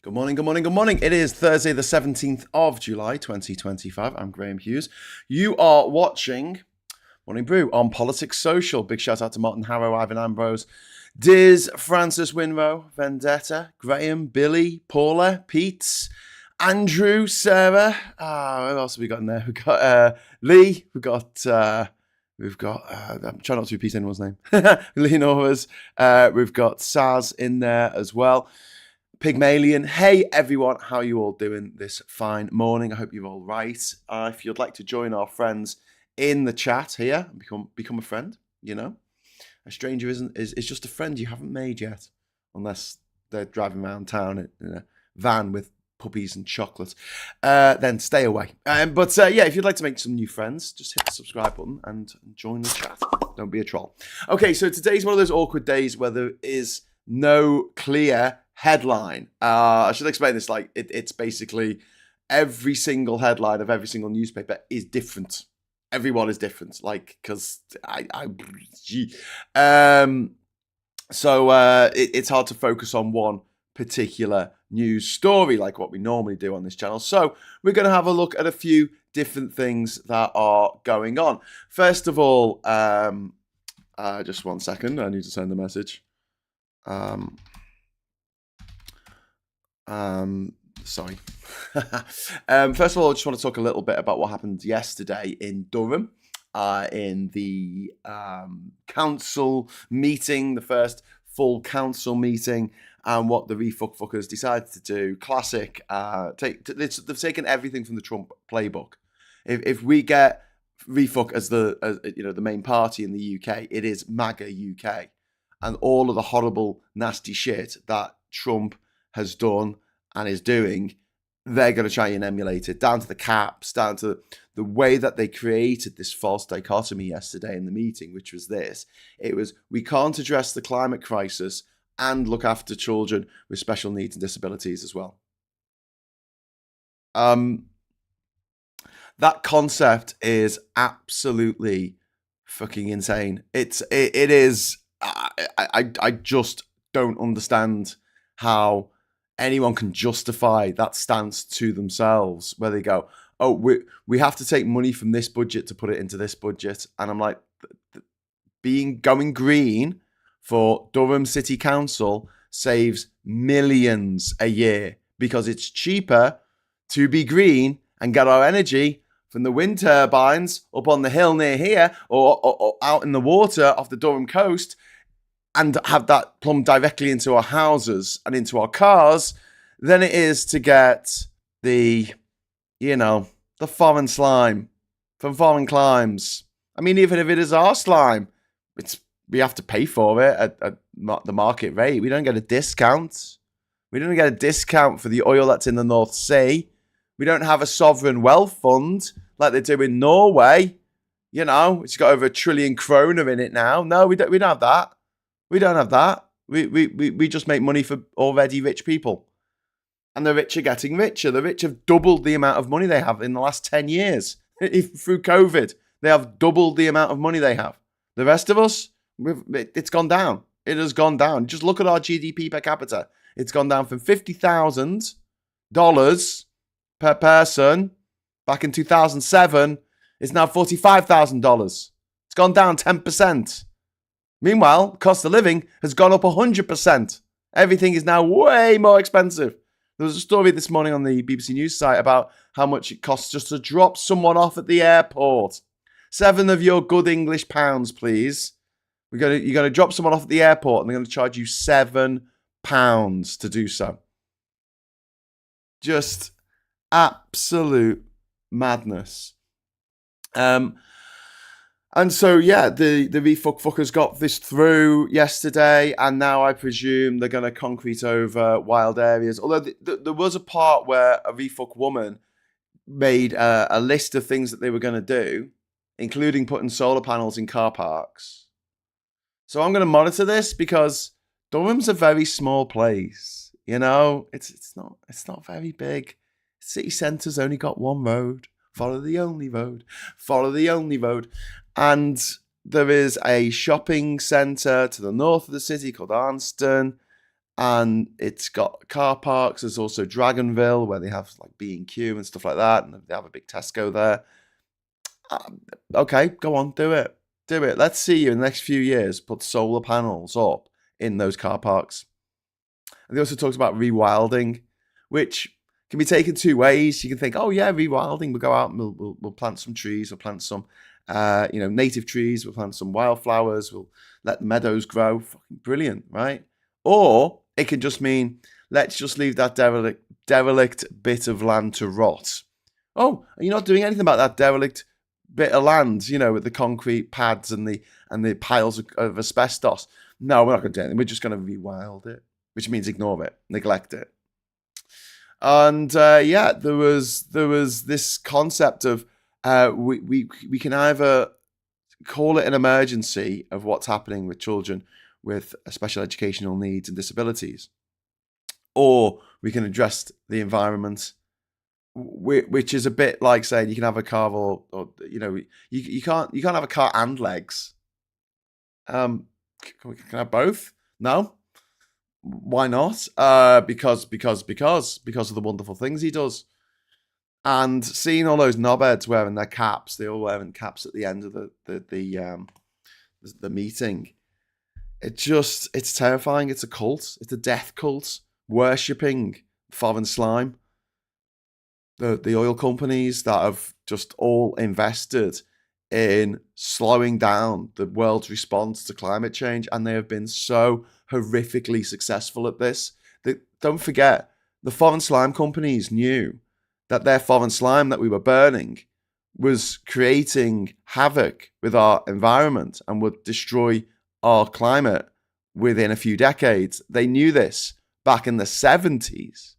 Good morning, good morning, good morning. It is Thursday, the 17th of July, 2025. I'm Graham Hughes. You are watching Morning Brew on Politics Social. Big shout out to Martin Harrow, Ivan Ambrose, Diz, Francis Winrow, Vendetta, Graham, Billy, Paula, Pete, Andrew, Sarah. Who else have we got in there? We've got Lee. We've got I'm trying not to repeat anyone's name. Lee Norris. We've got Saz in there as well. Pygmalion. Hey everyone, how are you all doing this fine morning? I hope you're all right. If you'd like to join our friends in the chat here and become a friend, you know, a stranger is just a friend you haven't made yet, unless they're driving around town in a van with puppies and chocolate. Then stay away. But if you'd like to make some new friends, just hit the subscribe button and join the chat. Don't be a troll. Okay, so today's one of those awkward days where there is no clear headline. I should explain this. Like it's basically every single headline of every single newspaper is different. Everyone is different. Like because it's hard to focus on one particular news story like what we normally do on this channel. So we're going to have a look at a few different things that are going on. First of all, just 1 second. I need to send a message. Sorry. First of all, I just want to talk a little bit about what happened yesterday in Durham, in the council meeting, the first full council meeting, and what the refuckfuckers decided to do. Classic. They've taken everything from the Trump playbook. If we get refuck as the main party in the UK, it is MAGA UK, and all of the horrible, nasty shit that Trump has done and is doing, they're going to try and emulate it, down to the caps, down to the way that they created this false dichotomy yesterday in the meeting, which was this. It was, we can't address the climate crisis and look after children with special needs and disabilities as well. That concept is absolutely fucking insane. It is. I just don't understand how anyone can justify that stance to themselves, where they go, oh, we have to take money from this budget to put it into this budget. And I'm like, going green for Durham City Council saves millions a year because it's cheaper to be green and get our energy from the wind turbines up on the hill near here or out in the water off the Durham coast, and have that plumb directly into our houses and into our cars, than it is to get the foreign slime from foreign climes. I mean, even if it is our slime, we have to pay for it at the market rate. We don't get a discount. We don't get a discount for the oil that's in the North Sea. We don't have a sovereign wealth fund like they do in Norway. You know, it's got over 1 trillion kroner in it now. No, we don't have that. We don't have that. We just make money for already rich people. And the rich are getting richer. The rich have doubled the amount of money they have in the last 10 years. Through COVID, they have doubled the amount of money they have. The rest of us, it's gone down. It has gone down. Just look at our GDP per capita. It's gone down from $50,000 per person back in 2007. It's now $45,000. It's gone down 10%. Meanwhile, cost of living has gone up 100%. Everything is now way more expensive. There was a story this morning on the BBC News site about how much it costs just to drop someone off at the airport. 7 of your good English pounds, please. You're going to drop someone off at the airport and they're going to charge you £7 to do so. Just absolute madness. And so, yeah, the refuckfuckers got this through yesterday, and now I presume they're going to concrete over wild areas. Although there was a part where a refuck woman made a list of things that they were going to do, including putting solar panels in car parks. So I'm going to monitor this because Durham's a very small place. You know, it's not very big. City centre's only got one road. Follow the only road. Follow the only road. And there is a shopping centre to the north of the city called Arnston. and it's got car parks. There's also Dragonville, where they have like B&Q and stuff like that, and they have a big Tesco there. Okay, go on, do it. Do it. Let's see you in the next few years put solar panels up in those car parks. And they also talked about rewilding, which can be taken two ways. You can think, oh yeah, rewilding. We'll go out and we'll plant some trees. We'll plant some, native trees. We'll plant some wildflowers. We'll let the meadows grow. Fucking brilliant, right? Or it can just mean let's just leave that derelict bit of land to rot. Oh, you're not doing anything about that derelict bit of land, with the concrete pads and the piles of asbestos. No, we're not going to do anything. We're just going to rewild it, which means ignore it, neglect it. And there was this concept of we can either call it an emergency of what's happening with children with special educational needs and disabilities, or we can address the environment, which is a bit like saying you can have a car or you can't have a car and legs. Can we have both? No. Why not? Because of the wonderful things he does. And seeing all those knobheads wearing their caps, they all wearing caps at the end of the meeting. It's terrifying. It's a cult. It's a death cult worshipping foreign slime. The oil companies that have just all invested in slowing down the world's response to climate change, and they have been so horrifically successful at this. Don't forget, the foreign slime companies knew that their foreign slime that we were burning was creating havoc with our environment and would destroy our climate within a few decades. They knew this back in the 70s.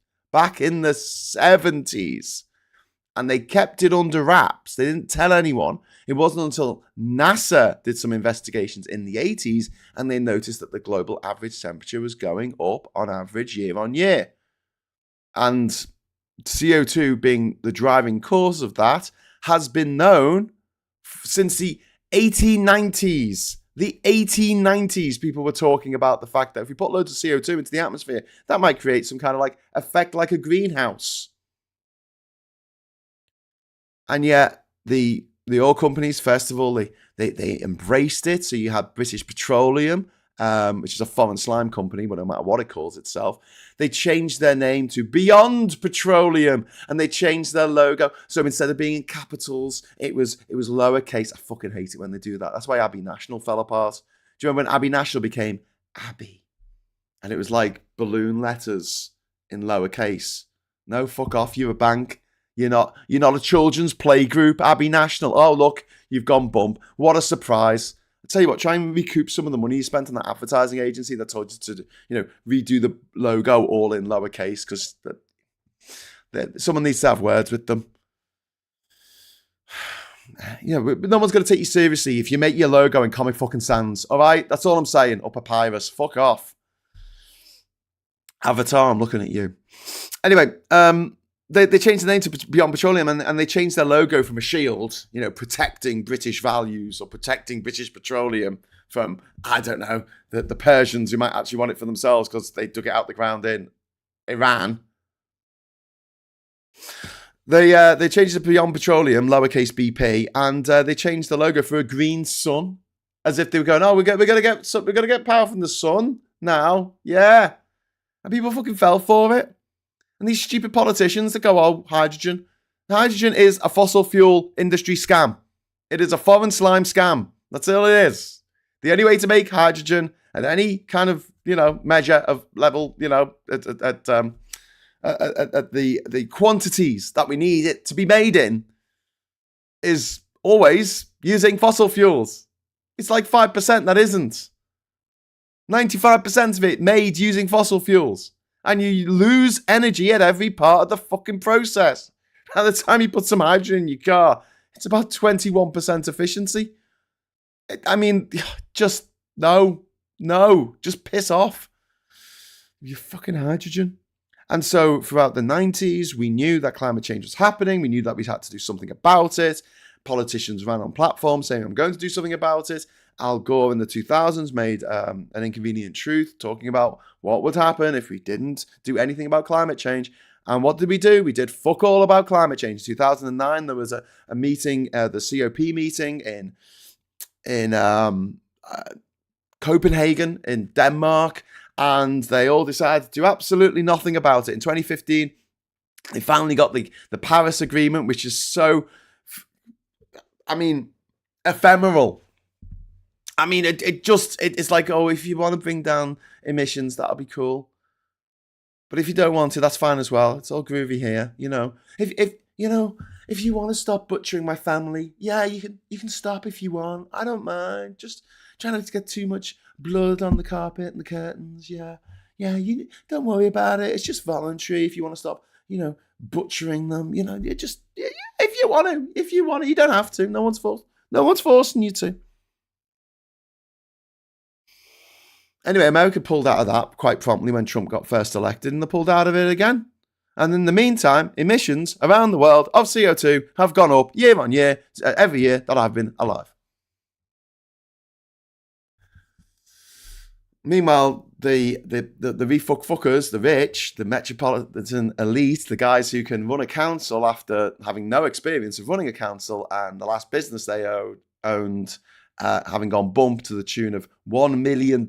And they kept it under wraps. They didn't tell anyone. It wasn't until NASA did some investigations in the 80s and they noticed that the global average temperature was going up on average year on year. And CO2 being the driving cause of that has been known since the 1890s. The 1890s, people were talking about the fact that if we put loads of CO2 into the atmosphere, that might create some kind of like effect like a greenhouse. And yet the oil companies, first of all, they embraced it. So you had British Petroleum, which is a foreign slime company, but no matter what it calls itself. They changed their name to Beyond Petroleum, and they changed their logo. So instead of being in capitals, it was lowercase. I fucking hate it when they do that. That's why Abbey National fell apart. Do you remember when Abbey National became Abbey? And it was like balloon letters in lowercase. No, fuck off, you're a bank. You're not a children's play group, Abbey National. Oh, look, you've gone bump. What a surprise. I tell you what, try and recoup some of the money you spent on that advertising agency that told you to, redo the logo all in lowercase, because someone needs to have words with them. But no one's going to take you seriously if you make your logo in Comic fucking Sans. All right? That's all I'm saying. Or Papyrus. Fuck off. Avatar, I'm looking at you. Anyway, They changed the name to Beyond Petroleum, and they changed their logo from a shield, protecting British values or protecting British petroleum from, I don't know, the Persians who might actually want it for themselves because they dug it out the ground in Iran. They changed it to Beyond Petroleum, lowercase BP, and they changed the logo for a green sun, as if they were going, oh, we're gonna get power from the sun now, yeah, and people fucking fell for it. And these stupid politicians that go, oh, hydrogen. Hydrogen is a fossil fuel industry scam. It is a foreign slime scam. That's all it is. The only way to make hydrogen at any kind of, measure of level, at the quantities that we need it to be made in is always using fossil fuels. It's like 5% that isn't. 95% of it made using fossil fuels. And you lose energy at every part of the fucking process. By the time you put some hydrogen in your car, it's about 21% efficiency. I mean, just no, just piss off. Your fucking hydrogen. And so throughout the 90s, we knew that climate change was happening. We knew that we had to do something about it. Politicians ran on platforms saying, I'm going to do something about it. Al Gore in the 2000s made an inconvenient truth talking about what would happen if we didn't do anything about climate change. And what did we do? We did fuck all about climate change. In 2009, there was a meeting, the COP meeting in Copenhagen in Denmark, and they all decided to do absolutely nothing about it. In 2015, they finally got the Paris Agreement, which is so, ephemeral. It's like, oh, if you want to bring down emissions, that'll be cool. But if you don't want to, that's fine as well. It's all groovy here, you know. If you want to stop butchering my family, yeah, you can stop if you want. I don't mind. Just try not to get too much blood on the carpet and the curtains. Yeah, you don't worry about it. It's just voluntary. If you want to stop, butchering them, if you want to, you don't have to. No one's forcing you to. Anyway, America pulled out of that quite promptly when Trump got first elected, and they pulled out of it again. And in the meantime, emissions around the world of CO2 have gone up year on year, every year that I've been alive. Meanwhile, the fuckers, the rich, the metropolitan elite, the guys who can run a council after having no experience of running a council, and the last business they owned having gone bump to the tune of £1 million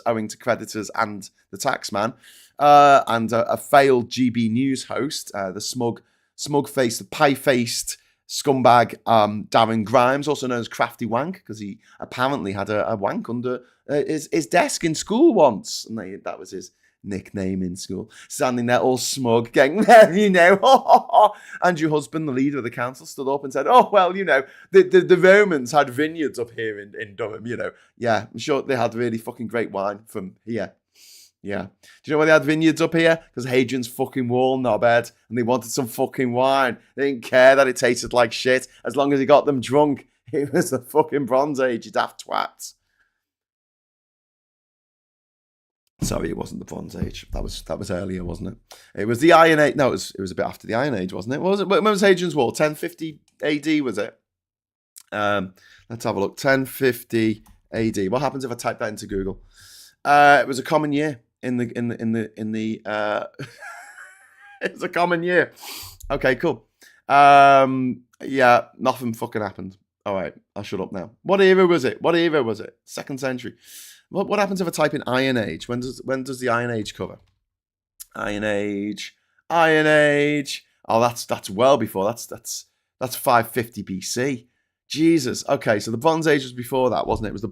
owing to creditors and the taxman, and a failed GB News host, the smug-faced, the pie-faced scumbag Darren Grimes, also known as Crafty Wank, because he apparently had a wank under his desk in school once, and that was his nickname in school. Standing there all smug, going, well, and your husband, the leader of the council, stood up and said, oh, well, the Romans had vineyards up here in Durham, Yeah, I'm sure they had really fucking great wine from here. Yeah. Do you know why they had vineyards up here? Because Hadrian's fucking wall, knobhead, and they wanted some fucking wine. They didn't care that it tasted like shit, as long as he got them drunk. It was the fucking Bronze Age, you daft twats. Sorry, it wasn't the Bronze Age. That was earlier, wasn't it? It was the Iron Age. No, it was a bit after the Iron Age, wasn't it? When was Hadrian's Wall? 1050 AD, was it? Let's have a look. 1050 AD. What happens if I type that into Google? It was a common year in the it was a common year. Okay, cool. Yeah, nothing fucking happened. All right, I'll shut up now. What era was it? 2nd century. What happens if I type in Iron Age? When does the Iron Age cover? Iron Age. Oh, that's well before. That's 550 BC. Jesus. Okay, so the Bronze Age was before that, wasn't it? Was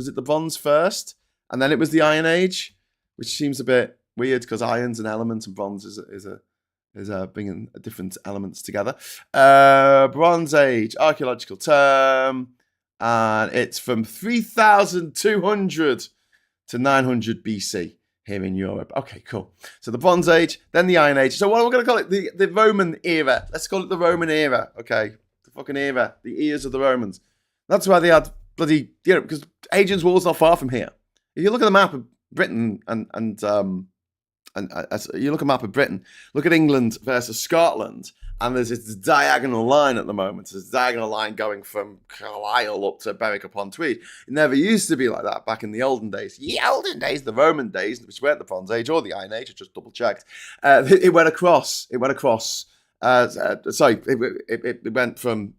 it the Bronze first, and then it was the Iron Age, which seems a bit weird because iron's an element and bronze is bringing different elements together. Bronze Age, archaeological term. And it's from 3,200 to 900 BC here in Europe. Okay, cool. So the Bronze Age, then the Iron Age. So what are we going to call it? The Roman era. Let's call it the Roman era. Okay, the fucking era. The ears of the Romans. That's why they had bloody, because Hadrian's Wall's not far from here. If you look at the map of Britain and you look at a map of Britain, look at England versus Scotland, and there's this diagonal line at the moment. There's a diagonal line going from Carlisle up to Berwick-upon-Tweed. It never used to be like that back in the olden days. The Roman days, which weren't the Bronze Age or the Iron Age, I just double-checked. It went across. It went from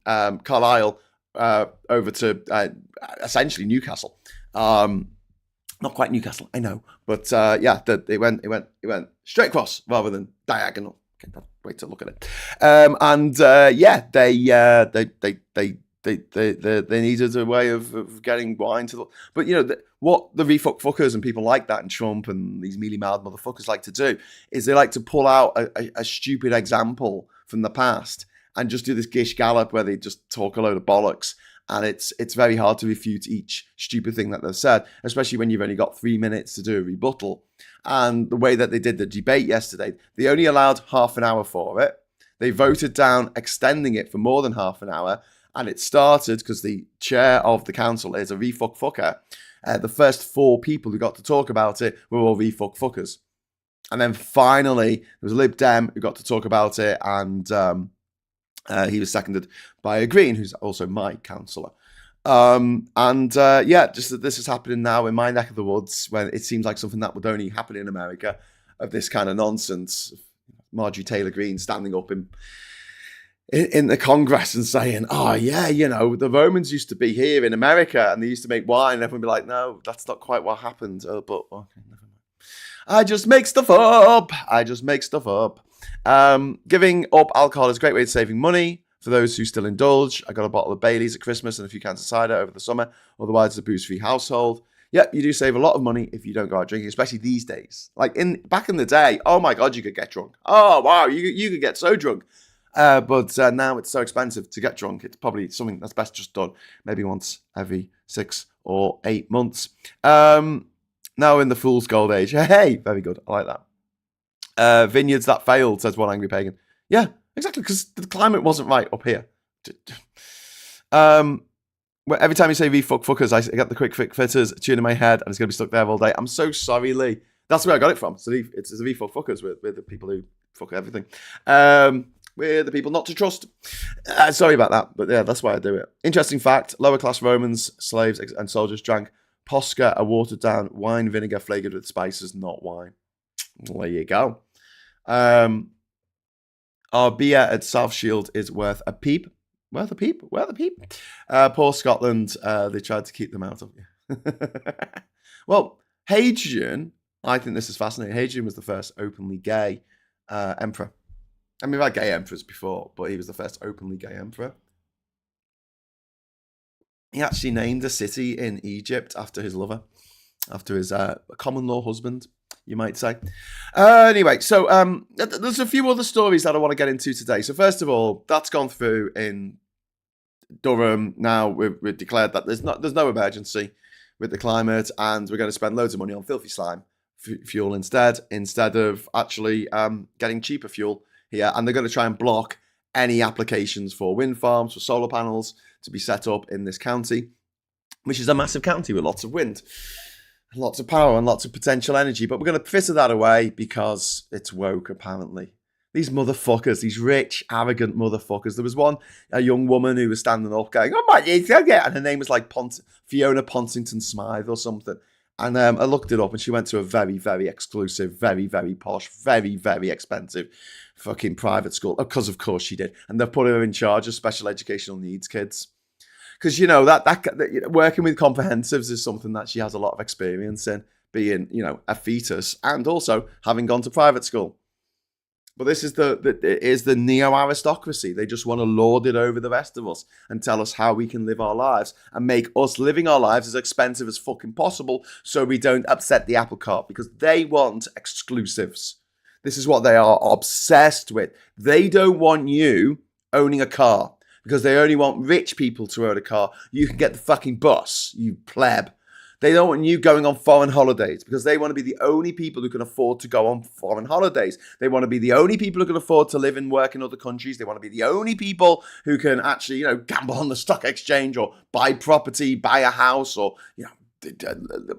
Carlisle over to essentially Newcastle. Not quite Newcastle, I know, but it went straight across rather than diagonal. Okay, that's a way to look at it. They needed a way of getting wine to the. But what the fuckers and people like that, and Trump and these mealy-mouthed motherfuckers like to do is they like to pull out a stupid example from the past and just do this gish gallop where they just talk a load of bollocks. And it's very hard to refute each stupid thing that they've said, especially when you've only got 3 minutes to do a rebuttal. And the way that they did the debate yesterday, they only allowed half an hour for it. They voted down extending it for more than half an hour. And it started because the chair of the council is a fucker. The first 4 people who got to talk about it were all fuckers. And then finally, there was a Lib Dem who got to talk about it, and he was seconded by a Green, who's also my councillor. Just that this is happening now in my neck of the woods when it seems like something that would only happen in America, of this kind of nonsense. Marjorie Taylor Greene standing up in the Congress and saying, oh yeah, the Romans used to be here in America and they used to make wine, and everyone would be like, no, that's not quite what happened. But okay, never mind. I just make stuff up. Giving up alcohol is a great way of saving money. For those who still indulge, I got a bottle of Baileys at Christmas and a few cans of cider over the summer. Otherwise, it's a booze-free household. Yep, you do save a lot of money if you don't go out drinking, especially these days. Like back in the day, oh my God, you could get drunk. Oh wow, you could get so drunk. But now it's so expensive to get drunk. It's probably something that's best just done maybe once every 6 or 8 months. Now in the fool's gold age. Hey, very good. I like that. Vineyards that failed, says one angry pagan. Yeah, exactly, because the climate wasn't right up here. Every time you say V-fuck fuckers, I get the quick fitters tune in my head, and it's going to be stuck there all day. I'm so sorry, Lee. That's where I got it from. So it's the V-fuck fuckers. We're the people who fuck everything. We're the people not to trust. Sorry about that, but yeah, that's why I do it. Interesting fact, lower class Romans, slaves and soldiers drank Posca, a watered down wine vinegar flavoured with spices, not wine. Well, there you go. Our beer at South Shield is worth a peep. Worth a peep? Poor Scotland, they tried to keep them out of you. Well, Hadrian, I think this is fascinating. Hadrian was the first openly gay emperor. I mean, we've had gay emperors before, but he was the first openly gay emperor. He actually named a city in Egypt after his lover, after his common law husband, you might say. Anyway, so there's a few other stories that I want to get into today. So first of all, that's gone through in Durham. Now we've declared that there's no emergency with the climate, and we're going to spend loads of money on filthy slime fuel instead of actually getting cheaper fuel here. And they're going to try and block any applications for wind farms, for solar panels to be set up in this county, which is a massive county with lots of wind, lots of power and lots of potential energy. But we're going to fritter that away because it's woke, apparently. These motherfuckers, these rich, arrogant motherfuckers. There was a young woman who was standing up going, oh my, and her name was like Fiona Pontington Smythe or something. And I looked it up, and she went to a very, very exclusive, very, very posh, very, very expensive fucking private school. Because of course she did. And they've put her in charge of special educational needs kids. Because, that working with comprehensives is something that she has a lot of experience in, being, a fetus and also having gone to private school. But this is the neo-aristocracy. They just want to lord it over the rest of us and tell us how we can live our lives and make us living our lives as expensive as fucking possible so we don't upset the apple cart, because they want exclusives. This is what they are obsessed with. They don't want you owning a car because they only want rich people to own a car. You can get the fucking bus, you pleb. They don't want you going on foreign holidays because they want to be the only people who can afford to go on foreign holidays. They want to be the only people who can afford to live and work in other countries. They want to be the only people who can actually, gamble on the stock exchange or buy property, buy a house, or,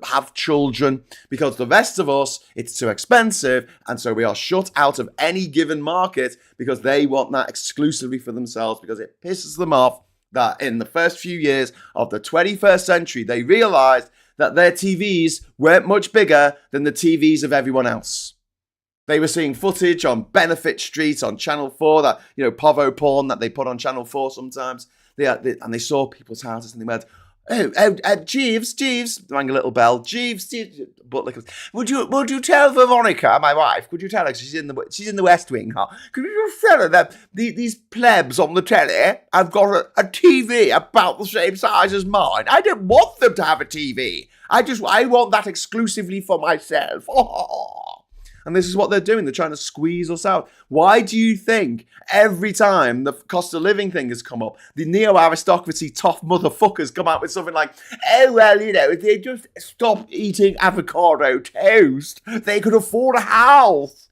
have children, because the rest of us, it's too expensive. And so we are shut out of any given market because they want that exclusively for themselves, because it pisses them off that in the first few years of the 21st century, they realized that their TVs weren't much bigger than the TVs of everyone else. They were seeing footage on Benefit Street on Channel 4, that, povo porn that they put on Channel 4 sometimes. And they saw people's houses and they went, Jeeves, rang a little bell. Jeeves, but like, would you tell Veronica, my wife? Could you tell her she's in the West Wing? Huh? Could you just tell her that these plebs on the telly have got a TV about the same size as mine? I don't want them to have a TV. I want that exclusively for myself. Oh. And this is what they're doing. They're trying to squeeze us out. Why do you think every time the cost of living thing has come up, the neo-aristocracy tough motherfuckers come out with something like, oh, well, if they just stopped eating avocado toast, they could afford a house.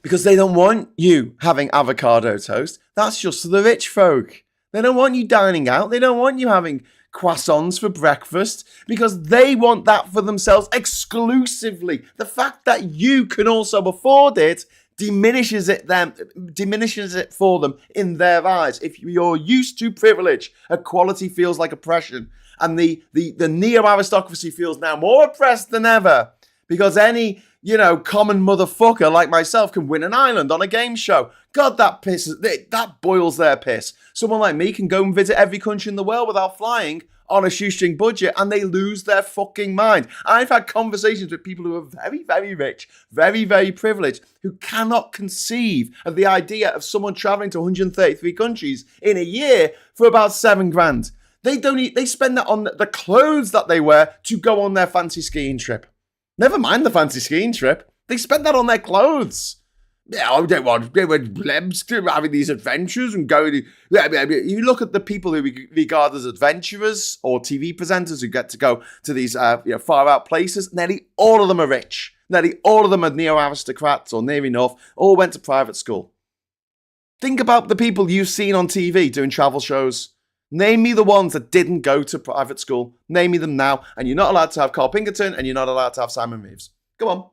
Because they don't want you having avocado toast. That's just for the rich folk. They don't want you dining out. They don't want you having croissants for breakfast, because they want that for themselves exclusively. The fact that you can also afford it diminishes it for them in their eyes. If you're used to privilege, equality feels like oppression. And the neo-aristocracy feels now more oppressed than ever because any, common motherfucker like myself can win an island on a game show. God, that boils their piss. Someone like me can go and visit every country in the world without flying on a shoestring budget, and they lose their fucking mind. I've had conversations with people who are very, very rich, very, very privileged, who cannot conceive of the idea of someone traveling to 133 countries in a year for about $7,000. They spend that on the clothes that they wear to go on their fancy skiing trip. Never mind the fancy skiing trip. They spend that on their clothes. Yeah, they were plebs having these adventures and going to... You look at the people who we regard as adventurers or TV presenters who get to go to these far out places, nearly all of them are rich. Nearly all of them are neo-aristocrats or near enough, all went to private school. Think about the people you've seen on TV doing travel shows. Name me the ones that didn't go to private school. Name me them now. And you're not allowed to have Carl Pinkerton and you're not allowed to have Simon Reeves. Come on.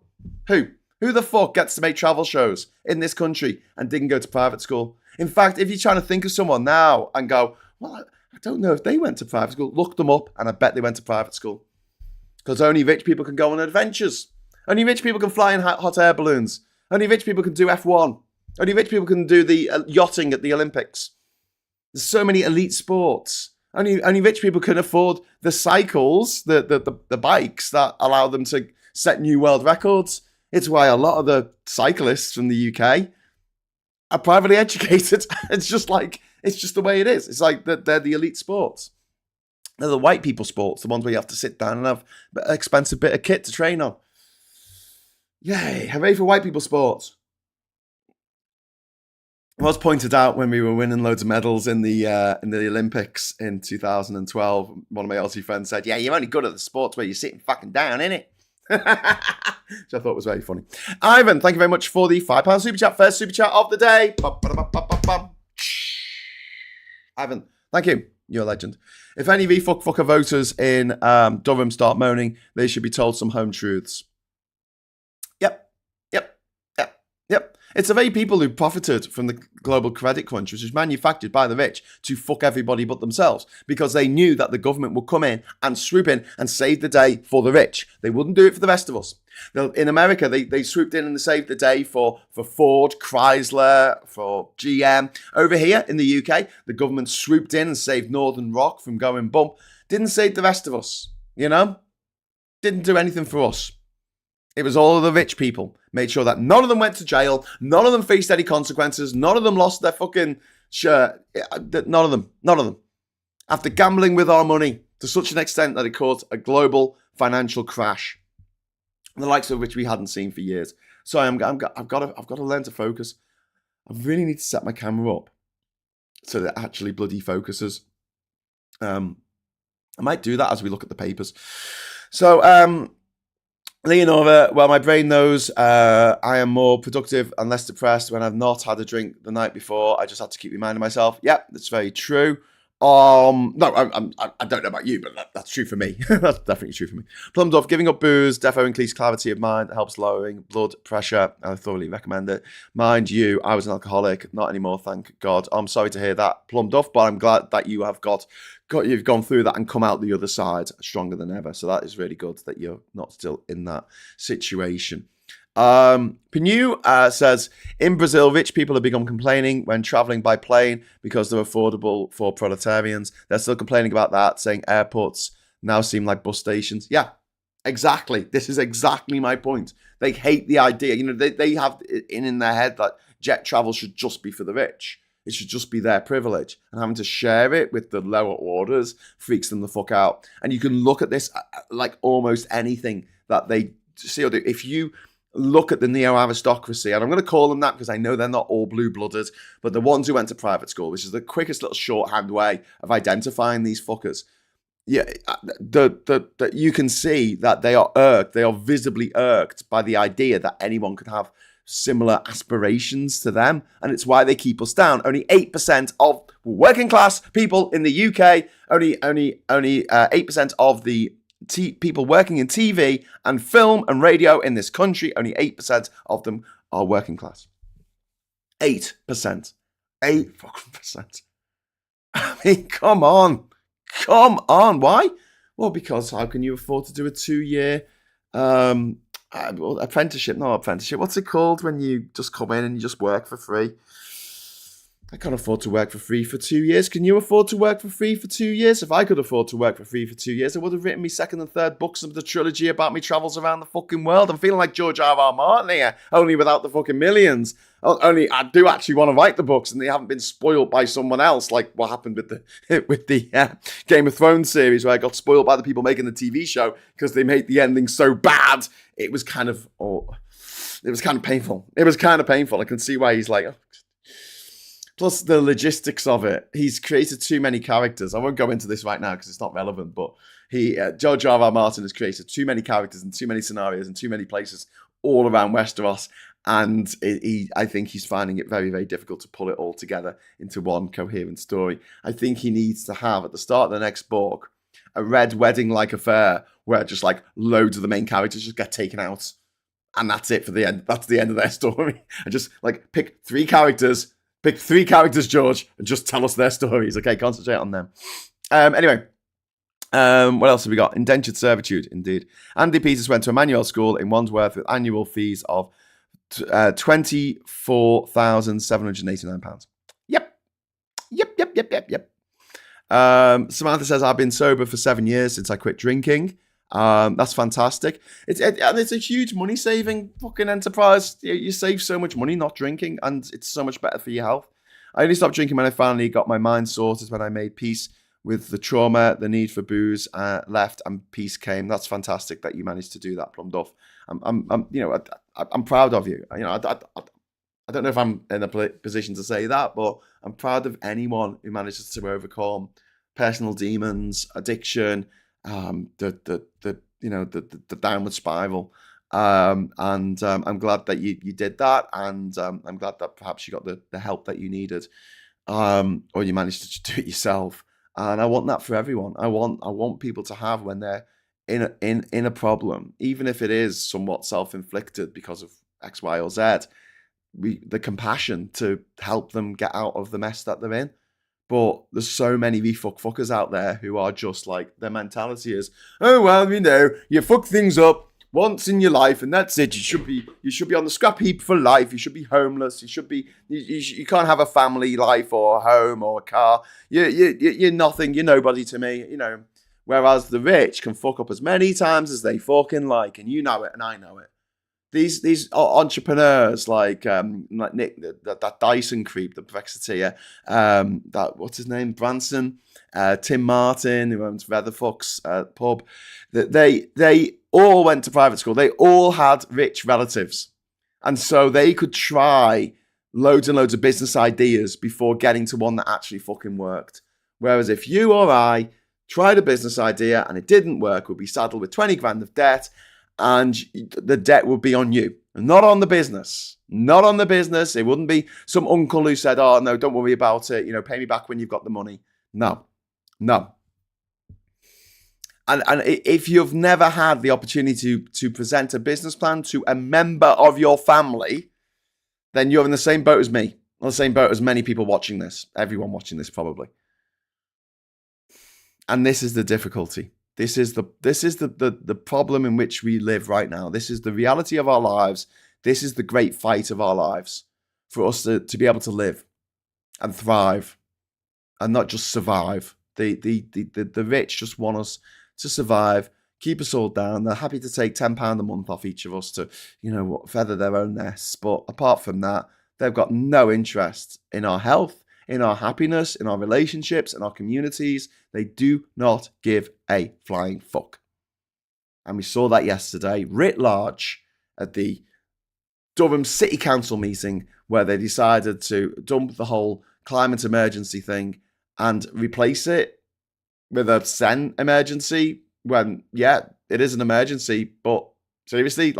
Who? Who the fuck gets to make travel shows in this country and didn't go to private school? In fact, if you're trying to think of someone now and go, well, I don't know if they went to private school, look them up and I bet they went to private school. Because only rich people can go on adventures. Only rich people can fly in hot air balloons. Only rich people can do F1. Only rich people can do the yachting at the Olympics. There's so many elite sports. Only rich people can afford the cycles, the bikes that allow them to set new world records. It's why a lot of the cyclists from the UK are privately educated. It's just the way it is. It's like they're the elite sports. They're the white people sports, the ones where you have to sit down and have an expensive bit of kit to train on. Yay, hooray for white people sports. It was pointed out when we were winning loads of medals in the Olympics in 2012. One of my Aussie friends said, "Yeah, you're only good at the sports where you're sitting fucking down, innit?" Which I thought was very funny. Ivan, thank you very much for the £5 super chat. First super chat of the day. Ivan, thank you. You're a legend. If any fucker voters in Durham start moaning, they should be told some home truths. Yep. It's the very people who profited from the global credit crunch, which was manufactured by the rich to fuck everybody but themselves, because they knew that the government would come in and swoop in and save the day for the rich. They wouldn't do it for the rest of us. In America, they swooped in and they saved the day for Ford, Chrysler, for GM. Over here in the UK, the government swooped in and saved Northern Rock from going bump. Didn't save the rest of us, Didn't do anything for us. It was all of the rich people. Made sure that none of them went to jail. None of them faced any consequences. None of them lost their fucking shirt. None of them. After gambling with our money to such an extent that it caused a global financial crash, the likes of which we hadn't seen for years. So I've got to learn to focus. I really need to set my camera up so that it actually bloody focuses. I might do that as we look at the papers. So, Leonora, well, my brain knows I am more productive and less depressed when I've not had a drink the night before. I just had to keep reminding myself. Yep, that's very true. No, I don't know about you, but that's true for me. That's definitely true for me. Plumdorf, giving up booze, defo increase clarity of mind, helps lowering blood pressure. I thoroughly recommend it. Mind you, I was an alcoholic, not anymore, thank God. I'm sorry to hear that, Plumdorf, but I'm glad that you have you've gone through that and come out the other side stronger than ever. So that is really good that you're not still in that situation. Pinu says, in Brazil, rich people have begun complaining when traveling by plane because they're affordable for proletarians. They're still complaining about that, saying airports now seem like bus stations. Yeah, exactly. This is exactly my point. They hate the idea. They have it in their head that jet travel should just be for the rich. It should just be their privilege. And having to share it with the lower orders freaks them the fuck out. And you can look at this like almost anything that they see or do. If you look at the neo-aristocracy, and I'm going to call them that because I know they're not all blue-blooded, but the ones who went to private school, which is the quickest little shorthand way of identifying these fuckers. Yeah, you can see that they are irked. They are visibly irked by the idea that anyone could have similar aspirations to them, and it's why they keep us down. Only 8% of working class people in the UK, only 8% of the people working in TV and film and radio in this country, only 8% of them are working class. 8%. 8%. I mean, come on. Come on. Why? Well, because how can you afford to do a 2-year apprenticeship? No, apprenticeship. What's it called when you just come in and you just work for free? I can't afford to work for free for 2 years. Can you afford to work for free for 2 years? If I could afford to work for free for 2 years, I would have written me second and third books of the trilogy about me travels around the fucking world. I'm feeling like George R.R. Martin here, only without the fucking millions. Only I do actually want to write the books, and they haven't been spoiled by someone else, like what happened with the Game of Thrones series, where I got spoiled by the people making the TV show because they made the ending so bad. It was kind of painful. It was kind of painful. I can see why he's like. Plus the logistics of it. He's created too many characters. I won't go into this right now because it's not relevant, but George R.R. Martin has created too many characters and too many scenarios and too many places all around Westeros. And I think he's finding it very, very difficult to pull it all together into one coherent story. I think he needs to have, at the start of the next book, a red wedding-like affair where just like loads of the main characters just get taken out. And that's it for the end. That's the end of their story. And just like pick three characters, George, and just tell us their stories. Okay, concentrate on them. Anyway, what else have we got? Indentured servitude, indeed. Andy Peters went to Emmanuel School in Wandsworth with annual fees of £24,789. Yep. Samantha says, I've been sober for 7 years since I quit drinking. That's fantastic. It's a huge money saving fucking enterprise. You save so much money not drinking, and it's so much better for your health. I only stopped drinking when I finally got my mind sorted, when I made peace with the trauma, the need for booze left, and peace came. That's fantastic that you managed to do that, Plum Duff. I'm proud of you. I don't know if I'm in a position to say that, but I'm proud of anyone who manages to overcome personal demons, addiction, the downward spiral. I'm glad that you did that, and I'm glad that perhaps you got the help that you needed, or you managed to do it yourself. And I want that for everyone. I want people to have, when they're in a problem, even if it is somewhat self-inflicted because of X, Y, or Z, the compassion to help them get out of the mess that they're in. But there's so many fuckers out there who are just like, their mentality is, oh well, you fuck things up once in your life and that's it. You should be on the scrap heap for life. You should be homeless. You can't have a family life or a home or a car. You're nothing. You're nobody to me. Whereas the rich can fuck up as many times as they fucking like, and you know it, and I know it. These entrepreneurs like Nick, that Dyson creep, the Brexiteer, that what's his name, Branson, Tim Martin, who owns Weatherfuck's pub, they all went to private school. They all had rich relatives, and so they could try loads and loads of business ideas before getting to one that actually fucking worked. Whereas if you or I tried a business idea and it didn't work, we'd be saddled with 20 grand of debt. And the debt would be on you, not on the business. Not on the business. It wouldn't be some uncle who said, oh, no, don't worry about it. Pay me back when you've got the money. No. And if you've never had the opportunity to present a business plan to a member of your family, then you're in the same boat as me, or the same boat as many people watching this. Everyone watching this, probably. And this is the difficulty. This is the problem in which we live right now. This is the reality of our lives. This is the great fight of our lives, for us to be able to live and thrive and not just survive. The rich just want us to survive, keep us all down. They're happy to take £10 a month off each of us to, feather their own nests. But apart from that, they've got no interest in our health, in our happiness, in our relationships, in our communities. They do not give a flying fuck. And we saw that yesterday, writ large, at the Durham City Council meeting, where they decided to dump the whole climate emergency thing and replace it with a Sen emergency, when, yeah, it is an emergency, but seriously,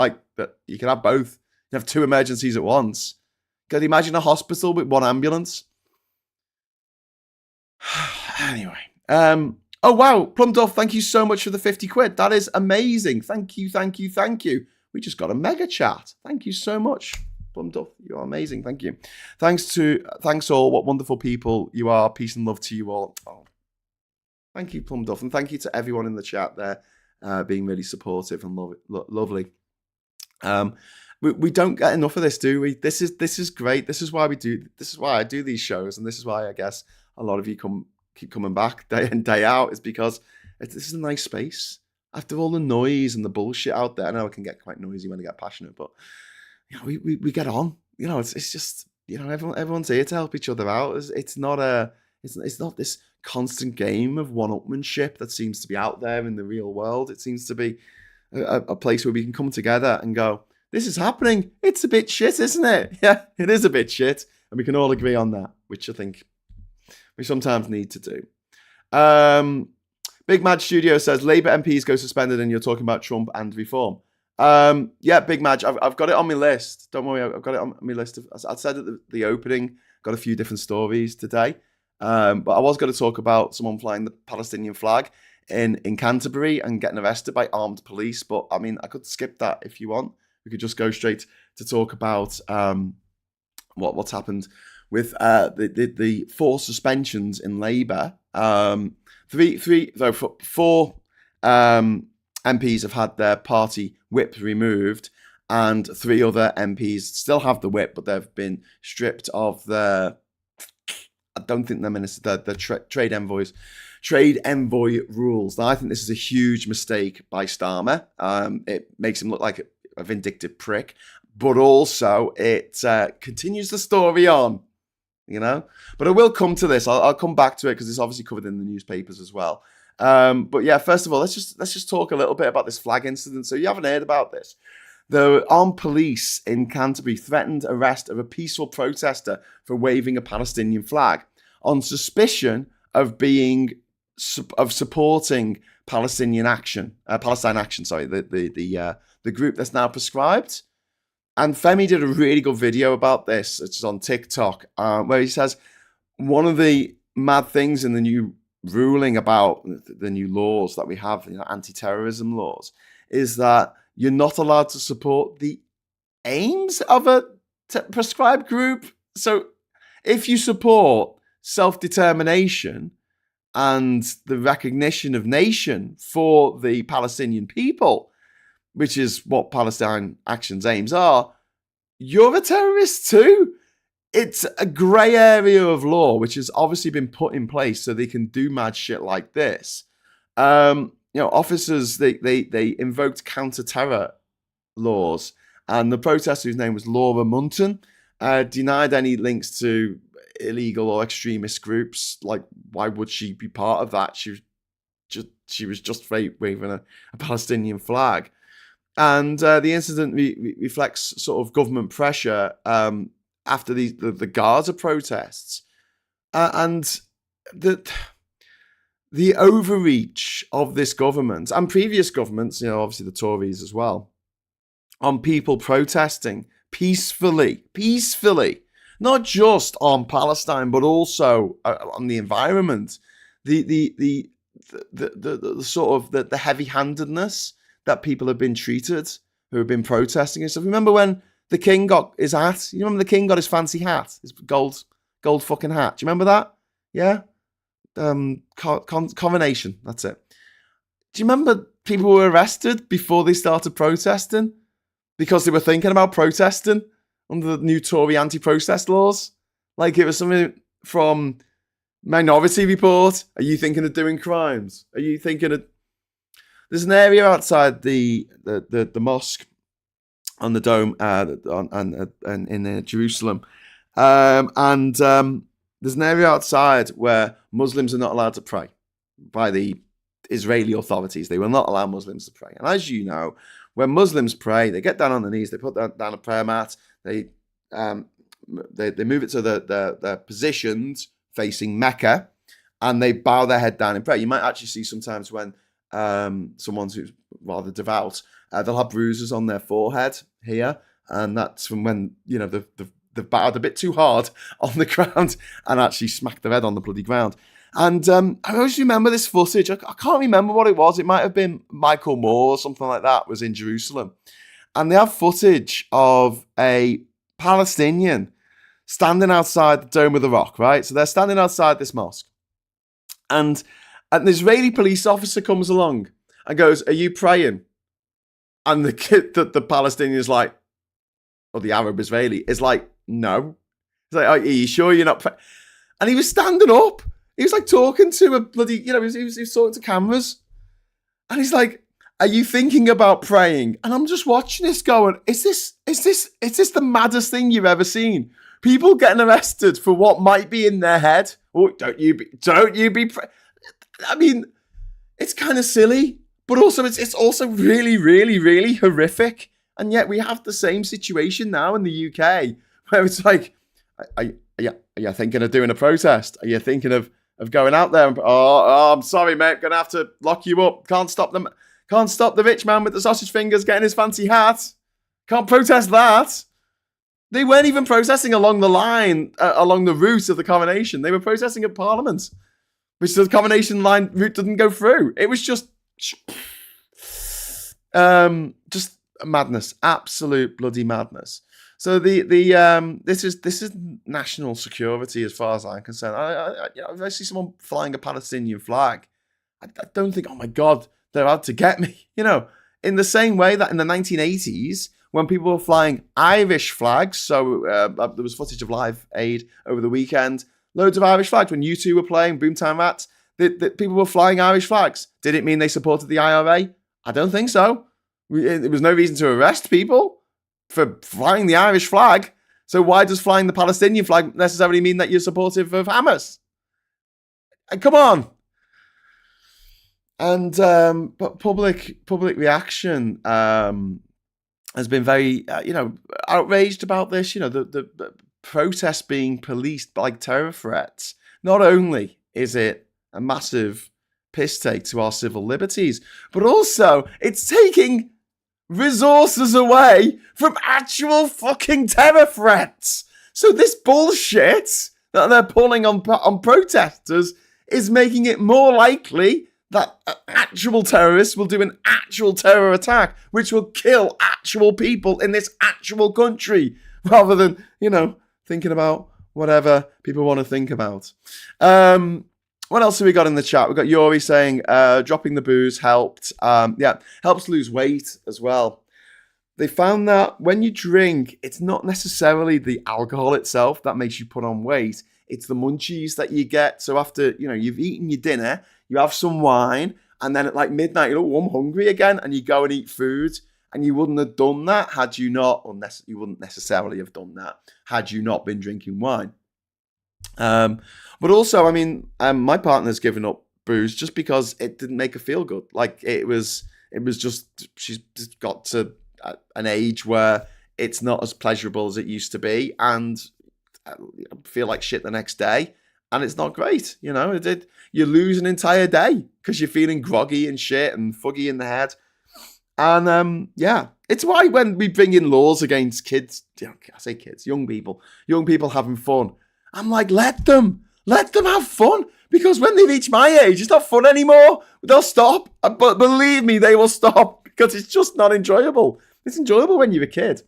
you can have both. You have two emergencies at once. Can you imagine a hospital with one ambulance? Anyway. Oh, wow. Plum Duff, thank you so much for the 50 quid. That is amazing. Thank you. We just got a mega chat. Thank you so much, Plum Duff. You are amazing. Thank you. Thanks all. What wonderful people you are. Peace and love to you all. Oh, thank you, Plum Duff, and thank you to everyone in the chat there, being really supportive and lovely. We don't get enough of this, do we? This is great. This is why we do. This is why I do these shows, and this is why I guess a lot of you keep coming back day in day out. Is because this is a nice space after all the noise and the bullshit out there. I know it can get quite noisy when I get passionate, but you know, we get on. You know, it's just, you know, everyone's here to help each other out. It's not this constant game of one-upmanship that seems to be out there in the real world. It seems to be a place where we can come together and go, this is happening. It's a bit shit, isn't it? Yeah, it is a bit shit. And we can all agree on that, which I think we sometimes need to do. Big Mad Studio says, Labour MPs go suspended and you're talking about Trump and reform. Yeah, Big Madge, I've got it on my list. Don't worry, I've got it on my list. I said at the opening, got a few different stories today. But I was going to talk about someone flying the Palestinian flag in Canterbury and getting arrested by armed police. But I mean, I could skip that if you want. We could just go straight to talk about what's happened with the 4 suspensions in Labour. 4 MPs have had their party whip removed, and 3 other MPs still have the whip, but they've been stripped of their, I don't think they're minister, the trade envoy rules. Now, I think this is a huge mistake by Starmer. It makes him look like a vindictive prick, but also it continues the story on, you know. But I will come to this. I'll come back to it because it's obviously covered in the newspapers as well. But yeah, first of all, let's just talk a little bit about this flag incident. So you haven't heard about this. The armed police in Canterbury threatened arrest of a peaceful protester for waving a Palestinian flag on suspicion of supporting Palestine action. Sorry, the group that's now prescribed. And Femi did a really good video about this. It's on TikTok, where he says one of the mad things in the new ruling about the new laws that we have, you know, anti-terrorism laws, is that you're not allowed to support the aims of a prescribed group. So if you support self-determination and the recognition of nation for the Palestinian people, which is what Palestine Action's aims are, you're a terrorist too. It's a grey area of law, which has obviously been put in place so they can do mad shit like this. You know, officers, they invoked counter-terror laws, and the protester, whose name was Laura Munton, denied any links to illegal or extremist groups. Like, why would she be part of that? She was just waving a Palestinian flag. And the incident reflects sort of government pressure after the Gaza protests, and the overreach of this government and previous governments, you know, obviously the Tories as well, on people protesting peacefully, not just on Palestine, but also on the environment, the sort of the heavy-handedness that people have been treated who have been protesting and stuff. Remember when the king got his hat? You remember the king got his fancy hat, his gold fucking hat? Do you remember that? Yeah. Coronation. That's it. Do you remember people were arrested before they started protesting because they were thinking about protesting under the new Tory anti-protest laws? Like, it was something from Minority Report. Are you thinking of doing crimes? Are you thinking of... There's an area outside the mosque on the dome in Jerusalem, and there's an area outside where Muslims are not allowed to pray by the Israeli authorities. They will not allow Muslims to pray. And as you know, when Muslims pray, they get down on their knees, they put down a prayer mat, they move it so that they're positioned facing Mecca, and they bow their head down in prayer. You might actually see sometimes when someone who's rather devout, they'll have bruises on their forehead here, and that's from when, you know, they've bowed a bit too hard on the ground and actually smacked their head on the bloody ground. And I always remember this footage. I can't remember what it was. It might have been Michael Moore or something like that was in Jerusalem. And they have footage of a Palestinian standing outside the Dome of the Rock, right? So they're standing outside this mosque. And an Israeli police officer comes along and goes, "Are you praying?" And the kid, the Palestinian is like, or the Arab Israeli is like, "No." He's like, "Are you sure you're not praying?" And he was standing up. He was like talking to a bloody, he was talking to cameras. And he's like, "Are you thinking about praying?" And I'm just watching this going, is this the maddest thing you've ever seen? People getting arrested for what might be in their head. Oh, don't you be I mean, it's kind of silly, but also it's also really, really, really horrific. And yet we have the same situation now in the UK where it's like, are you thinking of doing a protest? Are you thinking of going out there and, I'm sorry, mate, gonna have to lock you up. Can't stop the rich man with the sausage fingers getting his fancy hat. Can't protest that. They weren't even protesting along the line, along the route of the coronation. They were protesting at Parliament, which the coronation line route didn't go through. It was just madness, absolute bloody madness. So this is national security as far as I'm concerned. If I see someone flying a Palestinian flag, I don't think, oh my God, they're out to get me. In the same way that in the 1980s, when people were flying Irish flags, so there was footage of Live Aid over the weekend, loads of Irish flags. When U2 were playing Boomtown Rats, the people were flying Irish flags. Did it mean they supported the IRA? I don't think so. There was no reason to arrest people for flying the Irish flag. So why does flying the Palestinian flag necessarily mean that you're supportive of Hamas? Come on. And but public reaction has been very outraged about this. The protests being policed like terror threats. Not only is it a massive piss take to our civil liberties, but also it's taking resources away from actual fucking terror threats. So this bullshit that they're pulling on protesters is making it more likely that actual terrorists will do an actual terror attack, which will kill actual people in this actual country, rather than, thinking about whatever people want to think about. What else have we got in the chat? We've got Yuri saying dropping the booze helped. Helps lose weight as well. They found that when you drink, it's not necessarily the alcohol itself that makes you put on weight. It's the munchies that you get. So after, you've eaten your dinner, you have some wine, and then at like midnight, I'm hungry again, and you go and eat food. And you wouldn't have done that had you not, unless you wouldn't necessarily have done that had you not been drinking wine. But also, my partner's given up booze just because it didn't make her feel good. Like it was just, she's just got to an age where it's not as pleasurable as it used to be, and I feel like shit the next day, and it's not great. You lose an entire day because you're feeling groggy and shit and fuggy in the head. And it's why when we bring in laws against kids, I say kids, young people having fun, I'm like, let them have fun, because when they reach my age, it's not fun anymore. They'll stop, but believe me, they will stop, because it's just not enjoyable. It's enjoyable when you're a kid.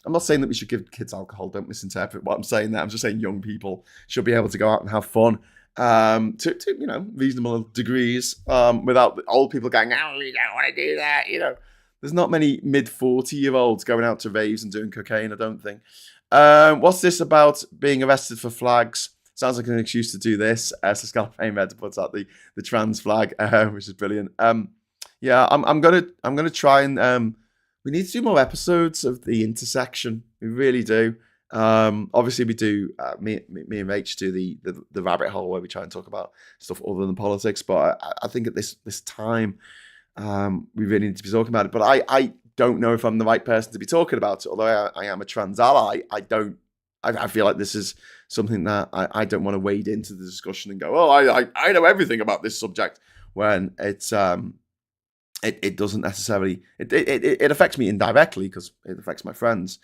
I'm not saying that we should give kids alcohol. Don't misinterpret what I'm saying there. I'm just saying young people should be able to go out and have fun to reasonable degrees without old people going, "Oh, we don't want to do that." There's not many mid-40-year-olds going out to raves and doing cocaine, I don't think. What's this about being arrested for flags? Sounds like an excuse to do this. So Scalpane Red puts out the trans flag, which is brilliant. I'm gonna try and we need to do more episodes of the intersection. We really do. Obviously we do. Me and Rach do the rabbit hole where we try and talk about stuff other than politics. But I think at this time, we really need to be talking about it. But I don't know if I'm the right person to be talking about it. Although I am a trans ally, I feel like this is something that I don't want to wade into the discussion and go, I know everything about this subject, when it's it doesn't necessarily, it affects me indirectly because it affects my friends,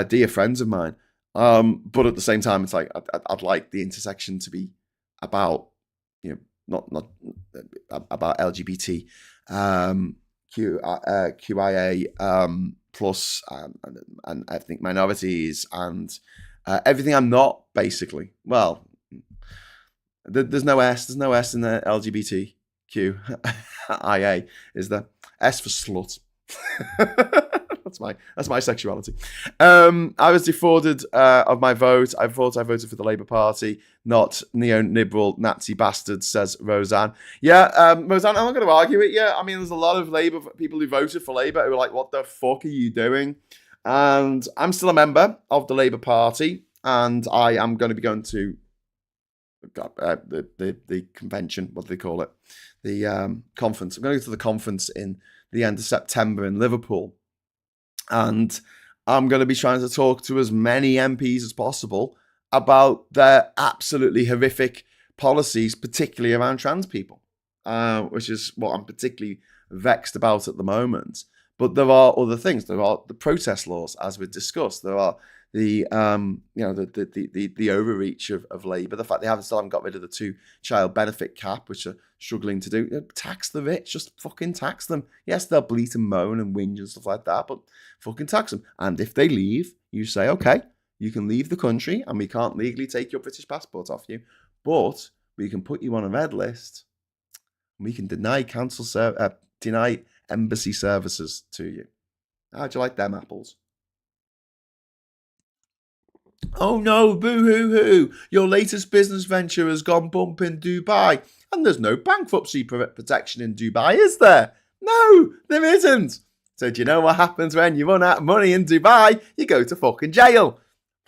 dear friends of mine. But at the same time, it's like I'd like the intersection to be about, not about LGBT, QIA, plus and ethnic minorities and everything I'm not, basically. Well, there's no S in the LGBTQIA, is there? S for slut. That's my sexuality. I was defrauded of my vote. I voted for the Labour Party, not neoliberal Nazi bastards, says Roseanne. Yeah, Roseanne, I'm not going to argue it yet. I mean, there's a lot of Labour people who voted for Labour who were like, what the fuck are you doing? And I'm still a member of the Labour Party, and I am going to be going to the convention, what do they call it? The conference. I'm going to go to the conference in the end of September in Liverpool. And I'm going to be trying to talk to as many MPs as possible about their absolutely horrific policies, particularly around trans people, which is what I'm particularly vexed about at the moment. But there are other things. There are the protest laws, as we've discussed. There are the the overreach of Labour. The fact they still haven't got rid of the 2-child benefit cap, which are struggling to do. Tax the rich, just fucking tax them. Yes, they'll bleat and moan and whinge and stuff like that, but fucking tax them. And if they leave, you say, okay, you can leave the country, and we can't legally take your British passport off you, but we can put you on a red list. And we can deny deny embassy services to you. How'd you like them apples? Oh no, boo-hoo-hoo. Your latest business venture has gone bump in Dubai. And there's no bankruptcy protection in Dubai, is there? No, there isn't. So do you know what happens when you run out of money in Dubai? You go to fucking jail.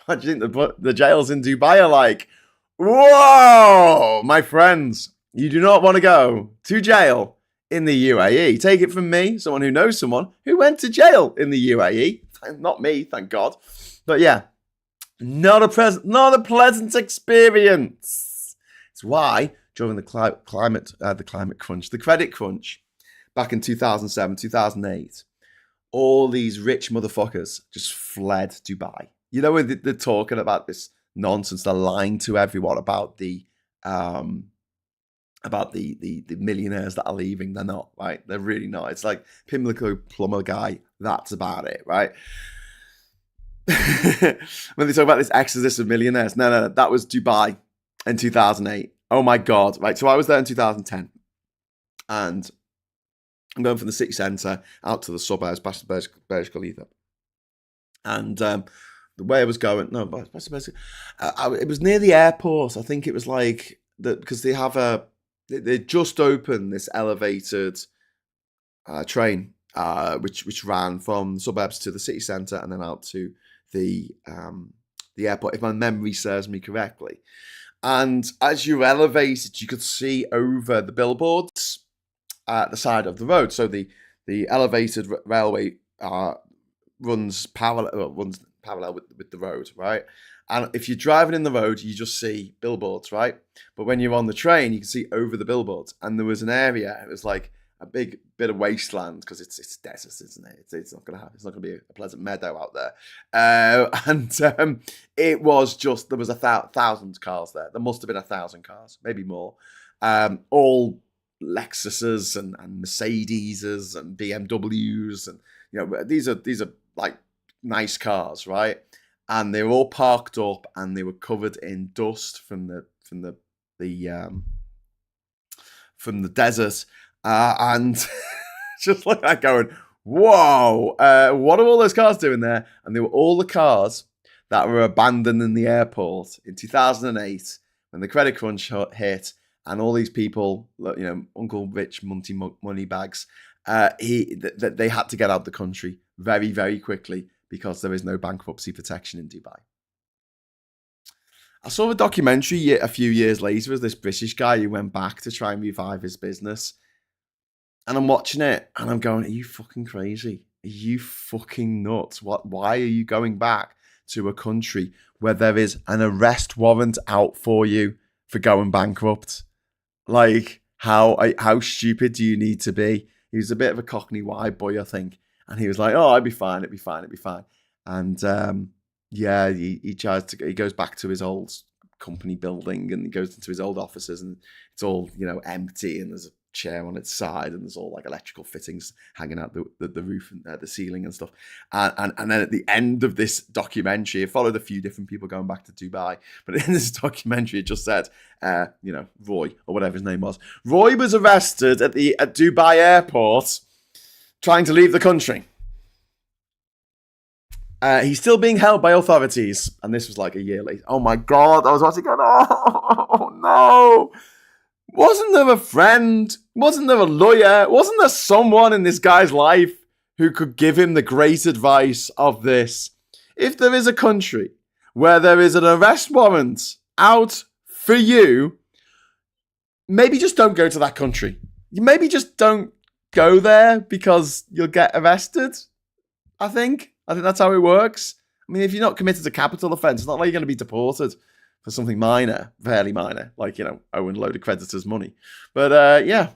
What do you think the jails in Dubai are like? Whoa, my friends. You do not want to go to jail in the UAE. Take it from me, someone who knows someone who went to jail in the UAE. Not me, thank God. But yeah. Not a pleasant experience. It's why during the climate crunch, the credit crunch, back in 2007, 2008, all these rich motherfuckers just fled Dubai. You know, when they're talking about this nonsense, they're lying to everyone about the millionaires that are leaving. They're not, right? They're really not. It's like Pimlico plumber guy. That's about it, right? When they talk about this exodus of millionaires, no, that was Dubai in 2008. Oh my God, right? So I was there in 2010, and I'm going from the city centre out to the suburbs, past the Burj Khalifa, and the way I was going, it was near the airport. I think it was like that because they just opened this elevated train, which ran from the suburbs to the city centre and then out to the airport, if my memory serves me correctly. And as you elevated, you could see over the billboards at the side of the road. So the elevated railway runs parallel with the road, right? And if you're driving in the road, you just see billboards, right? But when you're on the train, you can see over the billboards. And there was an area, it was like a big bit of wasteland because it's desert, isn't it? It's not gonna be a pleasant meadow out there. It was just, there was 1,000 cars there. There must have been 1,000 cars, maybe more. All Lexuses and Mercedeses and BMWs, and these are like nice cars, right? And they were all parked up and they were covered in dust from the desert. And just like that going, whoa, what are all those cars doing there? And they were all the cars that were abandoned in the airport in 2008 when the credit crunch hit and all these people, Uncle Rich money bags, they had to get out of the country very, very quickly because there is no bankruptcy protection in Dubai. I saw a documentary a few years later of this British guy who went back to try and revive his business. And I'm watching it and I'm going, are you fucking crazy? Are you fucking nuts? Why are you going back to a country where there is an arrest warrant out for you for going bankrupt? Like, how stupid do you need to be? He was a bit of a Cockney white boy, I think. And he was like, oh, it'd be fine. And he goes back to his old company building and he goes into his old offices and it's all, empty and there's a chair on its side, and there's all like electrical fittings hanging out the roof and the ceiling and stuff. And then at the end of this documentary, it followed a few different people going back to Dubai, but in this documentary, it just said, Roy, or whatever his name was. Roy was arrested at Dubai airport trying to leave the country. He's still being held by authorities. And this was like a year later. Oh my God, I was watching going, oh no. Wasn't there a friend? Wasn't there a lawyer? Wasn't there someone in this guy's life who could give him the great advice of this? If there is a country where there is an arrest warrant out for you, maybe just don't go to that country. Maybe just don't go there because you'll get arrested, I think that's how it works. I mean, if you're not committed to capital offence, it's not like you're going to be deported for something minor, fairly minor, like, owing a load of creditors' money. But, yeah.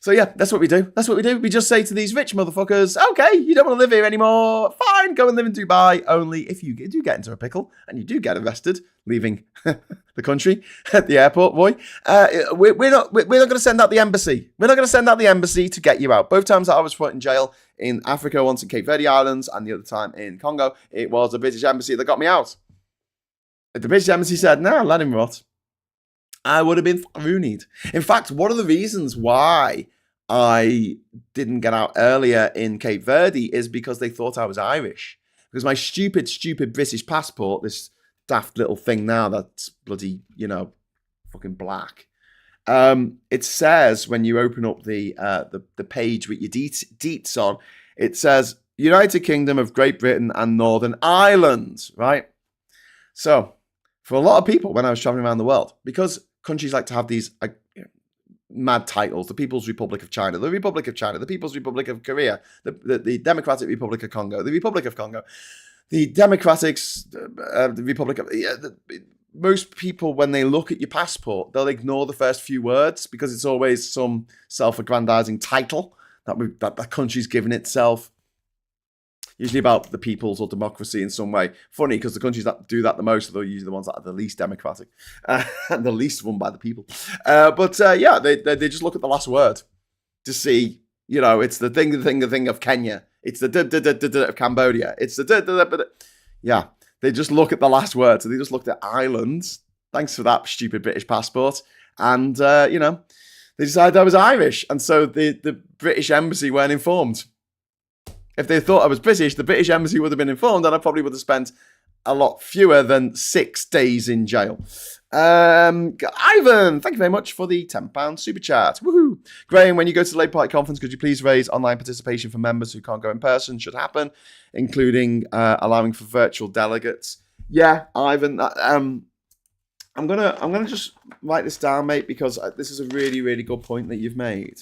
So, yeah, that's what we do. That's what we do. We just say to these rich motherfuckers, okay, you don't want to live here anymore. Fine, go and live in Dubai. Only if you do get into a pickle and you do get arrested leaving the country at the airport, boy, we're not going to send out the embassy. We're not going to send out the embassy to get you out. Both times that I was put in jail in Africa, once in Cape Verde Islands and the other time in Congo, it was the British embassy that got me out. If the British embassy said, no, let him rot, I would have been roonied. In fact, one of the reasons why I didn't get out earlier in Cape Verde is because they thought I was Irish. Because my stupid British passport, this daft little thing now that's bloody, fucking black. It says when you open up the page with your deets on, it says United Kingdom of Great Britain and Northern Ireland, right? So for a lot of people, when I was traveling around the world, because countries like to have these mad titles, the People's Republic of China, the Republic of China, the People's Republic of Korea, the Democratic Republic of Congo, the Republic of Congo, the the Republic of... most people, when they look at your passport, they'll ignore the first few words because it's always some self-aggrandizing title that the country's given itself. Usually about the peoples or democracy in some way. Funny, because the countries that do that the most are usually the ones that are the least democratic. And the least run by the people. Yeah, they just look at the last word to see, it's the thing of Kenya. It's the of Cambodia. It's the yeah, they just look at the last word. So they just looked at Ireland. Thanks for that stupid British passport. And, they decided I was Irish. And so the British embassy weren't informed. If they thought I was British, the British embassy would have been informed, and I probably would have spent a lot fewer than 6 days in jail. Ivan, thank you very much for the £10 super chat. Woohoo! Graham, when you go to the Labour Party conference, could you please raise online participation for members who can't go in person? Should happen, including allowing for virtual delegates. Yeah, Ivan. I'm gonna just write this down, mate, because this is a really, really good point that you've made.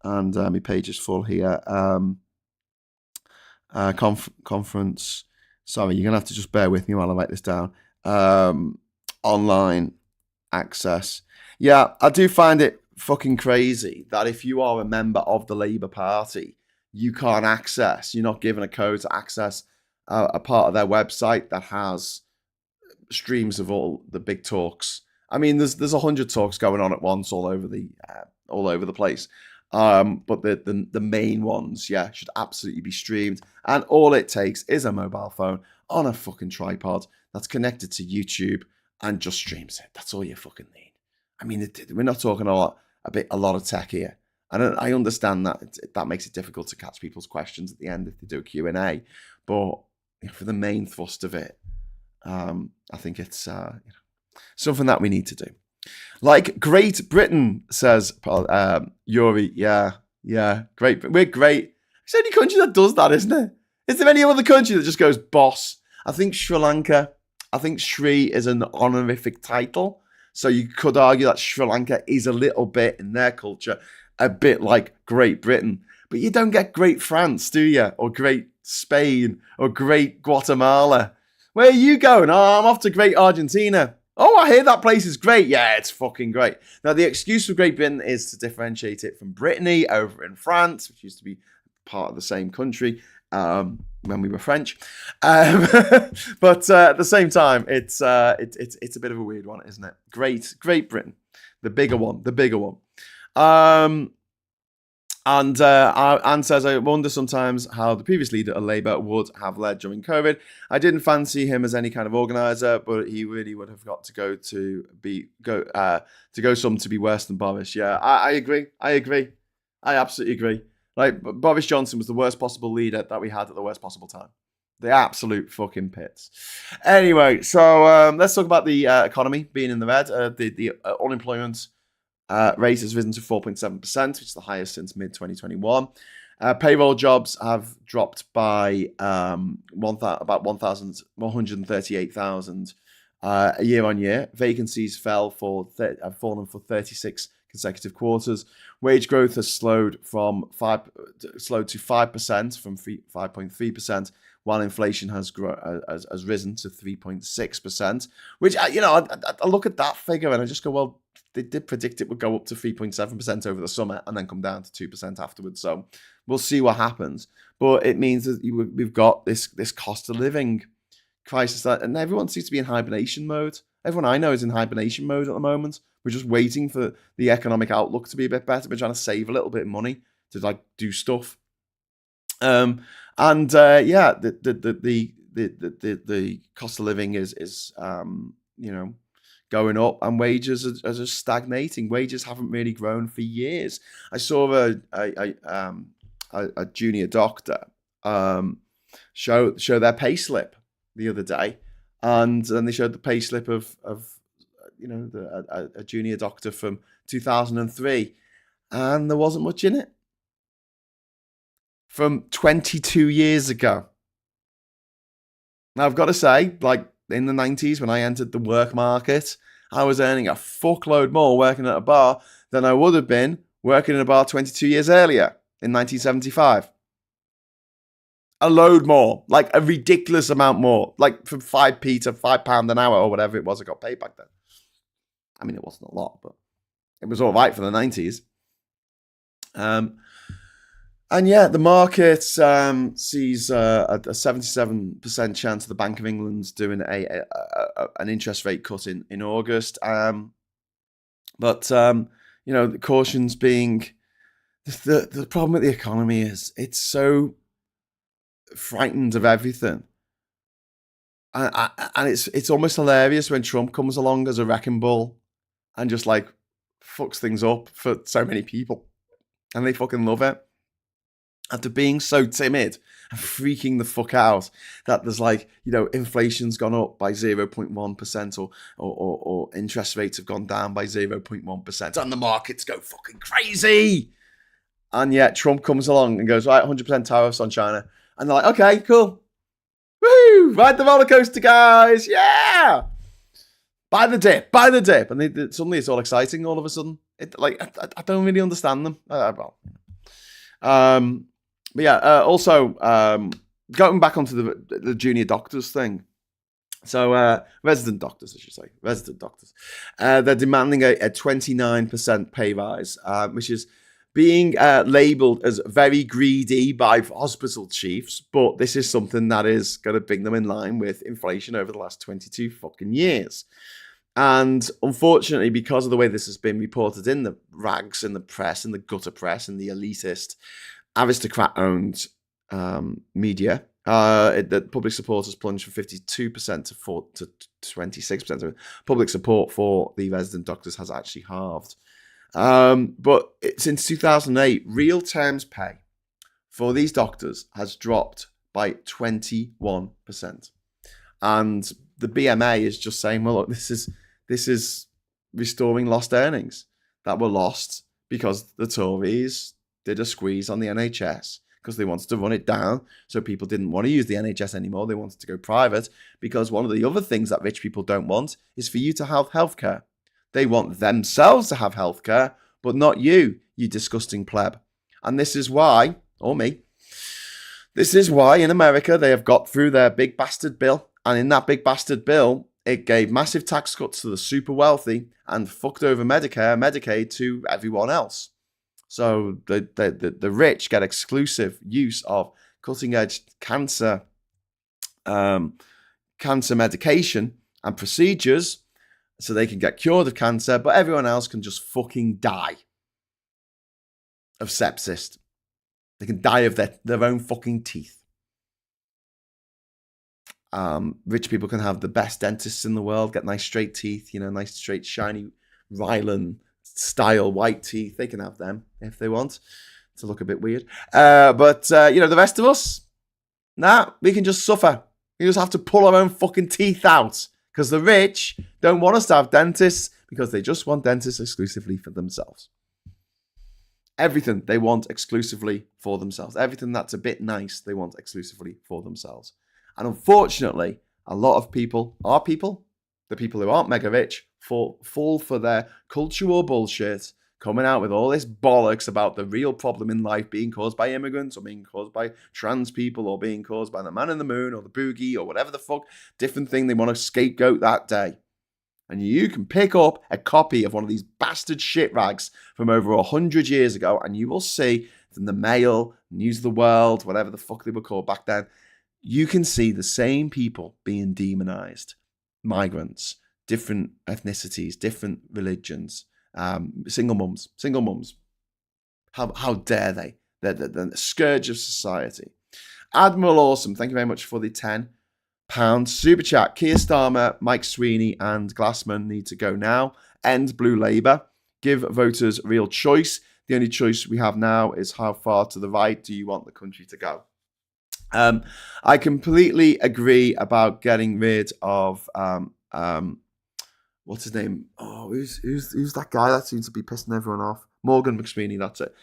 And my page is full here. Conference. Sorry, you're going to have to just bear with me while I write this down. Online access. Yeah, I do find it fucking crazy that if you are a member of the Labour Party, you can't access, you're not given a code to access a part of their website that has streams of all the big talks. I mean, there's 100 talks going on at once all over the place. But the main ones, yeah, should absolutely be streamed. And all it takes is a mobile phone on a fucking tripod that's connected to YouTube and just streams it. That's all you fucking need. I mean, we're not talking a lot of tech here. And I understand that makes it difficult to catch people's questions at the end if they do a Q&A. But for the main thrust of it, I think it's something that we need to do. Like Great Britain, says Yuri. Yeah, great. We're great. It's the only country that does that, isn't it? Is there any other country that just goes boss? I think Sri Lanka. I think Sri is an honorific title. So you could argue that Sri Lanka is a little bit, in their culture, a bit like Great Britain. But you don't get Great France, do you? Or Great Spain, or Great Guatemala. Where are you going? Oh, I'm off to Great Argentina. Oh, I hear that place is great. Yeah, it's fucking great. Now, the excuse for Great Britain is to differentiate it from Brittany over in France, which used to be part of the same country when we were French. But at the same time, it's a bit of a weird one, isn't it? Great Britain, the bigger one. Um, Anne says, I wonder sometimes how the previous leader of Labour would have led during COVID. I didn't fancy him as any kind of organiser, but he really would have got to go some to be worse than Boris. Yeah, I agree. I absolutely agree. Like, Boris Johnson was the worst possible leader that we had at the worst possible time. The absolute fucking pits. Anyway, so let's talk about the economy being in the red. The unemployment rate has risen to 4.7%, which is the highest since mid-2021. Payroll jobs have dropped by about 138,000 year on year. Vacancies have fallen for 36 consecutive quarters. Wage growth has slowed to 5% from 5.3%, while inflation has risen to 3.6%. Which I look at that figure and I just go, well, they did predict it would go up to 3.7% over the summer and then come down to 2% afterwards. So we'll see what happens. But it means that we've got this cost of living crisis, and everyone seems to be in hibernation mode. Everyone I know is in hibernation mode at the moment. We're just waiting for the economic outlook to be a bit better. We're trying to save a little bit of money to do stuff. The cost of living is going up, and wages are just stagnating. Wages haven't really grown for years. I saw a junior doctor show their pay slip the other day, and then they showed the pay slip of a junior doctor from 2003, and there wasn't much in it. From 22 years ago. Now, I've got to say, like, in the 90s, when I entered the work market, I was earning a fuckload more working at a bar than I would have been working in a bar 22 years earlier in 1975. A load more, like a ridiculous amount more, like from 5p to £5 an hour or whatever it was I got paid back then. I mean, it wasn't a lot, but it was all right for the 90s. And yeah, the market sees a 77% chance of the Bank of England doing an interest rate cut in August. But the cautions being the problem with the economy is it's so frightened of everything, and it's almost hilarious when Trump comes along as a wrecking ball and just like fucks things up for so many people, and they fucking love it. After being so timid and freaking the fuck out that there's inflation's gone up by 0.1% or interest rates have gone down by 0.1% and the markets go fucking crazy. And yet Trump comes along and goes, right, 100% tariffs on China. And they're like, okay, cool. Woo! Ride the roller coaster, guys. Yeah. Buy the dip. And suddenly it's all exciting all of a sudden. I don't really understand them. But yeah, also going back onto the junior doctors thing. So resident doctors, I should say, they're demanding a 29% pay rise, which is being labelled as very greedy by hospital chiefs. But this is something that is going to bring them in line with inflation over the last 22 fucking years. And unfortunately, because of the way this has been reported in the rags, in the press, in the gutter press, in the elitist, aristocrat-owned media, the public support has plunged from 52% to 26%. So public support for the resident doctors has actually halved. But since 2008, real terms pay for these doctors has dropped by 21%. And the BMA is just saying, well, look, this is restoring lost earnings that were lost because the Tories did a squeeze on the NHS because they wanted to run it down. So people didn't want to use the NHS anymore. They wanted to go private because one of the other things that rich people don't want is for you to have healthcare. They want themselves to have healthcare, but not you, you disgusting pleb. And this is why, or me, this is why in America they have got through their big bastard bill. And in that big bastard bill, it gave massive tax cuts to the super wealthy and fucked over Medicare, Medicaid to everyone else. So the rich get exclusive use of cutting-edge cancer medication and procedures so they can get cured of cancer, but everyone else can just fucking die. of sepsis. They can die of their own fucking teeth. Rich people can have the best dentists in the world, get nice straight teeth, nice straight shiny Rylan style white teeth. They can have them if they want to look a bit weird. But the rest of us, we can just suffer. We just have to pull our own fucking teeth out because the rich don't want us to have dentists because they just want dentists exclusively for themselves. Everything they want exclusively for themselves. Everything that's a bit nice, they want exclusively for themselves. And unfortunately, a lot of people, the people who aren't mega rich, fall for their cultural bullshit, coming out with all this bollocks about the real problem in life being caused by immigrants or being caused by trans people or being caused by the man in the moon or the boogie or whatever the fuck different thing they want to scapegoat that day. And you can pick up a copy of one of these bastard shit rags from over 100 years ago and you will see in the Mail, News of the World, whatever the fuck they were called back then, you can see the same people being demonized. Migrants, different ethnicities, different religions, single mums. How dare they? They're the scourge of society. Admiral Awesome, thank you very much for the £10 super chat. Keir Starmer, Mike Sweeney, and Glassman need to go now. End Blue Labour. Give voters real choice. The only choice we have now is how far to the right do you want the country to go? I completely agree about getting rid of what's his name? Oh, who's that guy that seems to be pissing everyone off? Morgan McSweeney, that's it.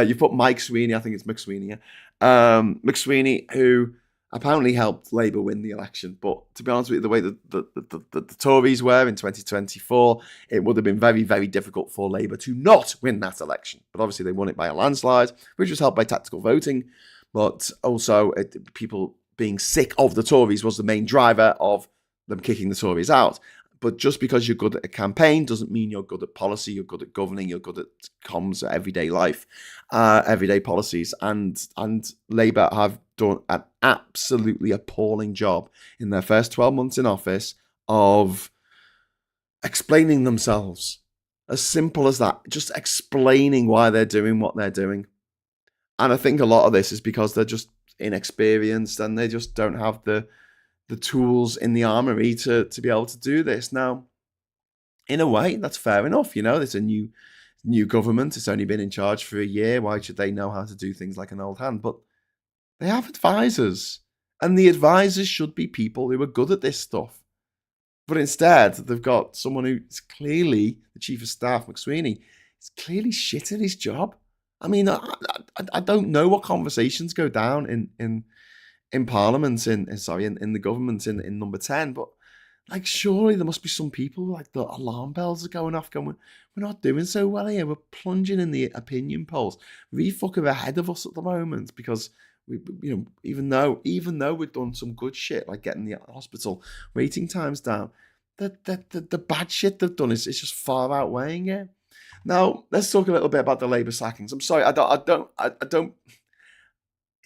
You put Mike Sweeney, I think it's McSweeney. McSweeney, who apparently helped Labour win the election, but to be honest with you, the way the Tories were in 2024, it would have been very, very difficult for Labour to not win that election. But obviously, they won it by a landslide, which was helped by tactical voting. But also, people being sick of the Tories was the main driver of them kicking the Tories out. But just because you're good at a campaign doesn't mean you're good at policy, you're good at governing, you're good at comms, everyday life, everyday policies. And Labour have done an absolutely appalling job in their first 12 months in office of explaining themselves. As simple as that. Just explaining why they're doing what they're doing. And I think a lot of this is because they're just inexperienced and they just don't have the tools in the armory to be able to do this. Now, in a way, that's fair enough. There's a new government. It's only been in charge for a year. Why should they know how to do things like an old hand? But they have advisors. And the advisors should be people who are good at this stuff. But instead, they've got someone who's clearly, the Chief of Staff, McSweeney, is clearly shit at his job. I mean, I don't know what conversations go down in Parliament, in the government in number 10, but like surely there must be some people like the alarm bells are going off going, we're not doing so well here, we're plunging in the opinion polls. Refuck are ahead of us at the moment because we even though we've done some good shit like getting the hospital waiting times down, the bad shit they've done is just far outweighing it. Now, let's talk a little bit about the Labour sackings. I'm sorry, I don't.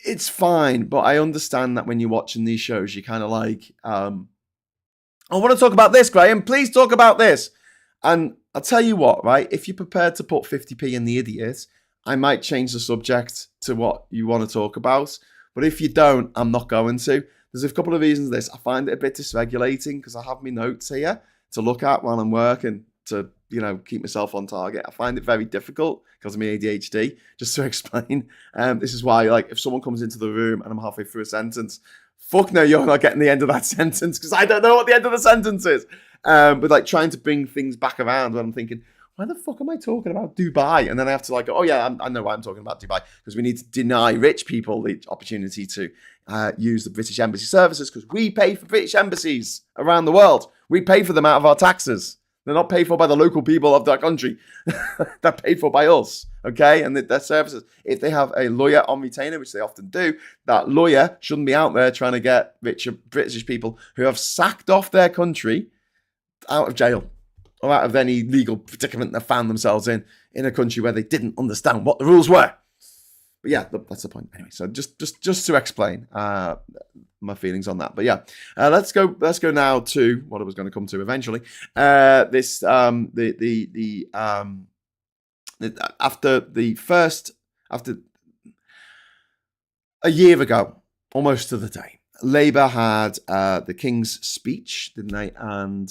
It's fine, but I understand that when you're watching these shows, you kind of like, I want to talk about this, Graham. Please talk about this. And I'll tell you what, right? If you're prepared to put 50p in the idiot, I might change the subject to what you want to talk about. But if you don't, I'm not going to. There's a couple of reasons for this. I find it a bit dysregulating because I have my notes here to look at while I'm working to keep myself on target. I find it very difficult because of my ADHD. Just to explain, this is why, like, if someone comes into the room and I'm halfway through a sentence, fuck no, you're not getting the end of that sentence because I don't know what the end of the sentence is. But like trying to bring things back around when I'm thinking, why the fuck am I talking about Dubai? And then I have to like, oh yeah, I know why I'm talking about Dubai because we need to deny rich people the opportunity to use the British embassy services because we pay for British embassies around the world. We pay for them out of our taxes. They're not paid for by the local people of that country. They're paid for by us, okay? And their services. If they have a lawyer on retainer, which they often do, that lawyer shouldn't be out there trying to get richer British people who have sacked off their country out of jail or out of any legal predicament they found themselves in a country where they didn't understand what the rules were. But yeah, that's the point. Anyway, so just to explain my feelings on that. But yeah, let's go now to what I was going to come to eventually. After the first after a year ago, almost to the day, Labour had the King's speech, didn't they? And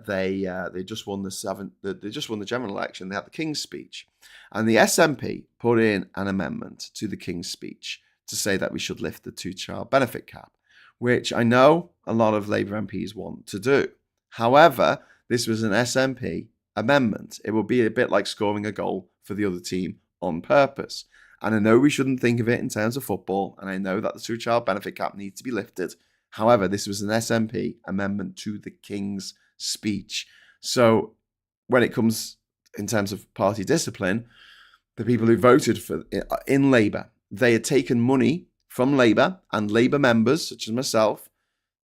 they just won they just won the general election. They had the King's speech, and the SNP put in an amendment to the King's speech to say that we should lift the two-child benefit cap, which I know a lot of Labour MPs want to do. However, this was an SNP amendment. It would be a bit like scoring a goal for the other team on purpose. And I know we shouldn't think of it in terms of football, and I know that the two-child benefit cap needs to be lifted. However, this was an SNP amendment to the King's speech. So when it comes in terms of party discipline, the people who voted for in Labour, they had taken money from Labour and Labour members, such as myself,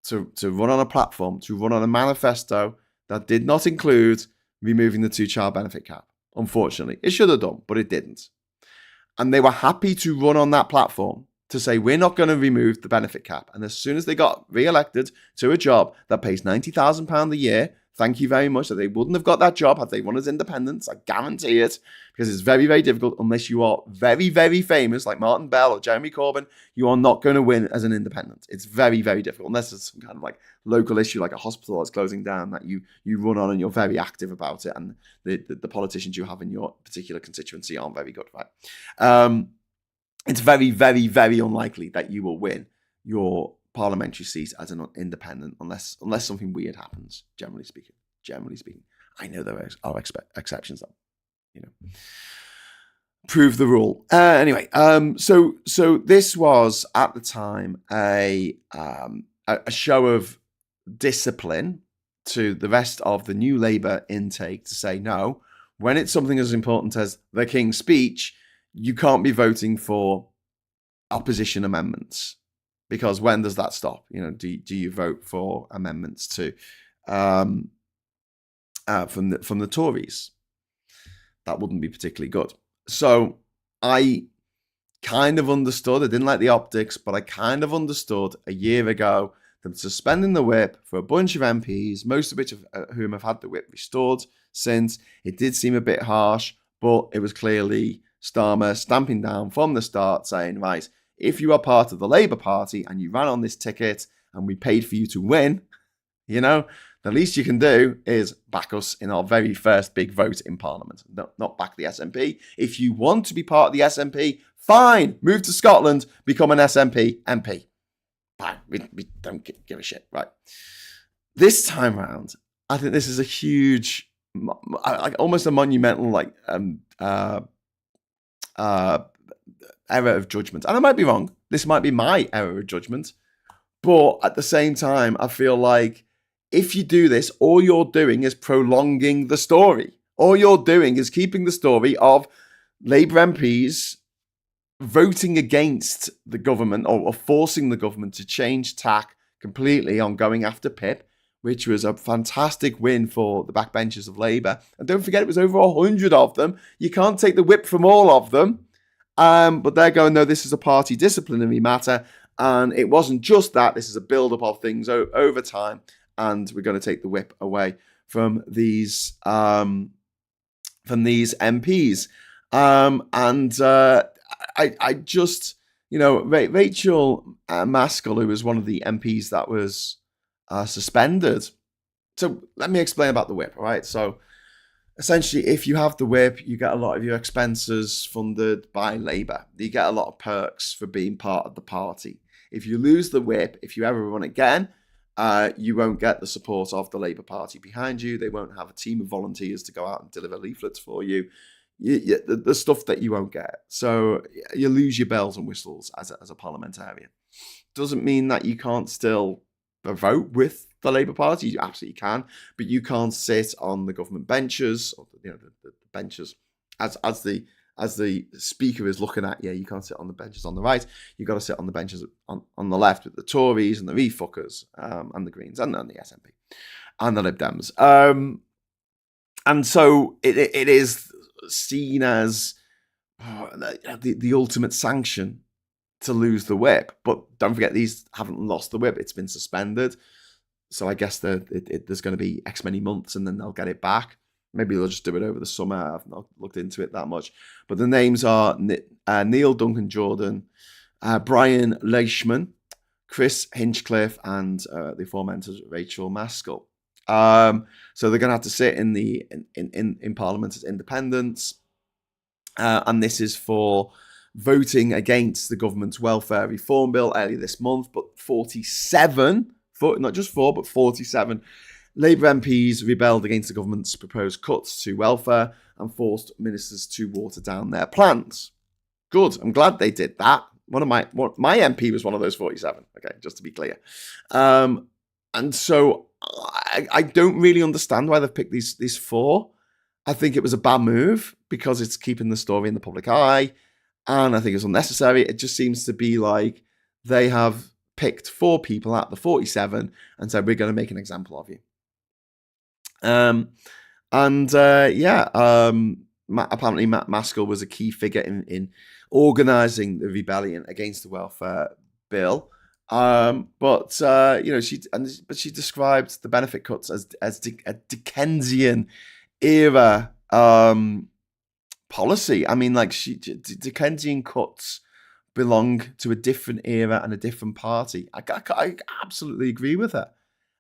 to run on a platform, to run on a manifesto that did not include removing the two-child benefit cap. Unfortunately, it should have done, but it didn't. And they were happy to run on that platform to say, we're not going to remove the benefit cap. And as soon as they got re-elected to a job that pays £90,000 a year, thank you very much, that they wouldn't have got that job had they run as independents. I guarantee it, because it's very, very difficult unless you are very, very famous, like Martin Bell or Jeremy Corbyn. You are not going to win as an independent. It's very, very difficult, unless it's some kind of like local issue, like a hospital that's closing down, that you run on and you're very active about it, and the politicians you have in your particular constituency aren't very good, right? It's very, very, very unlikely that you will win your parliamentary seat as an independent unless something weird happens, generally speaking. I know there are exceptions that, prove the rule. Anyway, so this was at the time a show of discipline to the rest of the new Labour intake to say, no, when it's something as important as the King's speech, you can't be voting for opposition amendments. Because when does that stop? Do you vote for amendments to from the Tories? That wouldn't be particularly good. So I kind of understood. I didn't like the optics, but I kind of understood a year ago them suspending the whip for a bunch of MPs, most of which of whom have had the whip restored since. It did seem a bit harsh, but it was clearly Starmer stamping down from the start, saying, right, if you are part of the Labour Party and you ran on this ticket and we paid for you to win, the least you can do is back us in our very first big vote in Parliament, not back the SNP. If you want to be part of the SNP, fine, move to Scotland, become an SNP MP. Fine, we don't give a shit, right? This time round, I think this is a huge, almost a monumental, error of judgment. And I might be wrong. This might be my error of judgment. But at the same time, I feel like if you do this, all you're doing is prolonging the story. All you're doing is keeping the story of Labour MPs voting against the government or forcing the government to change tack completely on going after PIP, which was a fantastic win for the backbenchers of Labour. And don't forget, it was over 100 of them. You can't take the whip from all of them. But they're going, no, this is a party disciplinary matter. And it wasn't just that. This is a build-up of things over time. And we're going to take the whip away from these MPs. I just, Rachel Maskell, who was one of the MPs that was suspended. So let me explain about the whip, all right? So essentially, if you have the whip, you get a lot of your expenses funded by Labour. You get a lot of perks for being part of the party. If you lose the whip, if you ever run again, you won't get the support of the Labour Party behind you. They won't have a team of volunteers to go out and deliver leaflets for you. The stuff that you won't get. So you lose your bells and whistles as a parliamentarian. Doesn't mean that you can't still vote with the Labour Party. You absolutely can, but you can't sit on the government benches or the benches as the speaker is looking at you. You can't sit on the benches on the right. You've got to sit on the benches on the left with the Tories and the refuckers and the Greens and the SNP and the Lib Dems. And so it is seen as the ultimate sanction to lose the whip. But don't forget, these haven't lost the whip. It's been suspended. So I guess there's going to be X many months and then they'll get it back. Maybe they'll just do it over the summer. I've not looked into it that much. But the names are Neil Duncan Jordan, Brian Leishman, Chris Hinchcliffe, and the aforementioned Rachel Maskell. So they're going to have to sit in Parliament as independents. And this is for voting against the government's welfare reform bill earlier this month. But 47, not just 4, but 47 Labour MPs rebelled against the government's proposed cuts to welfare and forced ministers to water down their plans. Good. I'm glad they did that. My MP was one of those 47. Okay, just to be clear. And so I don't really understand why they've picked these 4. I think it was a bad move because it's keeping the story in the public eye, and I think it's unnecessary. It just seems to be like they have picked 4 people out of the 47 and said, we're going to make an example of you. Apparently Matt Maskell was a key figure in organising the rebellion against the welfare bill. But she described the benefit cuts as a Dickensian era policy. I mean, like Dickensian cuts belong to a different era and a different party. I absolutely agree with her.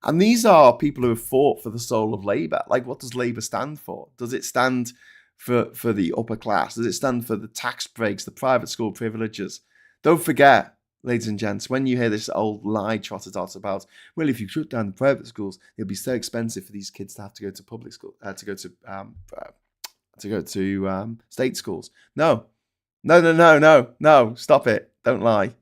And these are people who have fought for the soul of Labour. Like, what does Labour stand for? Does it stand for the upper class? Does it stand for the tax breaks, the private school privileges? Don't forget, ladies and gents, when you hear this old lie trotted out about, well, if you shut down the private schools, it'll be so expensive for these kids to have to go to public school, to go to state schools. No, stop it. Don't lie.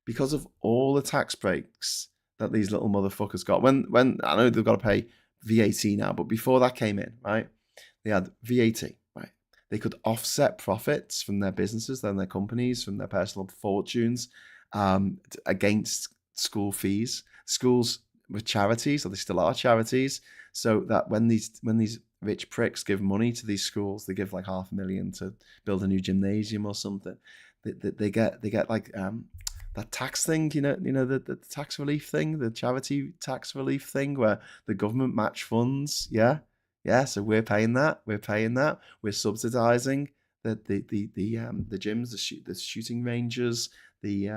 Because of all the tax breaks that these little motherfuckers got. When I know they've got to pay VAT now, but before that came in, right, they had VAT, right? They could offset profits from their businesses, then their companies, from their personal fortunes, against school fees. Schools were charities, or they still are charities, so that when these rich pricks give money to these schools, they give like $500,000 to build a new gymnasium or something. They get like that tax thing, the tax relief thing, the charity tax relief thing, where the government match funds. Yeah. So we're paying that. We're subsidising the gyms, the shooting ranges, the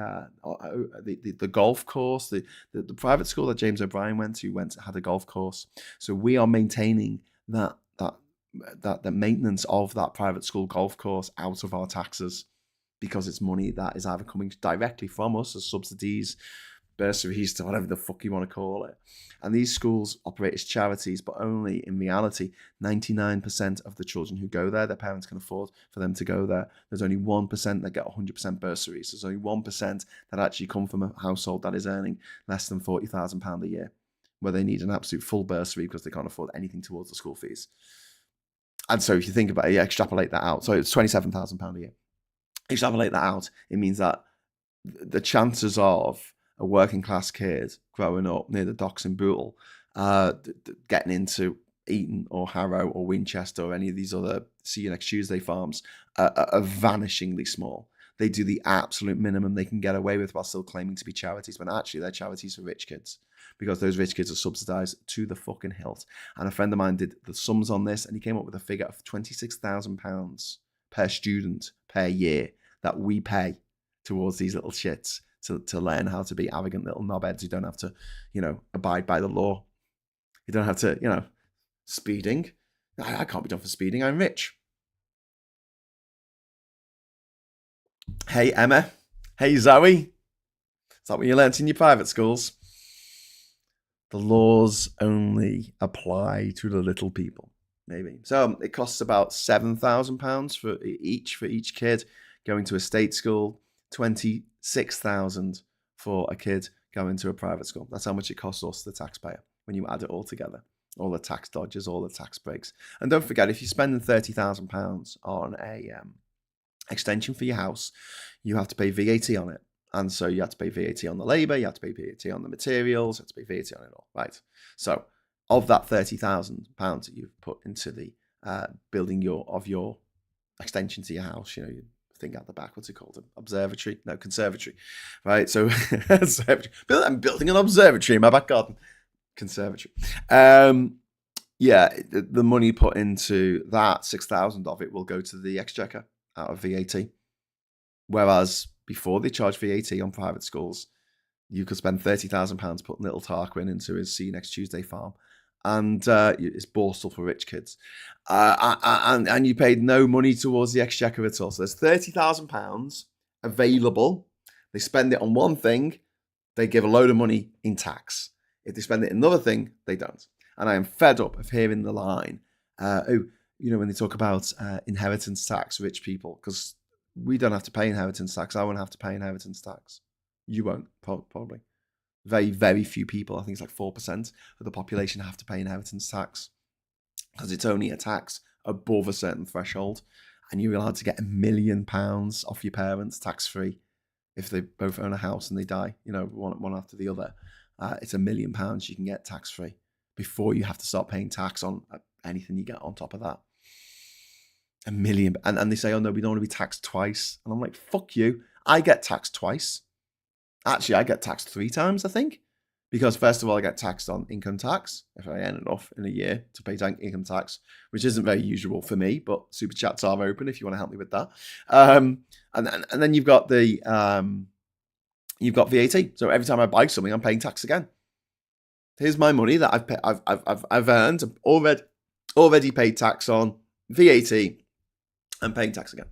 golf course, the private school that James O'Brien went to had a golf course. So we are maintaining that the maintenance of that private school golf course out of our taxes, because it's money that is either coming directly from us as subsidies, bursaries, to whatever the fuck you want to call it. And these schools operate as charities, but only in reality, 99% of the children who go there, their parents can afford for them to go there. There's only 1% that get 100% bursaries. There's only 1% that actually come from a household that is earning less than £40,000 a year, where they need an absolute full bursary because they can't afford anything towards the school fees. And so if you think about it, you extrapolate that out. So it's £27,000 a year. Extrapolate that out, it means that the chances of a working class kid growing up near the docks in Bootle getting into Eton or Harrow or Winchester or any of these other See You Next Tuesday farms are vanishingly small. They do the absolute minimum they can get away with while still claiming to be charities, when actually they're charities for rich kids, because those rich kids are subsidised to the fucking hilt. And a friend of mine did the sums on this, and he came up with a figure of £26,000 per student per year that we pay towards these little shits to learn how to be arrogant little knobheads who don't have to, abide by the law. You don't have to, speeding. I can't be done for speeding. I'm rich. Hey, Emma. Hey, Zoe. Is that what you learnt in your private schools? The laws only apply to the little people. Maybe. So it costs about £7,000 for each kid going to a state school, $26,000 for a kid going to a private school. That's how much it costs us, the taxpayer, when you add it all together. All the tax dodges, all the tax breaks. And don't forget, if you're spending £30,000 on a extension for your house, you have to pay VAT on it. And so you have to pay VAT on the labour, you have to pay VAT on the materials, you have to pay VAT on it all, right? So of that £30,000 that you've put into the building your extension to your house, you thing at the back, what's it called? Observatory? No, conservatory, right? So I'm building an observatory in my back garden. Conservatory. Yeah, the money put into that, 6,000 of it will go to the exchequer out of VAT. Whereas before they charged VAT on private schools, you could spend £30,000 putting little Tarquin into his See You Next Tuesday farm, and it's Borstal for rich kids, and you paid no money towards the exchequer at all. So there's £30,000 available. They spend it on one thing, they give a load of money in tax. If they spend it in another thing, they don't. And I am fed up of hearing the line, when they talk about inheritance tax, rich people, because we don't have to pay inheritance tax. I won't have to pay inheritance tax. You won't, probably. Very, very few people, I think it's like 4% of the population have to pay inheritance tax, because it's only a tax above a certain threshold, and you're allowed to get £1 million off your parents tax-free if they both own a house and they die, one after the other. It's £1 million you can get tax-free before you have to start paying tax on anything you get on top of that. $1 million. And they say, oh no, we don't want to be taxed twice. And I'm like, fuck you. I get taxed twice. Actually, I get taxed 3 times, I think. Because first of all, I get taxed on income tax if I earn enough in a year to pay income tax, which isn't very usual for me, but super chats are open if you want to help me with that. And then you've got VAT. So every time I buy something, I'm paying tax again. Here's my money that I've earned, already paid tax on, VAT, and paying tax again.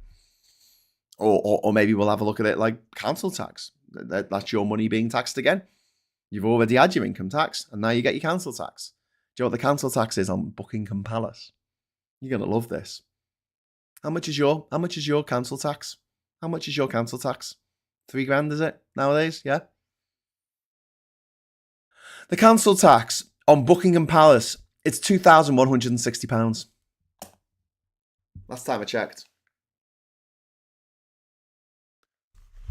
Or maybe we'll have a look at it like council tax. That's your money being taxed again. You've already had your income tax, and now you get your council tax. Do you know what the council tax is on Buckingham Palace? You're gonna love this. How much is your council tax? How much is your council tax? $3,000 is it nowadays? Yeah. The council tax on Buckingham Palace, it's £2,160. Last time I checked.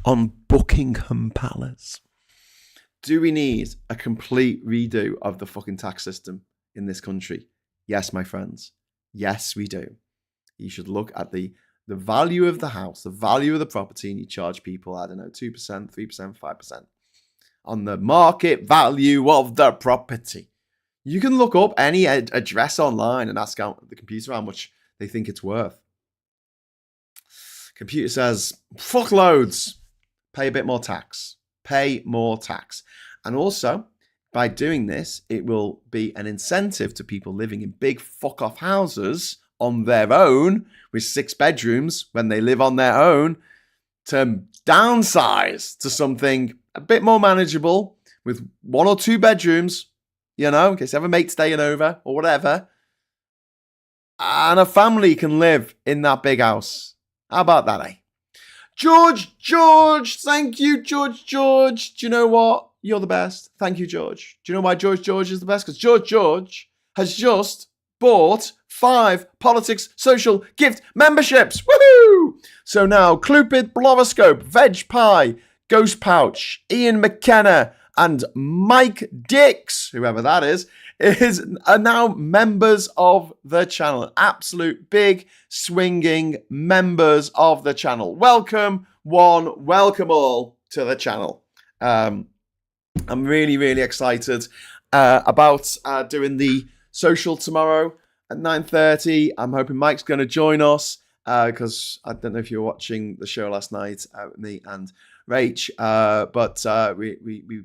On Buckingham Palace. Do we need a complete redo of the fucking tax system in this country? Yes, my friends. Yes, we do. You should look at the value of the house, the value of the property, and you charge people, 2%, 3%, 5% on the market value of the property. You can look up any address online and ask out the computer how much they think it's worth. Computer says, fuck loads. Pay a bit more tax. Pay more tax. And also, by doing this, it will be an incentive to people living in big fuck-off houses on their own with 6 bedrooms when they live on their own to downsize to something a bit more manageable with 1 or 2 bedrooms, in case they have a mate staying over or whatever. And a family can live in that big house. How about that, eh? George, thank you, George. Do you know what? You're the best. Thank you, George. Do you know why George is the best? Because George has just bought 5 politics social gift memberships. Woohoo! So now Clupid, Bloroscope, Veg Pie, Ghost Pouch, Ian McKenna, and Mike Dix, whoever that is are now members of the channel. Absolute big swinging members of the channel. Welcome one, welcome all to the channel. I'm really, really excited about doing the social tomorrow at 9:30. I'm hoping Mike's going to join us because I don't know if you were watching the show last night, me and Rach, but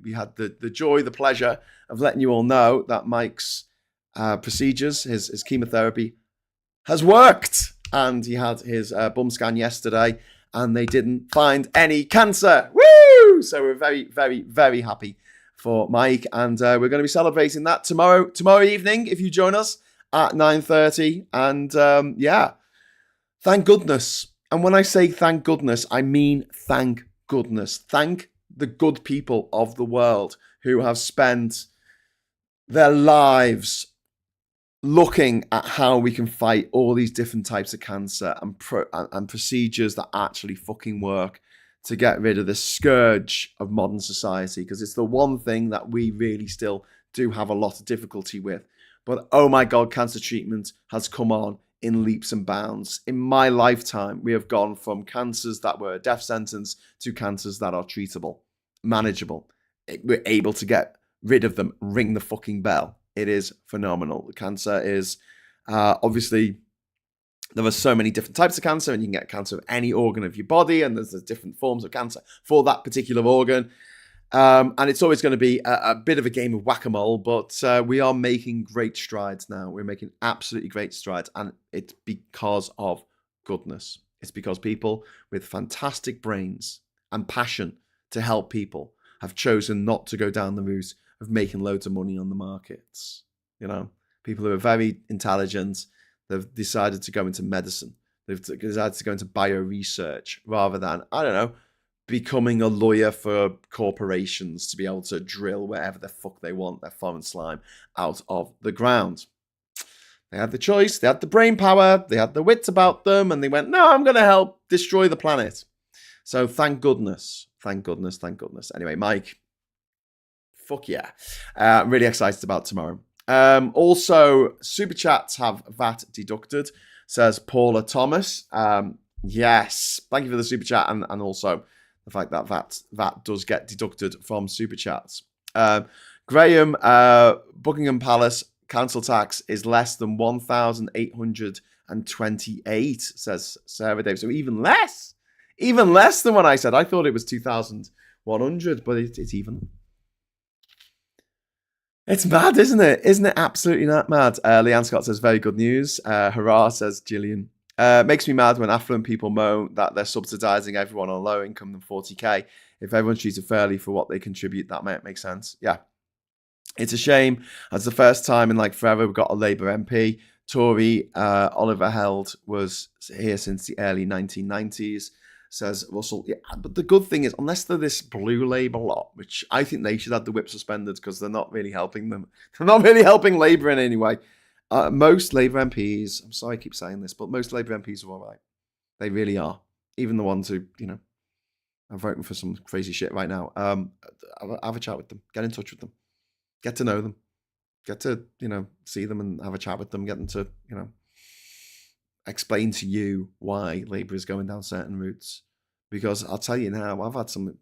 we had the joy, the pleasure of letting you all know that Mike's procedures, his chemotherapy, has worked, and he had his bum scan yesterday, and they didn't find any cancer. Woo! So we're very, very, very happy for Mike, and we're going to be celebrating that tomorrow evening if you join us at 9:30, and yeah, thank goodness. And when I say thank goodness, I mean thank goodness. Thank the good people of the world who have spent their lives looking at how we can fight all these different types of cancer and procedures that actually fucking work to get rid of the scourge of modern society, because it's the one thing that we really still do have a lot of difficulty with. But oh my God, cancer treatment has come on in leaps and bounds. In my lifetime, we have gone from cancers that were a death sentence to cancers that are treatable, manageable. We're able to get rid of them, ring the fucking bell. It is phenomenal. Cancer is obviously, there are so many different types of cancer, and you can get cancer of any organ of your body, and there's different forms of cancer for that particular organ. And it's always going to be a bit of a game of whack-a-mole, but we are making great strides now. We're making absolutely great strides, and it's because of goodness. It's because people with fantastic brains and passion to help people have chosen not to go down the route of making loads of money on the markets. You know, people who are very intelligent, they've decided to go into medicine. They've decided to go into bioresearch rather than, I don't know, becoming a lawyer for corporations to be able to drill wherever the fuck they want their foreign slime out of the ground. They had the choice, they had the brain power, they had the wits about them, and they went, no, I'm going to help destroy the planet. So thank goodness. Thank goodness, thank goodness. Anyway, Mike, fuck yeah. I'm really excited about tomorrow. Also, super chats have VAT deducted, says Paula Thomas. Yes, thank you for the super chat, and also the fact that VAT does get deducted from super chats. Graham, Buckingham Palace council tax is less than 1,828, says Sarah Dave. So even less than what I said. I thought it was 2,100, but it's even. It's mad, isn't it? Isn't it absolutely not mad? Leanne Scott says, very good news. Hurrah, says Gillian. Makes me mad when affluent people moan that they're subsidising everyone on low income than 40k. If everyone's treated fairly for what they contribute, that might make sense. Yeah. It's a shame. It's the first time in like forever we've got a Labour MP. Tory Oliver Held was here since the early 1990s. Says Russell, yeah, but the good thing is, unless they're this blue Labour lot, which I think they should have the whip suspended because they're not really helping them. They're not really helping Labour in any way. Most Labour MPs, I'm sorry I keep saying this, but most Labour MPs are all right. They really are. Even the ones who, you know, are voting for some crazy shit right now. Have a chat with them. Get in touch with them. Get to know them. Get to, you know, see them and have a chat with them. Get them to, you know, explain to you why Labour is going down certain routes. Because I'll tell you now, I've had some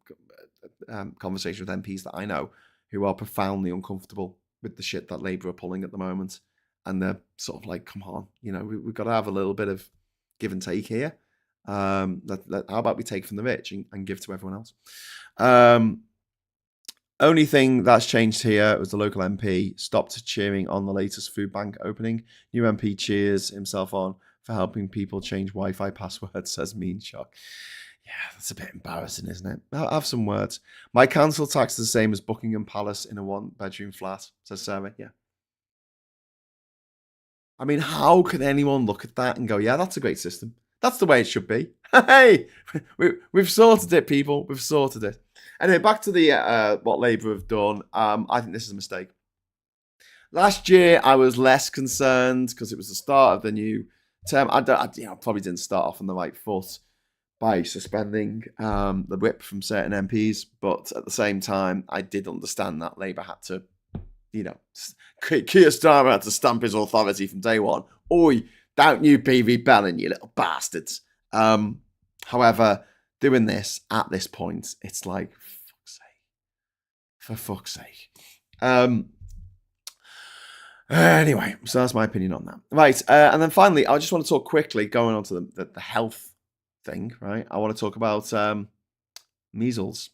conversations with MPs that I know who are profoundly uncomfortable with the shit that Labour are pulling at the moment. And they're sort of like, come on, you know, we've got to have a little bit of give and take here. How about we take from the rich and give to everyone else? Only thing that's changed here was the local MP stopped cheering on the latest food bank opening. New MP cheers himself on for helping people change Wi-Fi passwords, says Mean Shock. Yeah, that's a bit embarrassing, isn't it? I'll have some words. My council tax is the same as Buckingham Palace in a one-bedroom flat, says Sarah. Yeah. I mean, how can anyone look at that and go, yeah, that's a great system. That's the way it should be. Hey, we've sorted it, people. We've sorted it. Anyway, back to the what Labour have done. I think this is a mistake. Last year, I was less concerned because it was the start of the new term. I probably didn't start off on the right foot by suspending the whip from certain MPs, but at the same time, I did understand that Labour had to, you know, Keir Starmer had to stamp his authority from day one. Oi, don't you be rebelling, you little bastards. However, doing this at this point, it's like, for fuck's sake. Anyway, so that's my opinion on that. Right, and then finally, I just want to talk quickly, going on to the health thing, right? I want to talk about measles.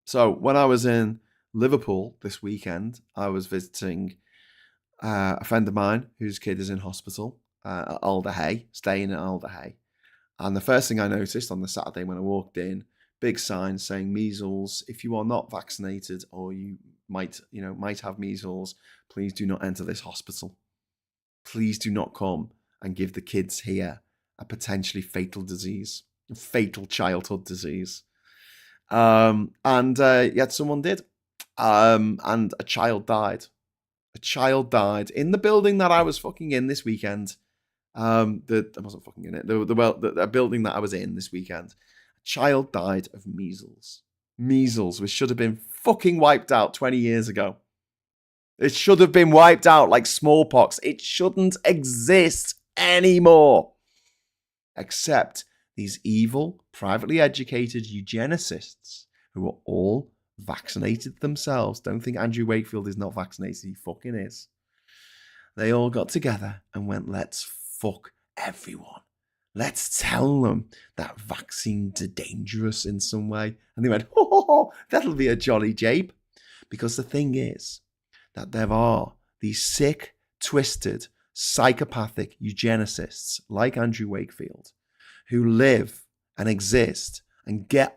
So when I was in Liverpool this weekend, I was visiting a friend of mine whose kid is in hospital at Alderhay, staying at Alderhay. And the first thing I noticed on the Saturday when I walked in, big sign saying measles. If you are not vaccinated or you might have measles, please do not enter this hospital. Please do not come and give the kids here a potentially fatal disease, a fatal childhood disease. Yet someone did. And a child died. A child died in the building that I was fucking in this weekend. I wasn't fucking in it. The building that I was in this weekend. A child died of measles. Measles, which should have been fucking wiped out 20 years ago. It should have been wiped out like smallpox. It shouldn't exist anymore. Except these evil, privately educated eugenicists who are all vaccinated themselves. Don't think Andrew Wakefield is not vaccinated. He fucking is. They all got together and went, let's fuck everyone. Let's tell them that vaccines are dangerous in some way. And they went, oh, that'll be a jolly jape. Because the thing is that there are these sick, twisted, psychopathic eugenicists like Andrew Wakefield who live and exist and get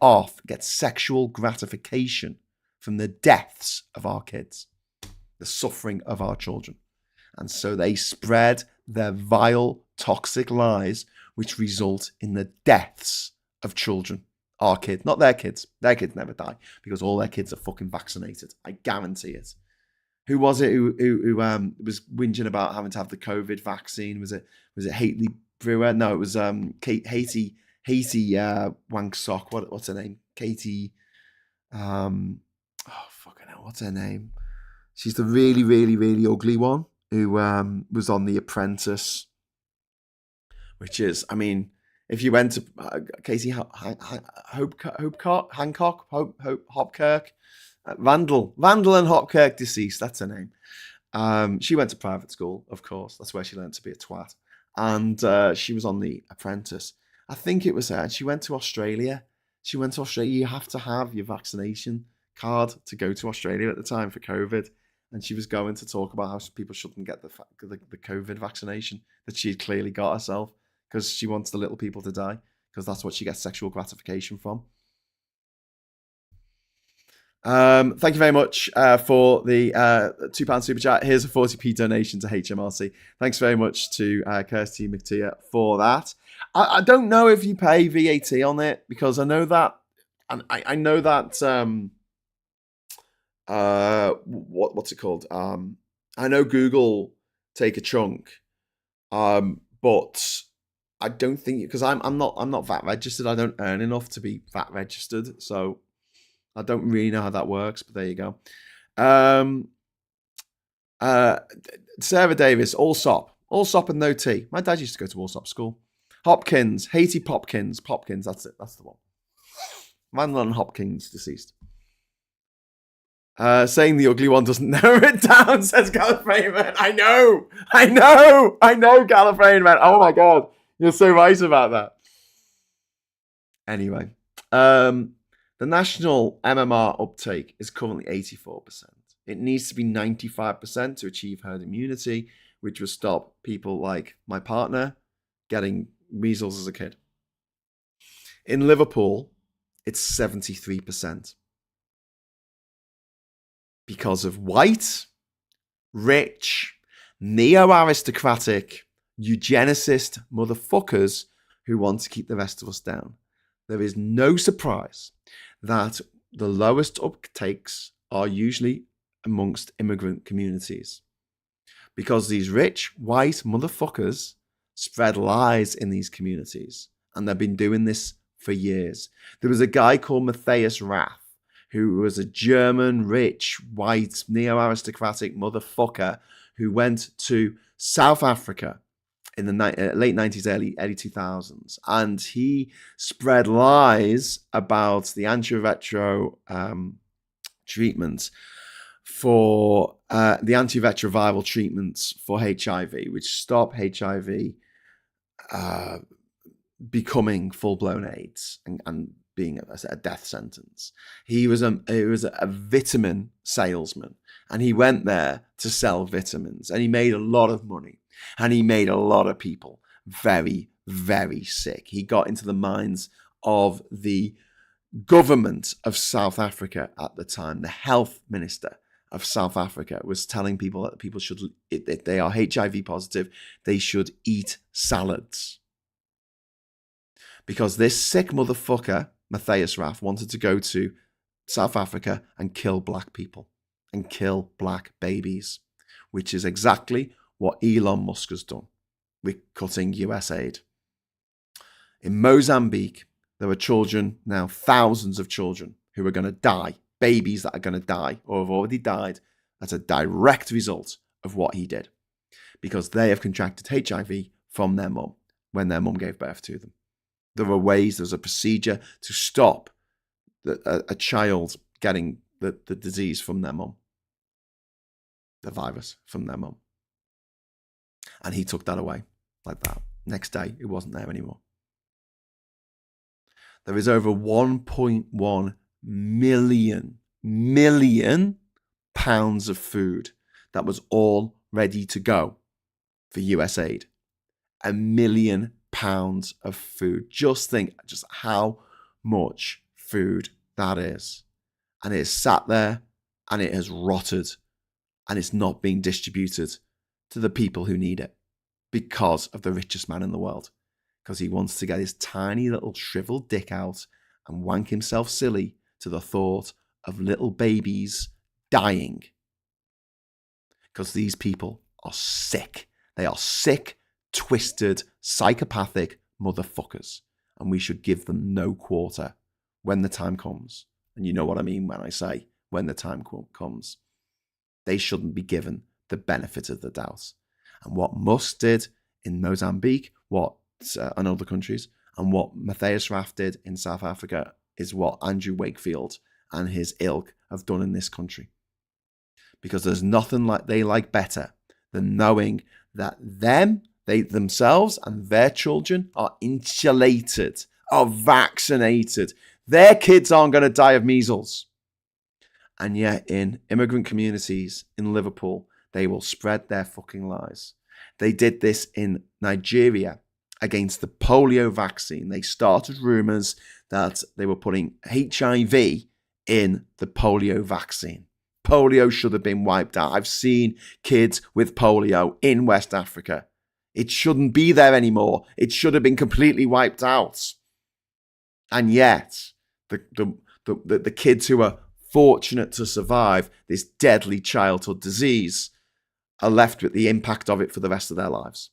sexual gratification from the deaths of our kids, the suffering of our children. And so they spread their vile, toxic lies, which result in the deaths of children. Our kids, not their kids. Their kids never die because all their kids are fucking vaccinated. I guarantee it. Who was it who was whinging about having to have the COVID vaccine? Was it Haley Brewer? No, it was Haiti Wangsock. What's her name? Katie. Oh fucking hell, what's her name? She's the really, really, really ugly one who was on The Apprentice, which is, I mean, if you went to Katie Hopkirk, Vandal and Hopkirk, deceased, that's her name. She went to private school, of course. That's where she learned to be a twat. And she was on The Apprentice. I think it was her. And she went to Australia. You have to have your vaccination card to go to Australia at the time for COVID. And she was going to talk about how people shouldn't get the COVID vaccination that she had clearly got herself because she wants the little people to die because that's what she gets sexual gratification from. Thank you very much for the £2 super chat. Here's a 40p donation to HMRC. Thanks very much to Kirsty McTeer for that. I don't know if you pay VAT on it because I know that, and I know that. What's it called? I know Google take a chunk, but I don't think because I'm not VAT registered. I don't earn enough to be VAT registered, so I don't really know how that works. But there you go. Sarah Davis, Allsop and no tea. My dad used to go to Allsop school. Hopkins, Haiti Popkins. That's it. That's the one. Manlon Hopkins, deceased. Saying the ugly one doesn't narrow it down, says Gallifreyman. I know, Gallifreyman. Oh my god, you're so right about that. Anyway, the national MMR uptake is currently 84%. It needs to be 95% to achieve herd immunity, which will stop people like my partner getting measles as a kid. In Liverpool, it's 73%. Because of white, rich, neo-aristocratic, eugenicist motherfuckers who want to keep the rest of us down. There is no surprise that the lowest uptakes are usually amongst immigrant communities. Because these rich, white motherfuckers spread lies in these communities. And they've been doing this for years. There was a guy called Matthias Rath, who was a German, rich, white, neo-aristocratic motherfucker who went to South Africa in the late 90s, early 2000s. And he spread lies about the antiretro treatments for the antiretroviral treatments for HIV, which stop HIV becoming full-blown AIDS and being a death sentence. He was a vitamin salesman, and he went there to sell vitamins, and he made a lot of money, and he made a lot of people very, very sick. He got into the minds of the government of South Africa at the time. The health minister of South Africa was telling people that people should, if they are HIV positive, they should eat salads. Because this sick motherfucker, Matthias Rath, wanted to go to South Africa and kill black people and kill black babies, which is exactly what Elon Musk has done with cutting US aid. In Mozambique, there are children now, thousands of children who are going to die, babies that are going to die or have already died as a direct result of what he did, because they have contracted HIV from their mum when their mum gave birth to them. There are ways, there's a procedure to stop a child getting the disease from their mum, the virus from their mum. And he took that away like that. Next day, it wasn't there anymore. There is over 1.1 million pounds of food that was all ready to go for US aid. £1 million of food. Just think just how much food that is. And it is sat there and it has rotted and it's not being distributed to the people who need it because of the richest man in the world. Because he wants to get his tiny little shriveled dick out and wank himself silly to the thought of little babies dying. Because these people are sick. They are sick, twisted, psychopathic motherfuckers. And we should give them no quarter when the time comes. And you know what I mean when I say when the time comes. They shouldn't be given the benefit of the doubt. And what Musk did in Mozambique, what and other countries, and what Matthias Raff did in South Africa is what Andrew Wakefield and his ilk have done in this country. Because there's nothing like they like better than knowing that they themselves and their children are insulated, are vaccinated. Their kids aren't going to die of measles. And yet in immigrant communities in Liverpool, they will spread their fucking lies. They did this in Nigeria against the polio vaccine. They started rumours that they were putting HIV in the polio vaccine. Polio should have been wiped out. I've seen kids with polio in West Africa. It shouldn't be there anymore. It should have been completely wiped out. And yet, the kids who are fortunate to survive this deadly childhood disease are left with the impact of it for the rest of their lives.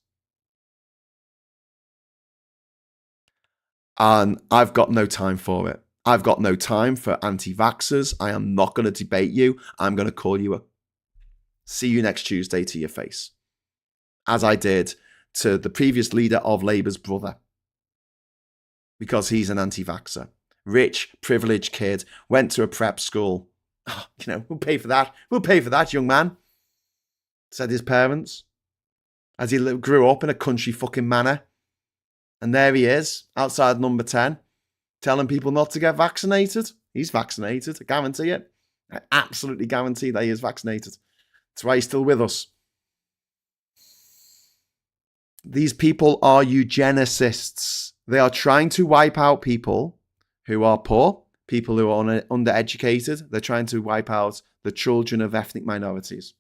And I've got no time for it. I've got no time for anti-vaxxers. I am not going to debate you. I'm going to call you a see you next Tuesday to your face. As I did to the previous leader of Labour's brother. Because he's an anti-vaxxer. Rich, privileged kid, went to a prep school. Oh, we'll pay for that. We'll pay for that, young man. Said his parents. As he grew up in a country fucking manor. And there he is, outside number 10, telling people not to get vaccinated. He's vaccinated, I guarantee it. I absolutely guarantee that he is vaccinated. That's why he's still with us. These people are eugenicists. They are trying to wipe out people who are poor, people who are undereducated. They're trying to wipe out the children of ethnic minorities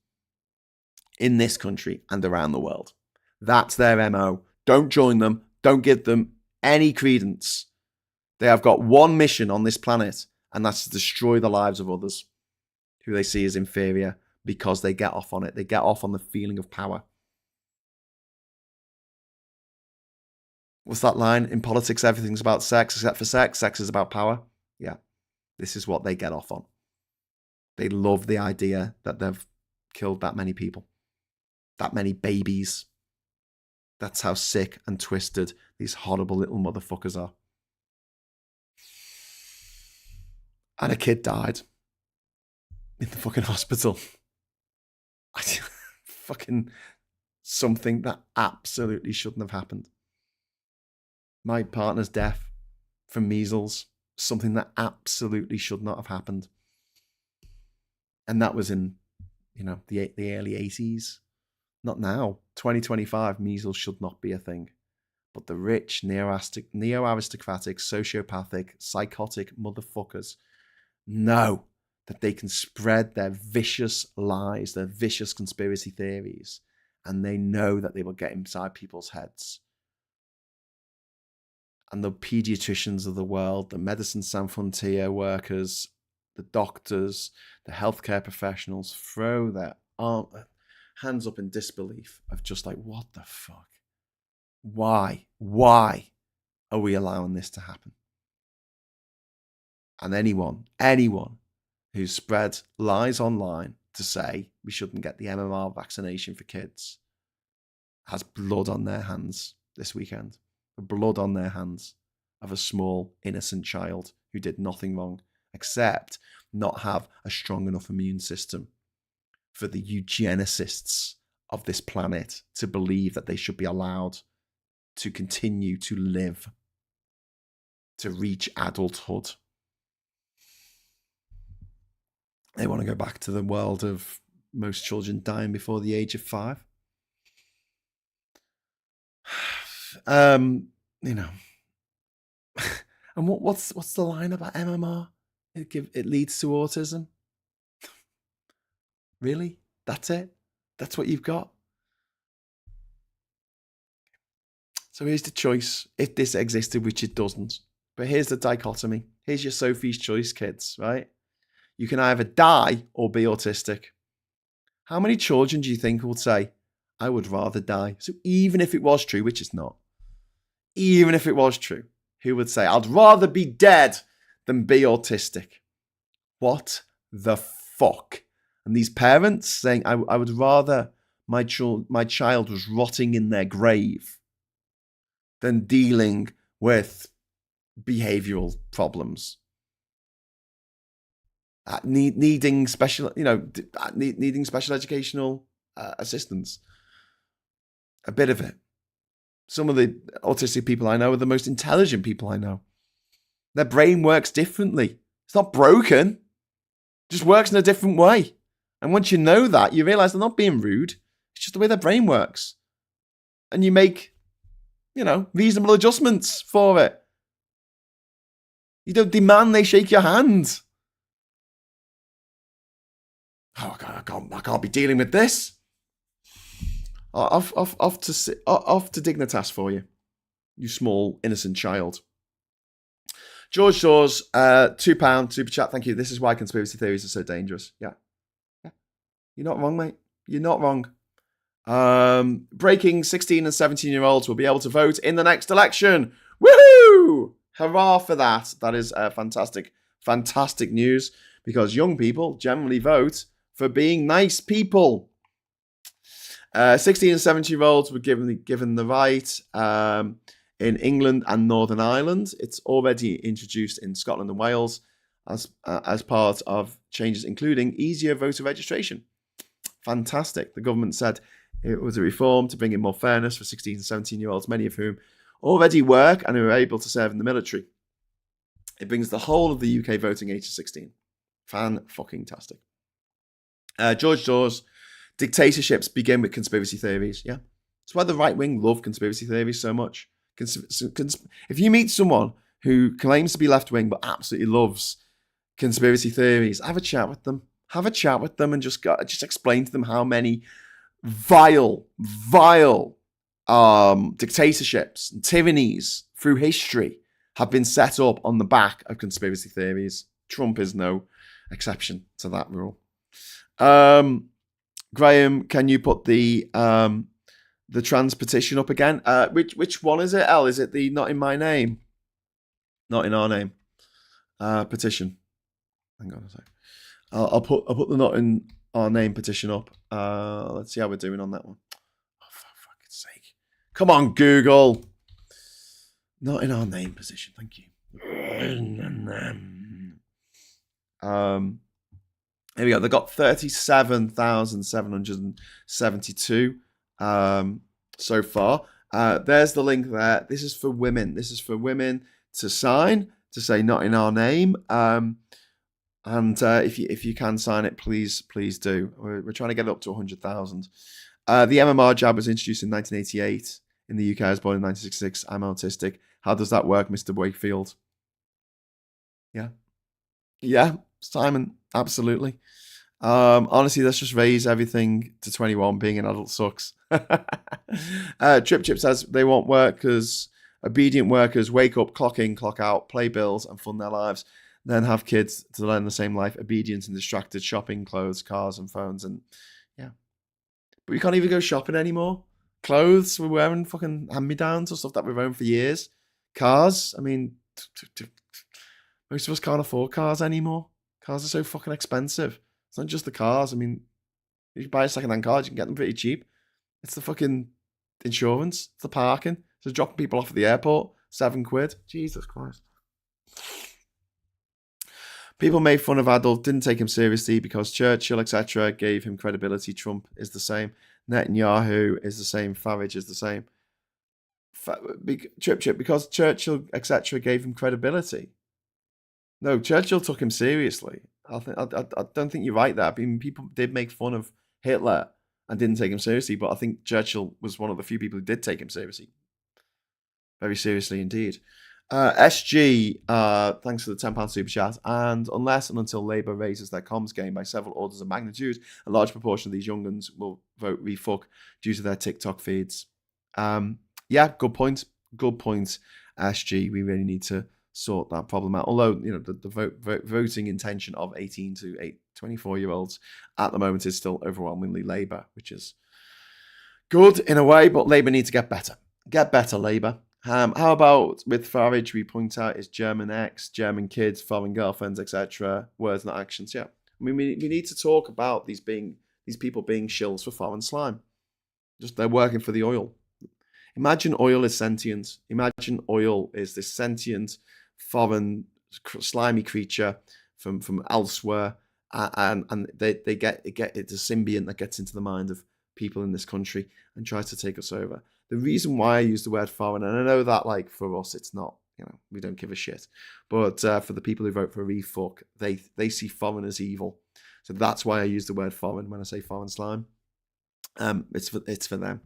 in this country and around the world. That's their MO. Don't join them. Don't give them any credence. They have got one mission on this planet, and that's to destroy the lives of others who they see as inferior because they get off on it. They get off on the feeling of power. What's that line? In politics, everything's about sex except for sex. Sex is about power. Yeah, this is what they get off on. They love the idea that they've killed that many people, that many babies. That's how sick and twisted these horrible little motherfuckers are. And a kid died in the fucking hospital. Fucking something that absolutely shouldn't have happened. My partner's death from measles, something that absolutely should not have happened. And that was in, the early 80s. Not now. 2025, measles should not be a thing. But the rich, neo-aristocratic, sociopathic, psychotic motherfuckers know that they can spread their vicious lies, their vicious conspiracy theories, and they know that they will get inside people's heads. And the pediatricians of the world, the Medicine Sans Frontier workers, the doctors, the healthcare professionals throw their hands up in disbelief of just like, what the fuck? Why are we allowing this to happen? And anyone who spreads lies online to say we shouldn't get the MMR vaccination for kids has blood on their hands this weekend. Blood on their hands of a small, innocent child who did nothing wrong except not have a strong enough immune system for the eugenicists of this planet to believe that they should be allowed to continue to live, to reach adulthood. They want to go back to the world of most children dying before the age of 5. You know. And what's the line about MMR? It leads to autism. Really? That's it? That's what you've got? So here's the choice, if this existed, which it doesn't. But here's the dichotomy. Here's your Sophie's Choice, kids, right? You can either die or be autistic. How many children do you think would say, I would rather die? So even if it was true, which is not, even if it was true, who would say, I'd rather be dead than be autistic? What the fuck? And these parents saying, I would rather my child was rotting in their grave than dealing with behavioral problems. Needing special, needing special educational assistance. A bit of it. Some of the autistic people I know are the most intelligent people I know. Their brain works differently. It's not broken. It just works in a different way. And once you know that, you realize they're not being rude. It's just the way their brain works. And you make, reasonable adjustments for it. You don't demand they shake your hand. Oh, God, I can't be dealing with this. Off to Dignitas for you, you small innocent child. George Shaw's £2 super chat. Thank you. This is why conspiracy theories are so dangerous. Yeah. You're not wrong, mate. You're not wrong. Breaking 16 and 17-year-olds will be able to vote in the next election. Woohoo! Hurrah for that. That is fantastic, fantastic news, because young people generally vote for being nice people. 16 and 17-year-olds were given the right in England and Northern Ireland. It's already introduced in Scotland and Wales as part of changes including easier voter registration. Fantastic. The government said it was a reform to bring in more fairness for 16 and 17-year-olds, many of whom already work and are able to serve in the military. It brings the whole of the UK voting age to 16. Fan-fucking-tastic. George Shaw's dictatorships begin with conspiracy theories. Yeah, that's why the right wing love conspiracy theories so much. If you meet someone who claims to be left wing but absolutely loves conspiracy theories, have a chat with them. Have a chat with them and just explain to them how many vile dictatorships and tyrannies through history have been set up on the back of conspiracy theories. Trump is no exception to that rule. Graham, can you put the trans petition up again? Which one is it, El? Is it the not in my name? Not in our name petition. Hang on a sec. I'll put the not in our name petition up. Let's see how we're doing on that one. Oh, for fuck's sake. Come on, Google. Not in our name petition. Thank you. Here we go. They got 37,772 so far. There's the link there. This is for women. This is for women to sign, to say not in our name. And if you can sign it, please do. We're trying to get it up to 100,000. The MMR jab was introduced in 1988. In the UK, I was born in 1966. I'm autistic. How does that work, Mr. Wakefield? Yeah, Simon, absolutely. Honestly, let's just raise everything to 21. Being an adult sucks. Trip Chip says they want workers, obedient workers, wake up, clock in, clock out, play bills, and fund their lives. Then have kids to learn the same life, obedience and distracted, shopping, clothes, cars, and phones. And yeah. But we can't even go shopping anymore. Clothes, we're wearing fucking hand-me-downs or stuff that we've owned for years. Cars, I mean, most of us can't afford cars anymore. Cars are so fucking expensive. It's not just the cars. I mean, if you buy a second-hand car, you can get them pretty cheap. It's the fucking insurance, it's the parking, it's dropping people off at the airport, £7. Jesus Christ. People made fun of adult, didn't take him seriously because Churchill, etc., gave him credibility. Trump is the same. Netanyahu is the same. Farage is the same. Chip, because Churchill, etc., gave him credibility. No, Churchill took him seriously. I don't think you're right there. I mean, people did make fun of Hitler and didn't take him seriously, but I think Churchill was one of the few people who did take him seriously. Very seriously indeed. SG, thanks for the £10 super chat. And unless and until Labour raises their comms game by several orders of magnitude, a large proportion of these young uns will vote refuck due to their TikTok feeds. Yeah, good point. Good point, SG. We really need to sort that problem out. Although, the voting intention of 18 to 24-year-olds at the moment is still overwhelmingly Labour, which is good in a way, but Labour need to get better. Get better, Labour. How about with Farage, we point out is German ex, German kids, foreign girlfriends, etc. Words, not actions. Yeah, I mean, we need to talk about these people being shills for foreign slime. Just they're working for the oil. Imagine oil is sentient. Imagine oil is this sentient, foreign, slimy creature from elsewhere, and they get it's a symbiont that gets into the mind of people in this country and tries to take us over. The reason why I use the word foreign, and I know that like for us it's not, we don't give a shit, but for the people who vote for refuck, they see foreign as evil. So that's why I use the word foreign when I say foreign slime. It's for them.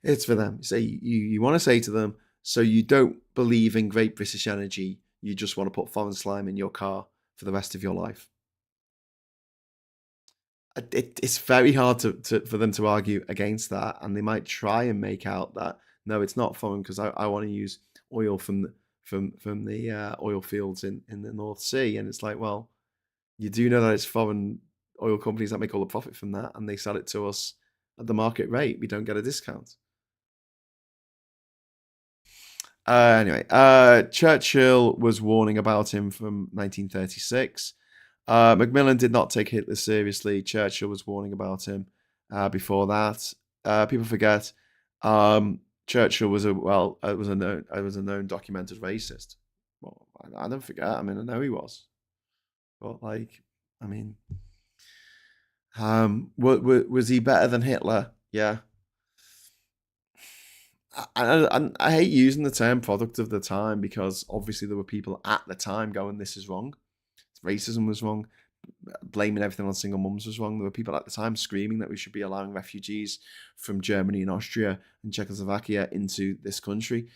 It's for them. So you want to say to them, so you don't believe in great British energy, you just want to put foreign slime in your car for the rest of your life. It's very hard for them to argue against that, and they might try and make out that no, it's not foreign because I want to use oil from the oil fields in the North Sea, and it's like, well, you do know that it's foreign oil companies that make all the profit from that, and they sell it to us at the market rate. We don't get a discount. Anyway, Churchill was warning about him from 1936. Macmillan did not take Hitler seriously. Churchill was warning about him before that. People forget Churchill was a known documented racist. Well, I don't forget. I mean, I know he was, but was he better than Hitler? Yeah. I hate using the term product of the time because obviously there were people at the time going, this is wrong. Racism was wrong. Blaming everything on single mums was wrong. There were people at the time screaming that we should be allowing refugees from Germany and Austria and Czechoslovakia into this country,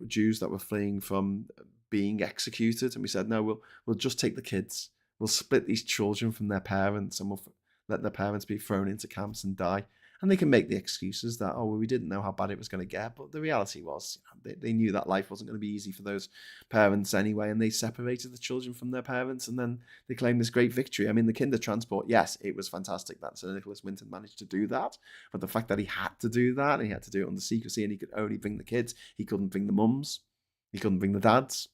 Jews that were fleeing from being executed. And we said, no, we'll just take the kids. We'll split these children from their parents and we'll let their parents be thrown into camps and die. And they can make the excuses that, we didn't know how bad it was going to get. But the reality was, they knew that life wasn't going to be easy for those parents anyway. And they separated the children from their parents. And then they claimed this great victory. I mean, the kinder transport, yes, it was fantastic that Sir Nicholas Winton managed to do that. But the fact that he had to do that, and he had to do it under secrecy, and he could only bring the kids, he couldn't bring the mums, he couldn't bring the dads,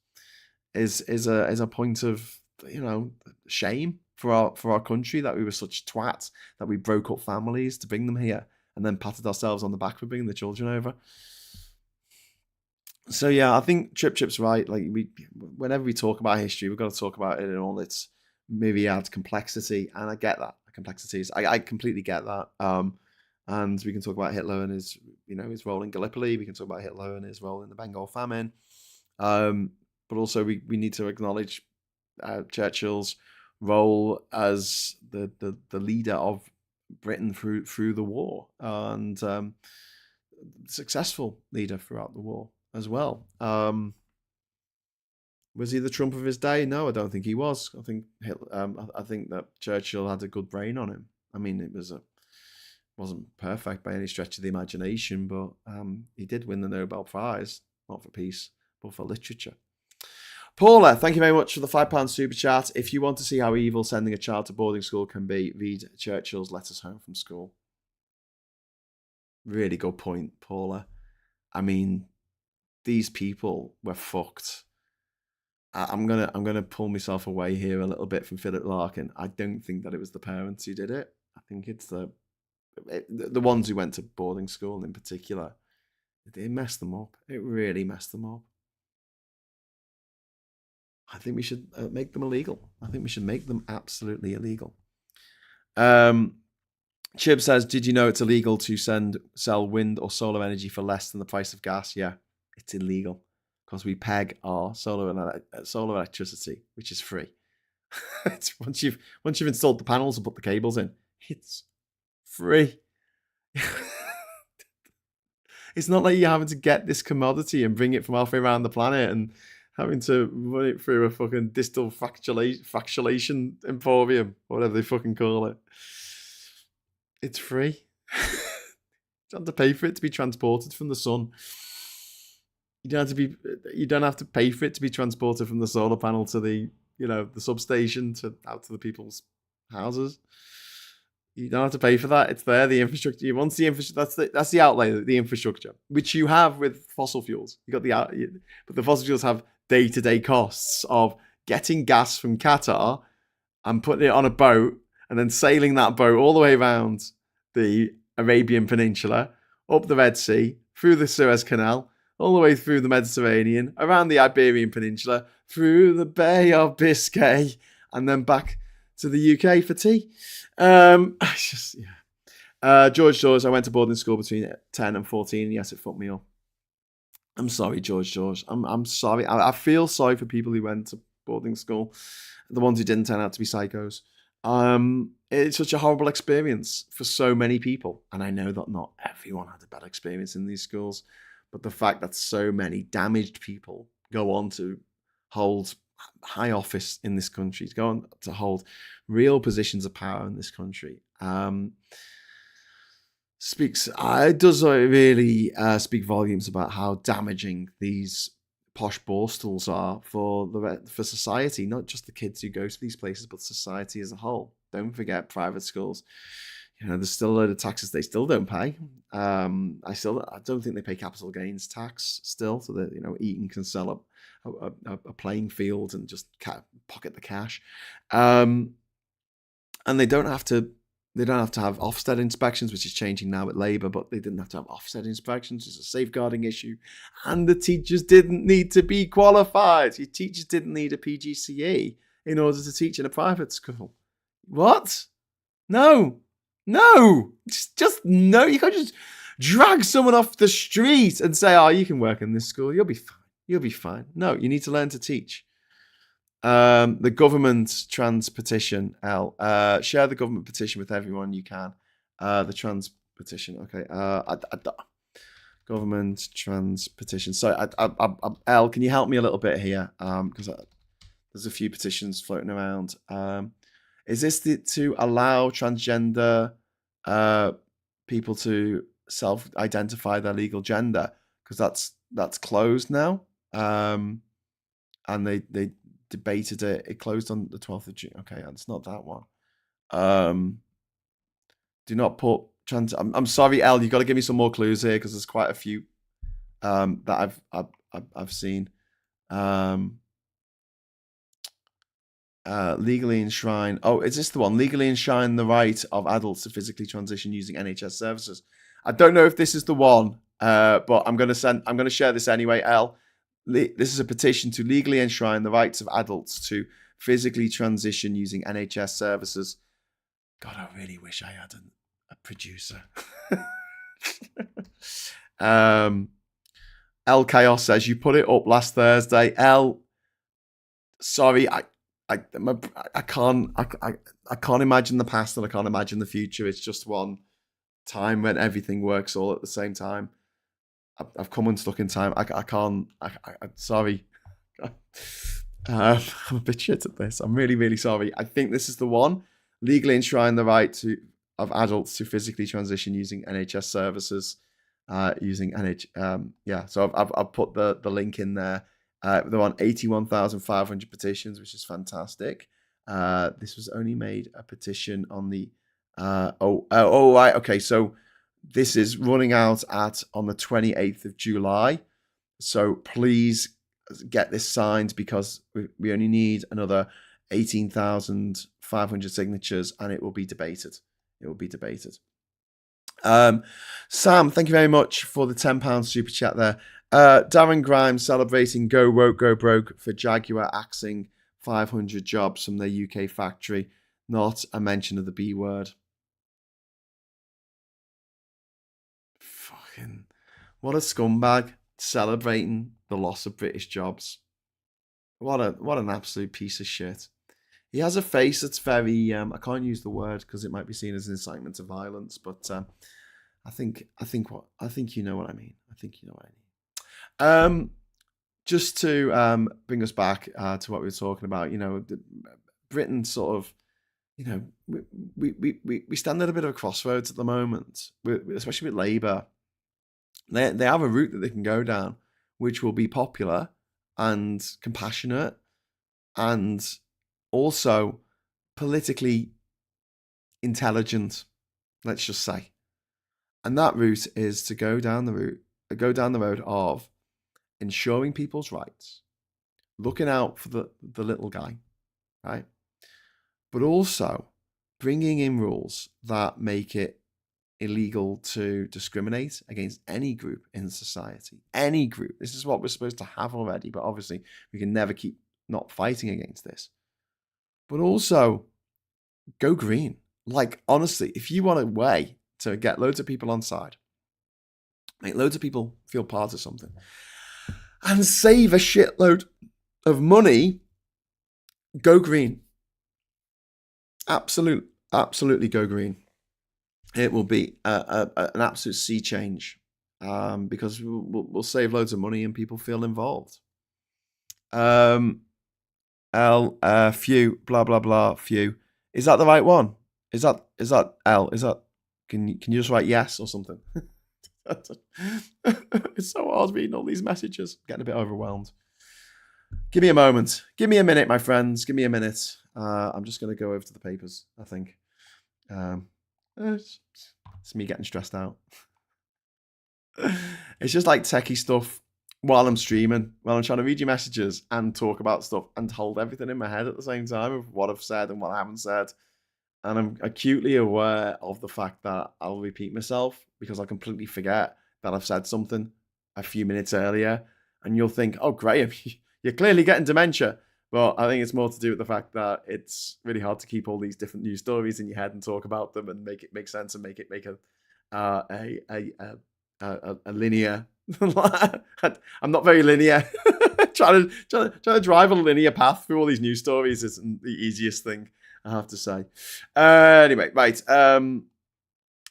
is a point of, shame for our country that we were such twats that we broke up families to bring them here and then patted ourselves on the back for bringing the children over. So yeah, I think Chip's right. Like whenever we talk about history, we've got to talk about it in all its myriad complexity, and I get that complexities. I completely get that. And we can talk about Hitler and his role in Gallipoli. We can talk about Hitler and his role in the Bengal famine. But also we need to acknowledge Churchill's role as the leader of Britain through the war, and successful leader throughout the war as well. Was he the Trump of his day? No, I don't think he was. I think I think that Churchill had a good brain on him. I mean, wasn't perfect by any stretch of the imagination, but he did win the Nobel Prize, not for peace, but for literature. Paula, thank you very much for the £5 super chat. If you want to see how evil sending a child to boarding school can be, read Churchill's Letters Home from School. Really good point, Paula. I mean, these people were fucked. I'm gonna pull myself away here a little bit from Philip Larkin. I don't think that it was the parents who did it. I think it's the ones who went to boarding school in particular. It messed them up. It really messed them up. I think we should make them illegal. I think we should make them absolutely illegal. Chib says, did you know it's illegal to sell wind or solar energy for less than the price of gas? Yeah, it's illegal because we peg our solar electricity, which is free. It's once you've installed the panels and put the cables in, it's free. It's not like you're having to get this commodity and bring it from halfway around the planet and having to run it through a fucking distal fractionation emporium, whatever they fucking call it. It's free. You don't have to pay for it to be transported from the sun. You don't have to pay for it to be transported from the solar panel to the substation out to the people's houses. You don't have to pay for that. It's there. The infrastructure. Once the infrastructure, that's the outlay. The infrastructure, which you have with fossil fuels. But the fossil fuels have day-to-day costs of getting gas from Qatar and putting it on a boat and then sailing that boat all the way around the Arabian Peninsula, up the Red Sea, through the Suez Canal, all the way through the Mediterranean, around the Iberian Peninsula, through the Bay of Biscay, and then back to the UK for tea. George, I went to boarding school between 10 and 14. Yes, it fucked me up. I'm sorry, George. I'm sorry. I feel sorry for people who went to boarding school, the ones who didn't turn out to be psychos. It's such a horrible experience for so many people. And I know that not everyone had a bad experience in these schools, but the fact that so many damaged people go on to hold high office in this country, to go on to hold real positions of power in this country, does really speak volumes about how damaging these posh borstals are for society, not just the kids who go to these places, but society as a whole. Don't forget private schools. There's still a load of taxes they still don't pay. I don't think they pay capital gains tax still, so that Eton can sell a playing field and just pocket the cash. And they don't have to have Ofsted inspections, which is changing now with Labour, but they didn't have to have Ofsted inspections. It's a safeguarding issue. And the teachers didn't need to be qualified. Your teachers didn't need a PGCE in order to teach in a private school. What? No. Just no. You can't just drag someone off the street and say, oh, you can work in this school. You'll be fine. No, you need to learn to teach. The government trans petition, share the government petition with everyone you can. The trans petition, okay. Government trans petition. So, Elle, can you help me a little bit here? Because there's a few petitions floating around. Is this to allow transgender people to self-identify their legal gender? Because that's closed now. And they debated it. It closed on the 12th of June. Okay, it's not that one. Do not put trans. I'm sorry, Elle. You've got to give me some more clues here because there's quite a few that I've seen. Legally enshrine. Oh, is this the one? Legally enshrine the right of adults to physically transition using NHS services. I don't know if this is the one, but I'm going to share this anyway, Elle. This is a petition to legally enshrine the rights of adults to physically transition using NHS services. God, I really wish I had a producer. L Chaos says, you put it up last Thursday. L, sorry, I can't imagine the past and I can't imagine the future. It's just one time when everything works all at the same time. I've come unstuck in time. I can't. Sorry. I'm a bit shit at this. I'm really, really sorry. I think this is the one. Legally enshrine the right of adults to physically transition using NHS services. So I've put the link in there. They're on 81,500 petitions, which is fantastic. This was only made a petition on the. Right. Okay. So this is running out on the 28th of July. So please get this signed because we only need another 18,500 signatures and it will be debated. Sam, thank you very much for the £10 super chat there. Darren Grimes celebrating Go Woke, Go Broke for Jaguar axing 500 jobs from their UK factory. Not a mention of the B word. fucking, what a scumbag celebrating the loss of British jobs. What an absolute piece of shit. He has a face that's very I can't use the word because it might be seen as an incitement to violence, but I think you know what I mean. I think you know what I mean. Just to bring us back to what we were talking about, Britain sort of, we stand at a bit of a crossroads at the moment, especially with Labour. They have a route that they can go down, which will be popular and compassionate and also politically intelligent, let's just say. And that route is to go down the road of ensuring people's rights, looking out for the little guy, right? But also bringing in rules that make it illegal to discriminate against any group in society. Any group. This is what we're supposed to have already, but obviously we can never keep not fighting against this. But also go green. Like, honestly, if you want a way to get loads of people on side, make loads of people feel part of something, and save a shitload of money, go green. Absolutely go green. It will be an absolute sea change because we'll save loads of money and people feel involved. Few, blah, blah, blah, few. Is that the right one? Is that L? Is that, can you just write yes or something? It's so hard reading all these messages. Getting a bit overwhelmed. Give me a moment. Give me a minute, my friends. Give me a minute. I'm just going to go over to the papers, I think. It's me getting stressed out. It's just like techie stuff while I'm streaming, while I'm trying to read your messages and talk about stuff and hold everything in my head at the same time of what I've said and what I haven't said. And I'm acutely aware of the fact that I'll repeat myself because I completely forget that I've said something a few minutes earlier. And you'll think, oh, Graham, you're clearly getting dementia. But I think it's more to do with the fact that it's really hard to keep all these different news stories in your head and talk about them and make it make sense and make a linear. I'm not very linear. trying to drive a linear path through all these news stories isn't the easiest thing, I have to say. Anyway, right.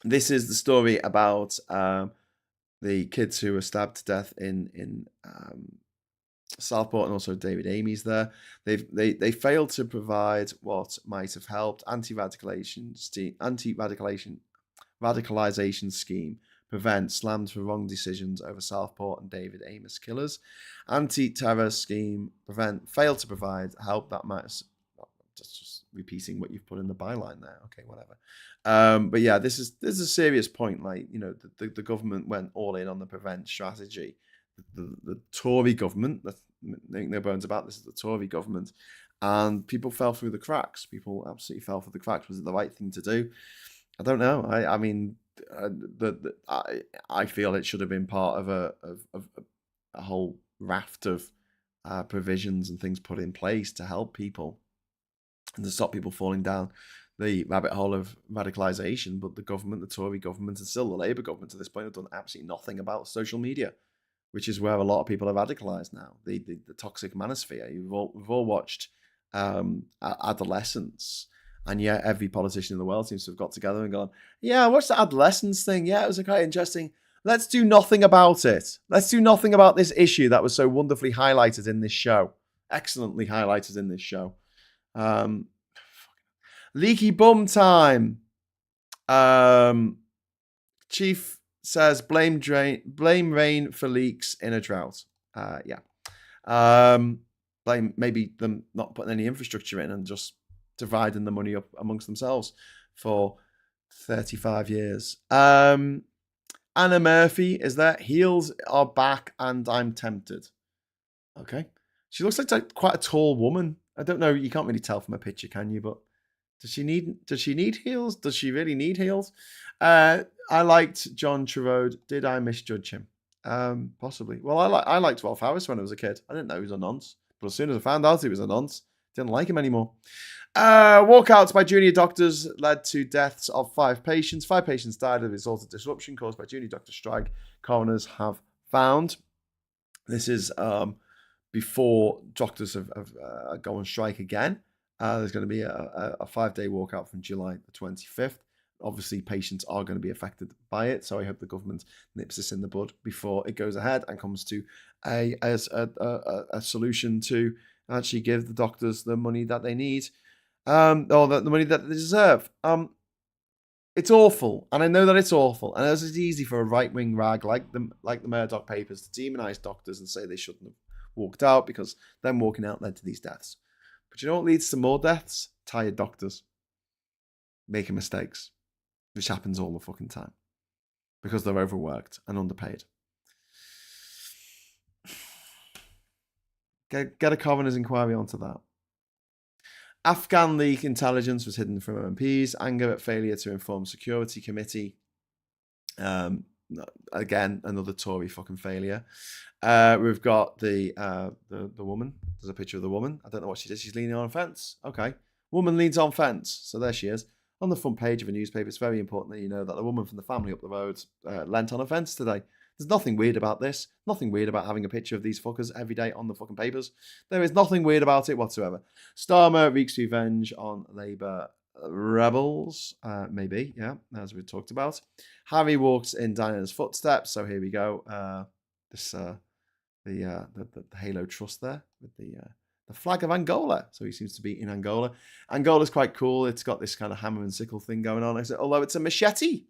This is the story about the kids who were stabbed to death in Southport, and also David Amy's there. They failed to provide what might have helped anti-radicalization scheme prevent slammed for wrong decisions over Southport and David Amos killers. Anti-terror scheme failed to provide help that might. Just repeating what you've put in the byline there. Okay, whatever. But yeah, this is a serious point. Like, the government went all in on the prevent strategy. The Tory government, make no bones about this, is the Tory government, and people fell through the cracks. People absolutely fell through the cracks. Was it the right thing to do? I don't know. I mean, I feel it should have been part of a whole raft of provisions and things put in place to help people and to stop people falling down the rabbit hole of radicalization. But the government, the Tory government, and still the Labour government to this point, have done absolutely nothing about social media, which is where a lot of people are radicalized now. The toxic manosphere. We've all watched Adolescence, and yet every politician in the world seems to have got together and gone, yeah, I watched the Adolescence thing. Yeah, it was quite interesting. Let's do nothing about it. Let's do nothing about this issue that was so wonderfully highlighted in this show. Excellently highlighted in this show. Leaky bum time. Chief says blame rain for leaks in a drought. Blame maybe them not putting any infrastructure in and just dividing the money up amongst themselves for 35 years. Anna Murphy is there. Heels are back and I'm tempted. Okay. She looks like quite a tall woman. I don't know. You can't really tell from a picture, can you? But does she need heels? Does she really need heels? I liked John Trevode. Did I misjudge him? Possibly. Well, I liked Rolf Harris when I was a kid. I didn't know he was a nonce. But as soon as I found out he was a nonce, Didn't like him anymore. Walkouts by junior doctors led to deaths of 5 patients. 5 patients died as a result of disruption caused by junior doctor strike, coroners have found. This is before doctors have gone on strike again. There's going to be a 5-day walkout from July the 25th. Obviously, patients are going to be affected by it, so I hope the government nips this in the bud before it goes ahead and comes to a solution to actually give the doctors the money that they need, or the money that they deserve. It's awful, and I know that it's awful, and it's easy for a right-wing rag like the Murdoch papers to demonize doctors and say they shouldn't have walked out because them walking out led to these deaths. But you know what leads to more deaths? Tired doctors making mistakes, which happens all the fucking time because they're overworked and underpaid. Get a coroner's inquiry onto that. Afghan leak intelligence was hidden from MPs. Anger at failure to inform Security Committee. Again, another Tory fucking failure. We've got the woman. There's a picture of the woman. I don't know what she did. She's leaning on a fence. Okay. Woman leans on fence. So there she is. On the front page of a newspaper, it's very important that you know that the woman from the family up the road leant on a fence today. There's nothing weird about this. Nothing weird about having a picture of these fuckers every day on the fucking papers. There is nothing weird about it whatsoever. Starmer wreaks revenge on Labour rebels. Maybe, yeah, as we talked about. Harry walks in Diana's footsteps. So here we go. The Halo Trust there with the flag of Angola. So he seems to be in Angola. Angola's quite cool. It's got this kind of hammer and sickle thing going on. Although it's a machete.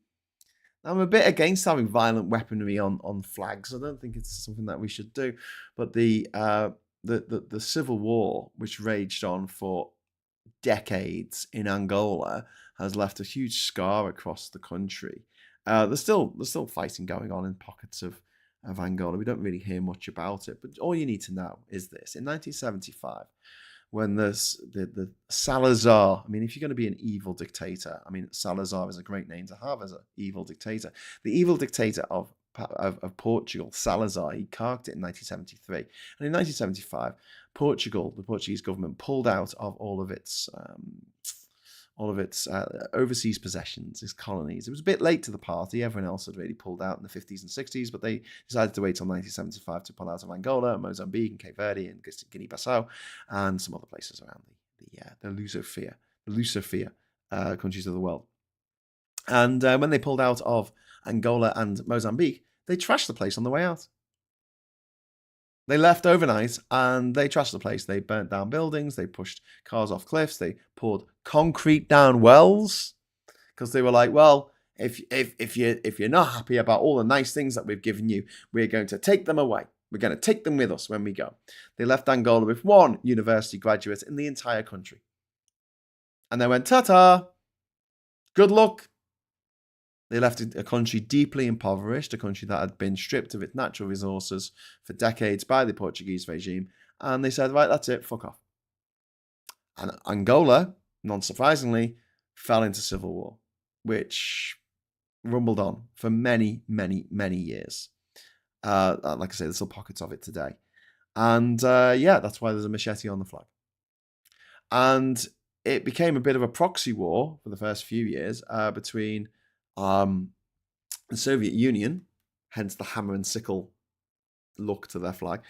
I'm a bit against having violent weaponry on flags. I don't think it's something that we should do. But the civil war, which raged on for decades in Angola, has left a huge scar across the country. There's still fighting going on in pockets of Angola. We don't really hear much about it. But all you need to know is this. In 1975, when the Salazar, I mean, if you're going to be an evil dictator, I mean, Salazar is a great name to have as an evil dictator. The evil dictator of Portugal, Salazar, he carked it in 1973. And in 1975, Portugal, the Portuguese government, pulled out of all of its overseas possessions, its colonies. It was a bit late to the party. Everyone else had really pulled out in the 50s and 60s, but they decided to wait till 1975 to pull out of Angola, Mozambique, and Cape Verde, and Guinea-Bissau, and some other places around the Lusophia countries of the world. And when they pulled out of Angola and Mozambique, they trashed the place on the way out. They left overnight and they trashed the place. They burnt down buildings. They pushed cars off cliffs. They poured concrete down wells because they were like, well, if you're not happy about all the nice things that we've given you, we're going to take them away. We're going to take them with us when we go. They left Angola with 1 university graduate in the entire country. And they went, ta-ta, good luck. They left a country deeply impoverished, a country that had been stripped of its natural resources for decades by the Portuguese regime. And they said, right, that's it, fuck off. And Angola, non-surprisingly, fell into civil war, which rumbled on for many, many, many years. Like I say, there's still pockets of it today. And that's why there's a machete on the flag. And it became a bit of a proxy war for the first few years between the Soviet Union, hence the hammer and sickle look to their flag,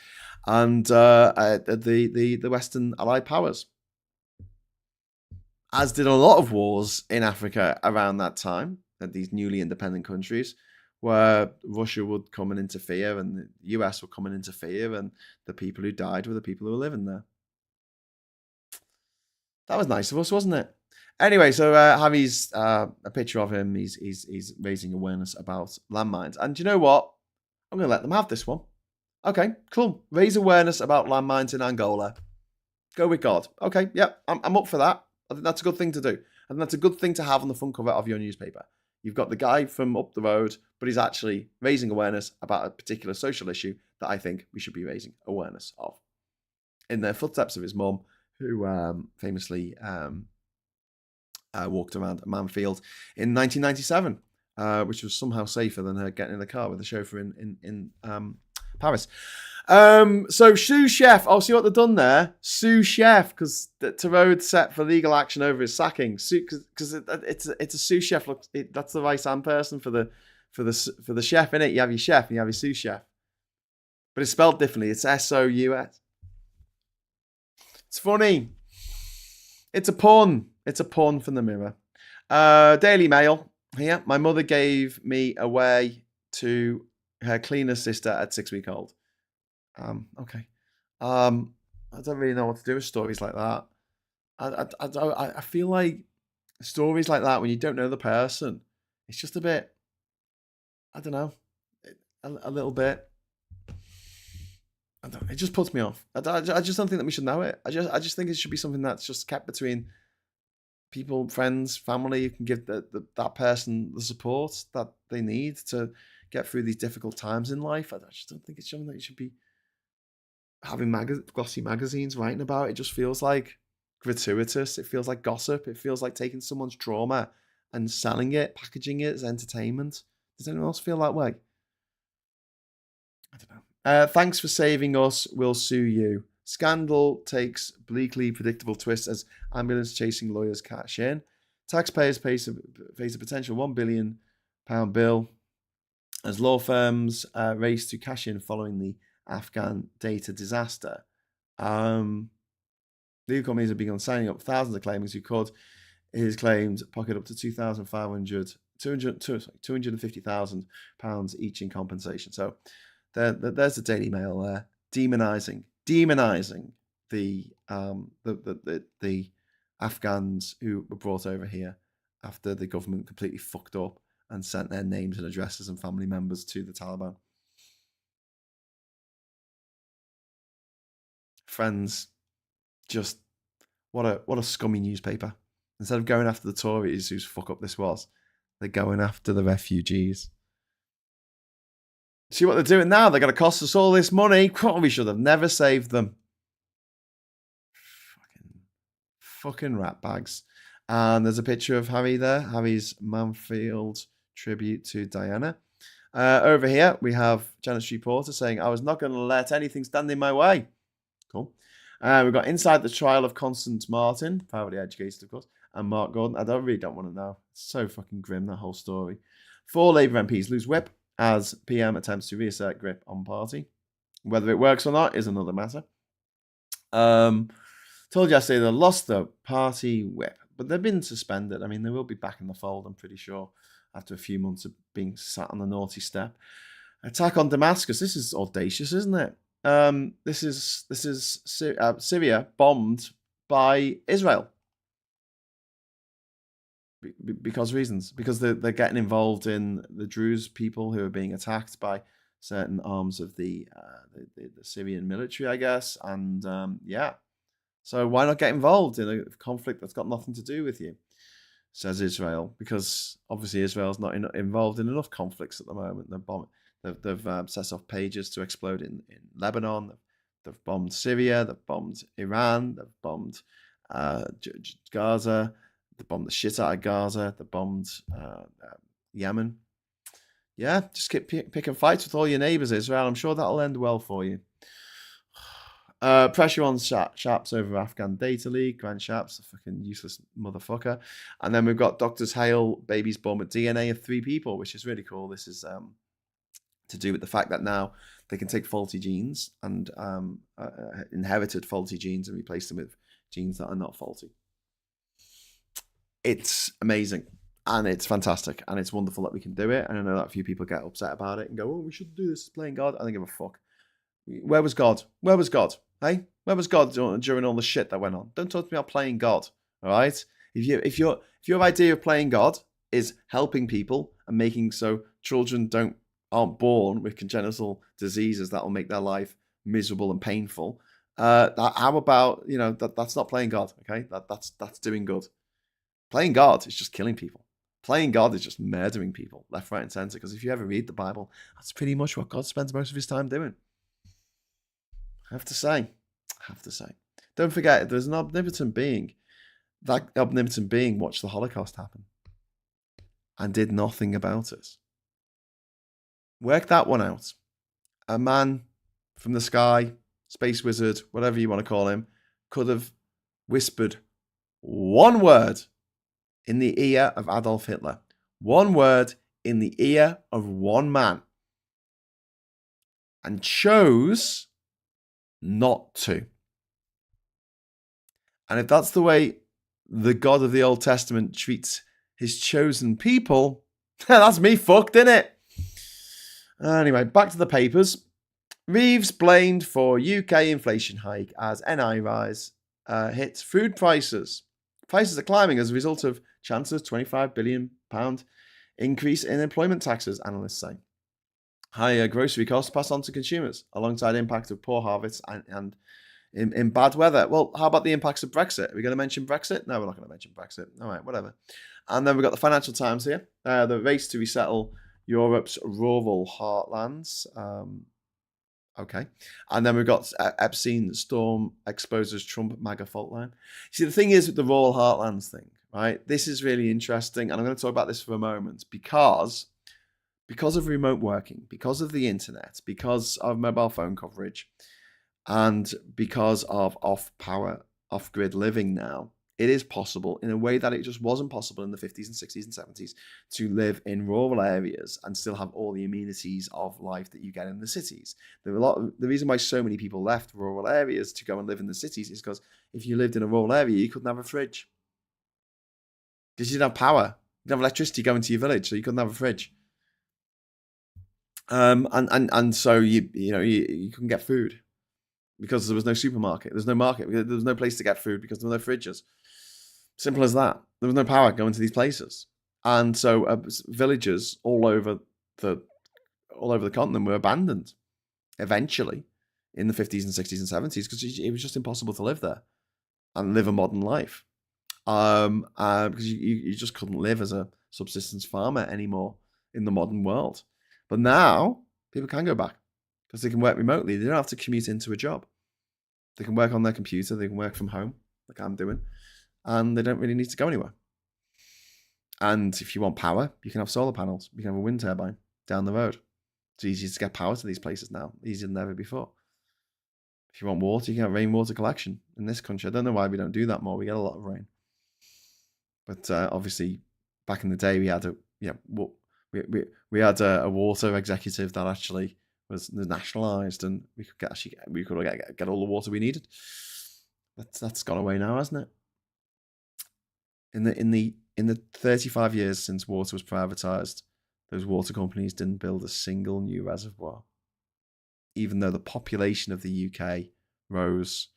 and the Western Allied powers. As did a lot of wars in Africa around that time, at these newly independent countries, where Russia would come and interfere, and the US would come and interfere, and the people who died were the people who were living there. That was nice of us, wasn't it? Anyway, so Harry's a picture of him. He's raising awareness about landmines. And do you know what? I'm going to let them have this one. Okay, cool. Raise awareness about landmines in Angola. Go with God. Okay, yep, I'm up for that. I think that's a good thing to do. I think that's a good thing to have on the front cover of your newspaper. You've got the guy from up the road, but he's actually raising awareness about a particular social issue that I think we should be raising awareness of. In the footsteps of his mum, who famously walked around Manfield in 1997, which was somehow safer than her getting in the car with the chauffeur in Paris. So sous chef. Oh, see what they've done there? Sous chef, because Tarode set for legal action over his sacking. Because it's a sous chef. Look, that's the right hand person for the chef, innit? You have your chef and you have your sous chef, but it's spelled differently. It's SOUS. It's funny. It's a pun. It's a pun from the Mirror. Daily Mail. Here, my mother gave me away to her cleaner sister at 6-week-old. Okay. I don't really know what to do with stories like that. I feel like stories like that when you don't know the person, it's just a bit. I don't know, a little bit. It just puts me off. I just don't think that we should know it. I just think it should be something that's just kept between people, friends, family. You can give that person the support that they need to get through these difficult times in life. I just don't think it's something that you should be having glossy magazines writing about. It just feels like gratuitous. It feels like gossip. It feels like taking someone's trauma and selling it, packaging it as entertainment. Does anyone else feel that way? I don't know. Thanks for saving us. We'll sue you. Scandal takes bleakly predictable twist as ambulance chasing lawyers cash in. Taxpayers face a potential £1 billion bill as law firms race to cash in following the Afghan data disaster. Legal companies have begun signing up thousands of claimants who could, it is claimed, pocket up to £250,000 each in compensation. So there's the Daily Mail there, demonising the Afghans who were brought over here after the government completely fucked up and sent their names and addresses and family members to the Taliban. Friends, just what a scummy newspaper. Instead of going after the Tories whose fuck up this was, they're going after the refugees. See what they're doing now? They're going to cost us all this money. We should have never saved them. Fucking rat bags. And there's a picture of Harry there. Harry's Manfield tribute to Diana. Over here, we have Janet Street Porter saying, I was not going to let anything stand in my way. Cool. We've got Inside the Trial of Constance Martin, privately educated, of course, and Mark Gordon. I really don't want to know. It's so fucking grim, that whole story. 4 Labour MPs lose whip as PM attempts to reassert grip on party. Whether it works or not is another matter. Told you yesterday they lost the party whip, but they've been suspended. I mean, they will be back in the fold, I'm pretty sure, after a few months of being sat on the naughty step. Attack on Damascus. This is audacious, isn't it? This is Syria bombed by Israel because they're getting involved in the Druze people who are being attacked by certain arms of the Syrian military, I guess, and yeah. So why not get involved in a conflict that's got nothing to do with you? Says Israel, because obviously Israel's not involved in enough conflicts at the moment. They've set off pages to explode in Lebanon. They've bombed Syria. They've bombed Iran. They've bombed Gaza. They've bombed the shit out of Gaza. They've bombed Yemen. Yeah, just keep picking fights with all your neighbours, Israel. I'm sure that'll end well for you. Pressure on Sharps over Afghan data leak. Grant Sharps, a fucking useless motherfucker. And then we've got doctors hail babies born with DNA of 3 people, which is really cool. This is to do with the fact that now they can take faulty genes and inherited faulty genes and replace them with genes that are not faulty. It's amazing and it's fantastic and it's wonderful that we can do it. And I know that a few people get upset about it and go, oh, we shouldn't do this, it's playing God. I don't give a fuck. Where was God? Where was God? Hey, where was God during all the shit that went on? Don't talk to me about playing God. All right. If your idea of playing God is helping people and making so children aren't born with congenital diseases that will make their life miserable and painful, how about that's not playing God? Okay, that's doing good. Playing God is just killing people. Playing God is just murdering people left, right, and center. Because if you ever read the Bible, that's pretty much what God spends most of his time doing. I have to say. Don't forget, there's an omnipotent being. That omnipotent being watched the Holocaust happen and did nothing about it. Work that one out. A man from the sky, space wizard, whatever you want to call him, could have whispered one word in the ear of Adolf Hitler. One word in the ear of one man. And chose not to. And if that's the way the God of the Old Testament treats his chosen people, that's me fucked, innit? Anyway, back to the papers. Reeves blamed for UK inflation hike as NI rise hits food prices. Prices are climbing as a result of Chancellor's £25 billion increase in employment taxes, analysts say. Higher grocery costs pass on to consumers, alongside impact of poor harvests and in bad weather. Well, how about the impacts of Brexit? Are we going to mention Brexit? No, we're not going to mention Brexit. All right, whatever. And then we've got the Financial Times here. The race to resettle Europe's rural heartlands. Okay. And then we've got Epstein storm exposes Trump MAGA fault line. See, the thing is with the rural heartlands thing, right? This is really interesting. And I'm going to talk about this for a moment because of remote working, because of the internet, because of mobile phone coverage, and because of off-power, off-grid living now, it is possible in a way that it just wasn't possible in the 50s and 60s and 70s to live in rural areas and still have all the amenities of life that you get in the cities. The reason why so many people left rural areas to go and live in the cities is because if you lived in a rural area, you couldn't have a fridge. Because you didn't have power. You didn't have electricity going to your village, so you couldn't have a fridge. And so you couldn't get food because there was no supermarket. There's no market. There was no place to get food because there were no fridges. Simple as that. There was no power going to these places, and so villages all over the continent were abandoned eventually in the 50s and 60s and 70s because it was just impossible to live there and live a modern life. Because you just couldn't live as a subsistence farmer anymore in the modern world. But now people can go back because they can work remotely. They don't have to commute into a job. They can work on their computer. They can work from home, like I'm doing, and they don't really need to go anywhere. And if you want power, you can have solar panels. You can have a wind turbine down the road. It's easier to get power to these places now, easier than ever before. If you want water, you can have rainwater collection in this country. I don't know why we don't do that more. We get a lot of rain. But obviously, back in the day, we had we had a water executive that actually was nationalised, and we could get all the water we needed. That's gone away now, hasn't it? In the 35 years since water was privatised, those water companies didn't build a single new reservoir, even though the population of the UK rose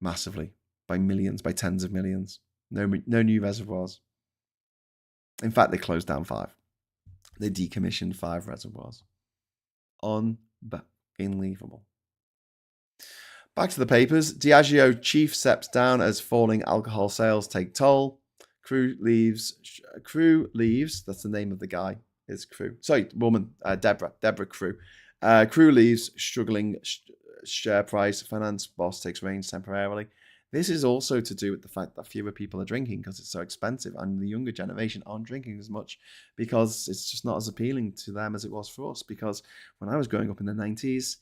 massively by millions, by tens of millions. No new reservoirs. In fact, they closed down 5. They decommissioned 5 reservoirs. Unbelievable. Back to the papers. Diageo chief steps down as falling alcohol sales take toll. Crew leaves. That's the name of the guy. It's Crew. Sorry, woman. Deborah Crew. Crew leaves. Struggling share price. Finance boss takes reins temporarily. This is also to do with the fact that fewer people are drinking because it's so expensive, and the younger generation aren't drinking as much because it's just not as appealing to them as it was for us. Because when I was growing up in the 90s,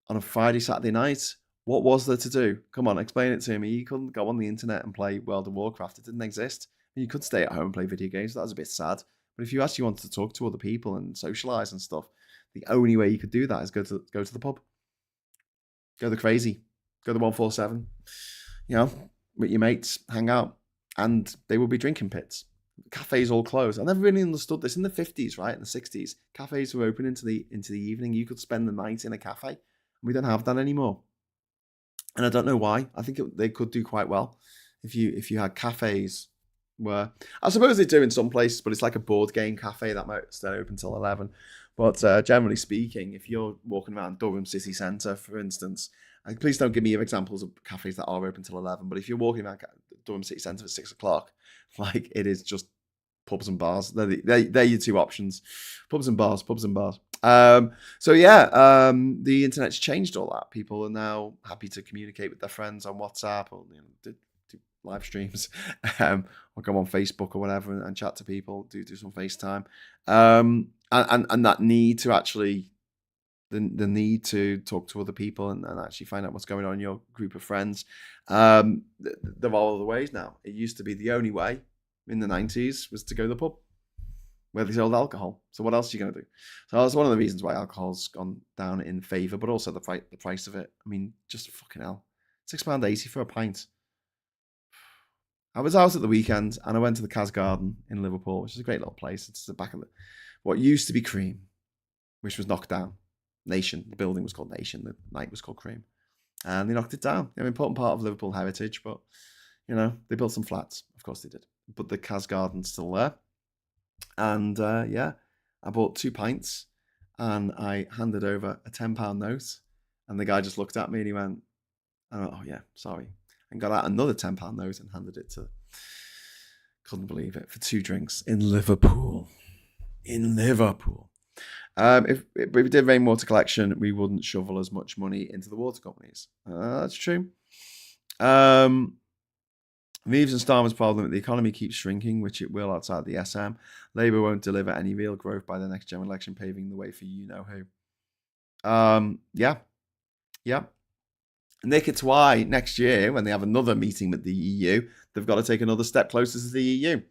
on a Friday, Saturday night, what was there to do? Come on, explain it to me. You couldn't go on the internet and play World of Warcraft. It didn't exist. You could stay at home and play video games. That was a bit sad. But if you actually wanted to talk to other people and socialise and stuff, the only way you could do that is go to the pub. Go the crazy. Go the 147. With your mates, hang out, and they will be drinking pits. Cafes all closed. I never really understood this. In the 50s, right, in the 60s, cafes were open into the evening. You could spend the night in a cafe, and we don't have that anymore. And I don't know why. I think they could do quite well if you had cafes where, I suppose they do in some places, but it's like a board game cafe that might stay open till 11. But generally speaking, if you're walking around Durham city centre, for instance, and please don't give me examples of cafes that are open till 11, but if you're walking around Durham city centre at 6 o'clock, like, it is just pubs and bars. They're your 2 options. Pubs and bars. The internet's changed all that. People are now happy to communicate with their friends on WhatsApp or do live streams, or go on Facebook or whatever and chat to people, do some FaceTime. And that need to actually the need to talk to other people and actually find out what's going on in your group of friends. There are other ways now. It used to be the only way in the 90s was to go to the pub where they sold alcohol. So what else are you going to do? So that's one of the reasons why alcohol's gone down in favour, but also the price of it. I mean, just fucking hell. £6.80 for a pint. I was out at the weekend and I went to the Cas Garden in Liverpool, which is a great little place. It's the back of what used to be Cream, which was knocked down. Nation. The building was called Nation. The night was called Cream. And they knocked it down. An important part of Liverpool heritage, but, they built some flats. Of course they did. But the Cas Garden's still there. And, I bought 2 pints and I handed over a £10 note. And the guy just looked at me and he went, oh, yeah, sorry. And got out another £10 note and handed it to, couldn't believe it, for 2 drinks in Liverpool. If we did rainwater collection, we wouldn't shovel as much money into the water companies. That's true. Reeves and Starmer's problem that the economy keeps shrinking, which it will outside the SM. Labour won't deliver any real growth by the next general election, paving the way for you-know-who. Yeah. Nick, it's why next year, when they have another meeting with the EU, they've got to take another step closer to the EU.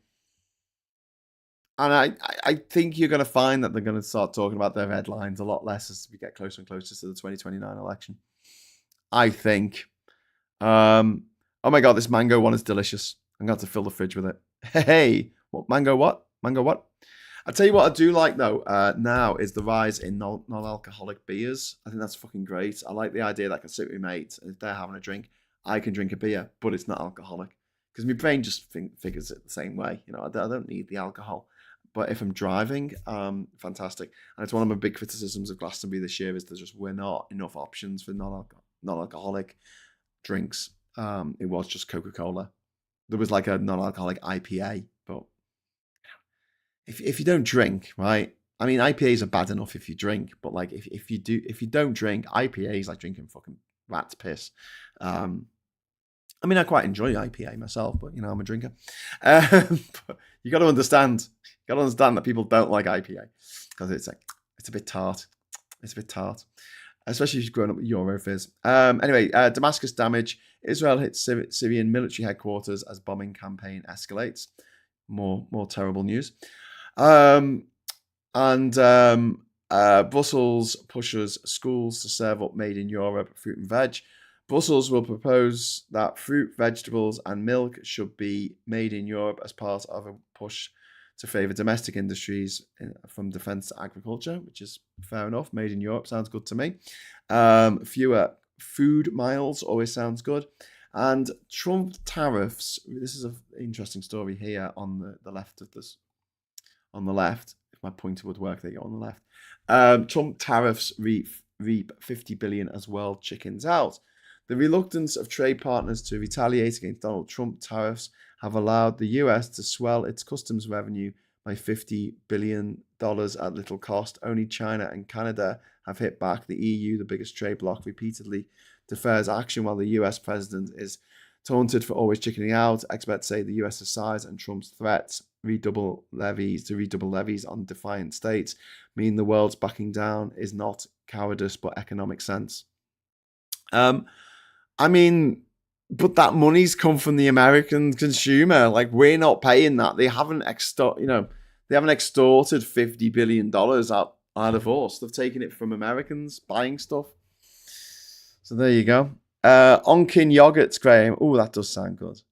And I think you're going to find that they're going to start talking about their headlines a lot less as we get closer and closer to the 2029 election. I think. Oh my God, this mango one is delicious. I'm going to have to fill the fridge with it. Hey, what mango what? Mango what? I'll tell you what I do like, though, now is the rise in non-alcoholic beers. I think that's fucking great. I like the idea that I can sit with my mates, and if they're having a drink, I can drink a beer, but it's not alcoholic. Because my brain just figures it the same way. I don't need the alcohol. But if I'm driving, fantastic. And it's one of my big criticisms of Glastonbury this year is there were not enough options for non-alcoholic drinks. It was just Coca-Cola. There was like a non-alcoholic IPA, but if you don't drink, right? I mean, IPAs are bad enough if you drink, but like if you don't drink, IPA is like drinking fucking rat's piss. I mean, I quite enjoy IPA myself, but I'm a drinker. But you got to understand that people don't like IPA because it's a bit tart. It's a bit tart, especially if you've grown up with Eurofizz. Anyway, Damascus damage. Israel hits Syrian military headquarters as bombing campaign escalates. More terrible news. Brussels pushes schools to serve up made in Europe fruit and veg. Brussels will propose that fruit, vegetables, and milk should be made in Europe as part of a push to favour domestic industries from defence to agriculture, which is fair enough. Made in Europe sounds good to me. Fewer food miles always sounds good. And Trump tariffs. This is an interesting story here on the left of this. On the left, if my pointer would work, there you go, on the left. Trump tariffs reap 50 billion as world chickens out. The reluctance of trade partners to retaliate against Donald Trump tariffs have allowed the US to swell its customs revenue by $50 billion at little cost. Only China and Canada have hit back. The EU, the biggest trade bloc, repeatedly defers action while the US president is taunted for always chickening out. Experts say the US's size and Trump's threats to redouble levies on defiant states mean the world's backing down is not cowardice but economic sense. I mean, but that money's come from the American consumer. Like, we're not paying that. They haven't extorted $50 billion out of us. They've taken it from Americans buying stuff. So there you go. Onkin yogurts, Graham. Oh, that does sound good.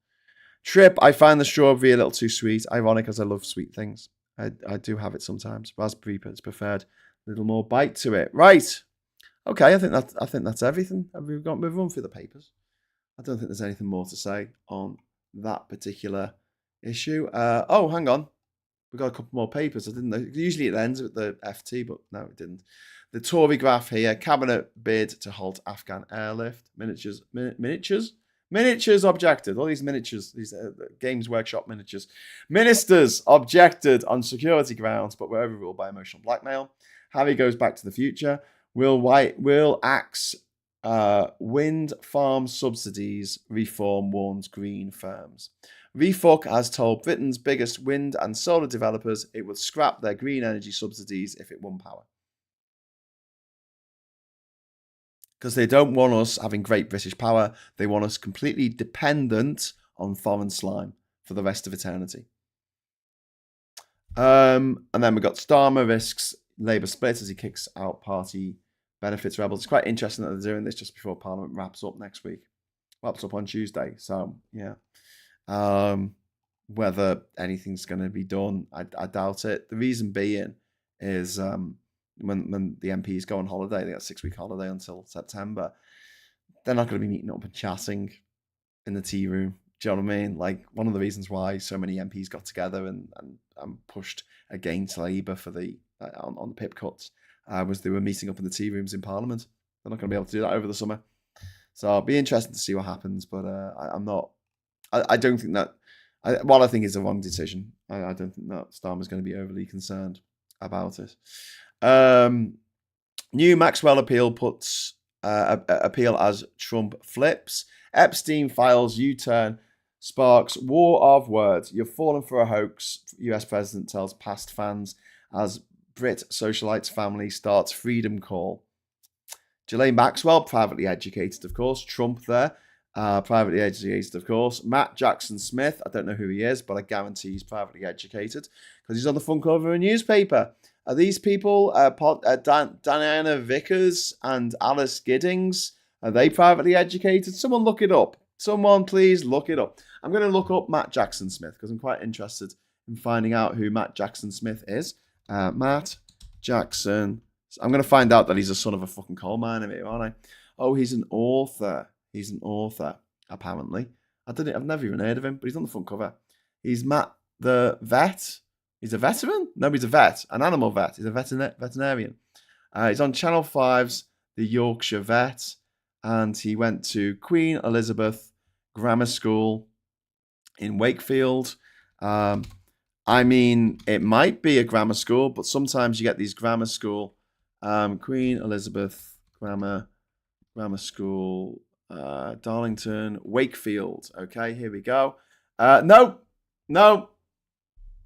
Trip, I find the strawberry a little too sweet. Ironic as I love sweet things. I do have it sometimes. Raspberry is preferred. A little more bite to it. Right. Okay, I think that's everything. We've run through the papers. I don't think there's anything more to say on that particular issue. Oh, hang on. We've got a couple more papers. I didn't know. Usually it ends with the FT, but no, it didn't. The Tory graph here. Cabinet bid to halt Afghan airlift. Miniatures objected. All these miniatures, these Games Workshop miniatures. Ministers objected on security grounds, but were overruled by emotional blackmail. Harry goes back to the future. Will axe wind farm subsidies reform warns green firms. Refuck has told Britain's biggest wind and solar developers it would scrap their green energy subsidies if it won power. because they don't want us having great British power. They want us completely dependent on foreign slime for the rest of eternity. And then we've got Starmer risks Labour split as he kicks out party benefits rebels. It's quite interesting that they're doing this just before Parliament wraps up next week. Wraps up on Tuesday. So, yeah. Whether anything's going to be done, I doubt it. The reason being is when the MPs go on holiday, they got a 6-week holiday until September, they're not going to be meeting up and chatting in the tea room. Do you know what I mean? Like, one of the reasons why so many MPs got together and pushed against Labour for the on the PIP cuts was they were meeting up in the tea rooms in Parliament. They're not going to be able to do that over the summer. So it'll be interesting to see what happens. But I'm not. I don't think that. What I think is a wrong decision. I don't think that Starmer's going to be overly concerned about it. New Maxwell appeal puts appeal as Trump flips. Epstein files U-turn sparks war of words. You've fallen for a hoax, US president tells past fans as Brit socialite's family starts freedom call. Ghislaine Maxwell, privately educated, of course. Trump there, privately educated, of course. Matt Jackson Smith, I don't know who he is, but I guarantee he's privately educated because he's on the front cover of a newspaper. Are these people, Diana Vickers and Alice Giddings, are they privately educated? Someone look it up. Someone please look it up. I'm going to look up Matt Jackson Smith because I'm quite interested in finding out who Matt Jackson Smith is. Matt Jackson. I'm going to find out that he's a son of a fucking coal miner, aren't I? Oh, he's an author. He's an author, apparently. I've never even heard of him, but he's on the front cover. He's Matt the vet. He's a veteran? No, he's a vet. An animal vet. He's a veterinarian. He's on Channel 5's The Yorkshire Vet. And he went to Queen Elizabeth Grammar School in Wakefield. I mean, it might be a grammar school, but sometimes you get these grammar school. Queen Elizabeth Grammar School, Darlington, Wakefield. Okay, here we go. No.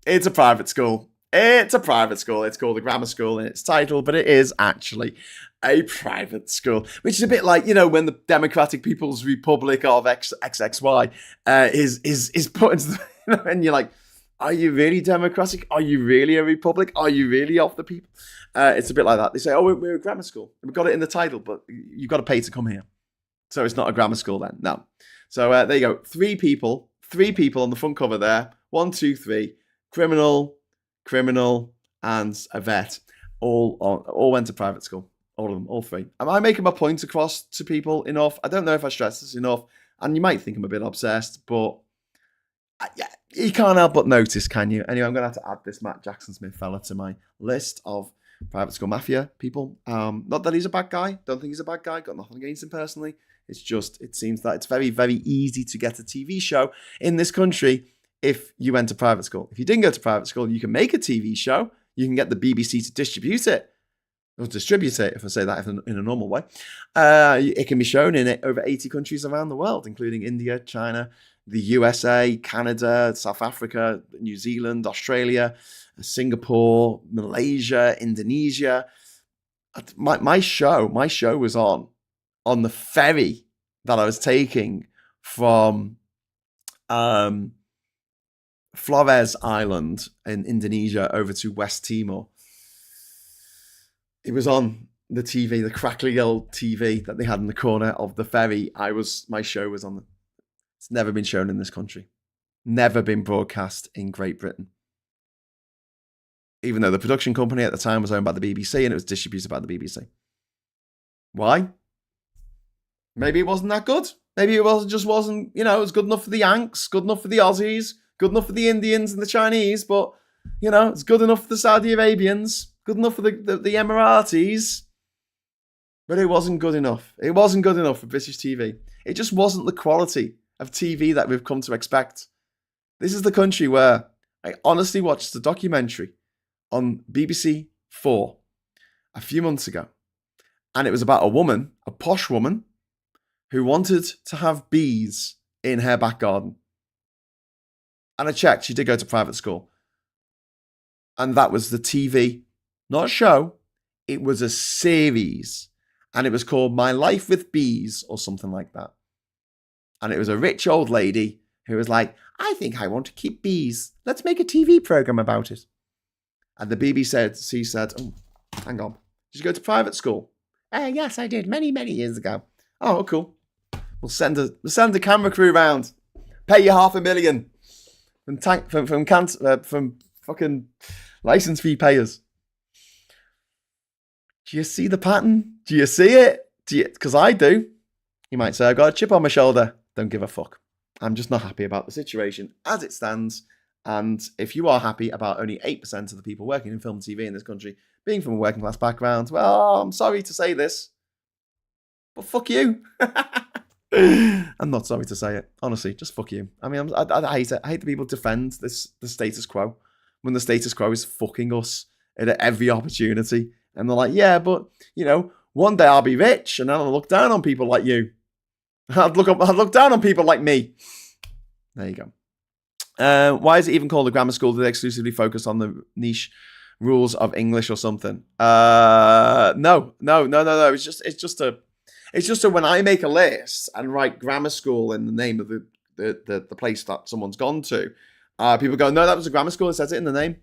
It's a private school. It's a private school. It's called a grammar school in its title, but it is actually a private school, which is a bit like, when the Democratic People's Republic of XXY is put into the, and you're like, are you really democratic? Are you really a republic? Are you really of the people? It's a bit like that. They say, oh, we're a grammar school. We've got it in the title, but you've got to pay to come here. So it's not a grammar school then. No. So there you go. Three people on the front cover there. 1, 2, 3. Criminal, and a vet. All went to private school. All of them, all three. Am I making my point across to people enough? I don't know if I stress this enough. And you might think I'm a bit obsessed, but you can't help but notice, can you? Anyway, I'm going to have to add this Matt Jackson Smith fella to my list of private school mafia people. Not that he's a bad guy. Don't think he's a bad guy. Got nothing against him personally. It's just, it seems that it's very, very easy to get a TV show in this country if you went to private school. If you didn't go to private school, you can make a TV show. You can get the BBC to distribute it. Or distribute it, if I say that in a normal way. It can be shown in over 80 countries around the world, including India, China, the USA, Canada, South Africa, New Zealand, Australia, Singapore, Malaysia, Indonesia. My show was on the ferry that I was taking from Flores Island in Indonesia over to West Timor. It was on the TV, the crackly old TV that they had in the corner of the ferry. My show was on. It's never been shown in this country. Never been broadcast in Great Britain. Even though the production company at the time was owned by the BBC and it was distributed by the BBC. Why? Maybe it wasn't that good. Maybe it wasn't, it was good enough for the Yanks, good enough for the Aussies, good enough for the Indians and the Chinese, but, it's good enough for the Saudi Arabians, good enough for the Emiratis. But it wasn't good enough. It wasn't good enough for British TV. It just wasn't the quality of TV that we've come to expect. This is the country where I honestly watched a documentary on BBC 4 a few months ago. And it was about a posh woman, who wanted to have bees in her back garden. And I checked, she did go to private school. And that was the TV, not a show, it was a series. And it was called My Life with Bees or something like that. And it was a rich old lady who was like, I think I want to keep bees. Let's make a TV program about it. And the BBC said, oh, hang on. Did you go to private school? Yes, I did. Many, many years ago. Oh, cool. We'll send a camera crew round. Pay you $500,000 from fucking license fee payers. Do you see the pattern? Do you see it? Because I do. You might say, I've got a chip on my shoulder. Don't give a fuck. I'm just not happy about the situation as it stands. And if you are happy about only 8% of the people working in film and TV in this country being from a working class background, well, I'm sorry to say this, but fuck you. I'm not sorry to say it. Honestly, just fuck you. I mean, I hate it. I hate the people defend the status quo when the status quo is fucking us at every opportunity. And they're like, yeah, but, one day I'll be rich and then I'll look down on people like you. I'd look down on people like me. There you go. Why is it even called a grammar school? Do they exclusively focus on the niche rules of English or something? No. It's just when I make a list and write grammar school in the name of the place that someone's gone to, people go, no, that was a grammar school. It says it in the name.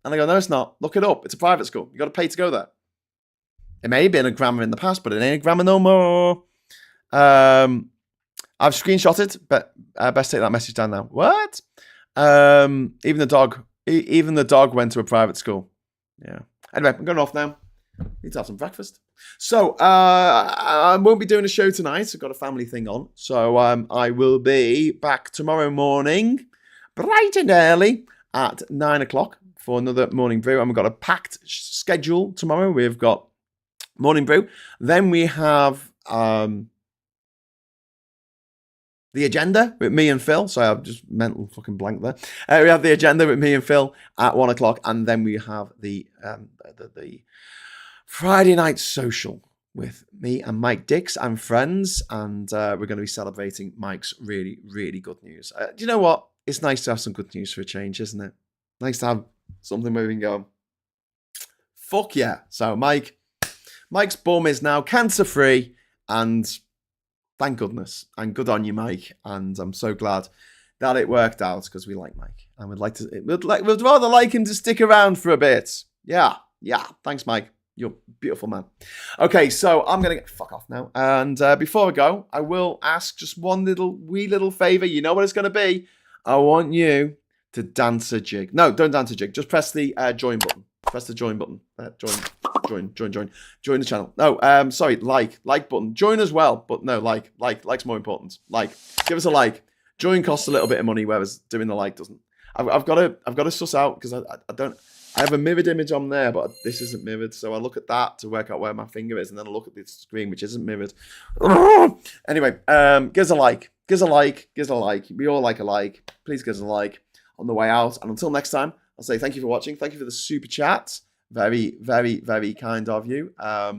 And I go, no, it's not. Look it up. It's a private school. You got to pay to go there. It may have been a grammar in the past, but it ain't a grammar no more. I've screenshotted, but best take that message down now. What? Even the dog went to a private school. Yeah. Anyway, I'm going off now. Need to have some breakfast. So I won't be doing a show tonight. I've got a family thing on. So I will be back tomorrow morning, bright and early at 9 o'clock for another morning brew. And we've got a packed schedule tomorrow. We've got morning brew. Then we have the agenda with me and Phil. So I've just mental fucking blank there. We have the agenda with me and Phil at 1 o'clock. And then we have the Friday night social with me and Mike Dix and friends. And we're going to be celebrating Mike's really, really good news. Do you know what? It's nice to have some good news for a change, isn't it? Nice to have something where we can go, fuck yeah. So Mike's bum is now cancer-free, and thank goodness. And good on you, Mike. And I'm so glad that it worked out because we like Mike. And we'd rather like him to stick around for a bit. Yeah. Thanks, Mike. You're a beautiful man. Okay, so I'm going to fuck off now. And before I go, I will ask just one wee little favor. You know what it's going to be? I want you to dance a jig. No, don't dance a jig. Just press the join button. Press the join button. Join the channel. No, sorry, like button. Join as well, but no, like's more important. Give us a like. Join costs a little bit of money, whereas doing the like doesn't. I've got to suss out because I have a mirrored image on there, but this isn't mirrored. So I look at that to work out where my finger is, and then I look at the screen, which isn't mirrored. Anyway, give us a like. Give us a like. We all like a like. Please give us a like on the way out. And until next time, I'll say thank you for watching. Thank you for the super chat. Very, very, very kind of you. I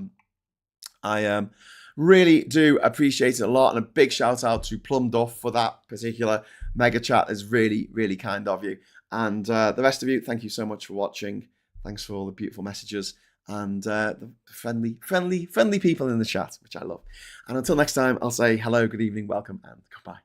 really do appreciate it a lot. And a big shout out to Plum Duff for that particular mega chat. Is really, really kind of you. And the rest of you, thank you so much for watching. Thanks for all the beautiful messages and the friendly people in the chat, which I love. And until next time, I'll say hello, good evening, welcome, and goodbye.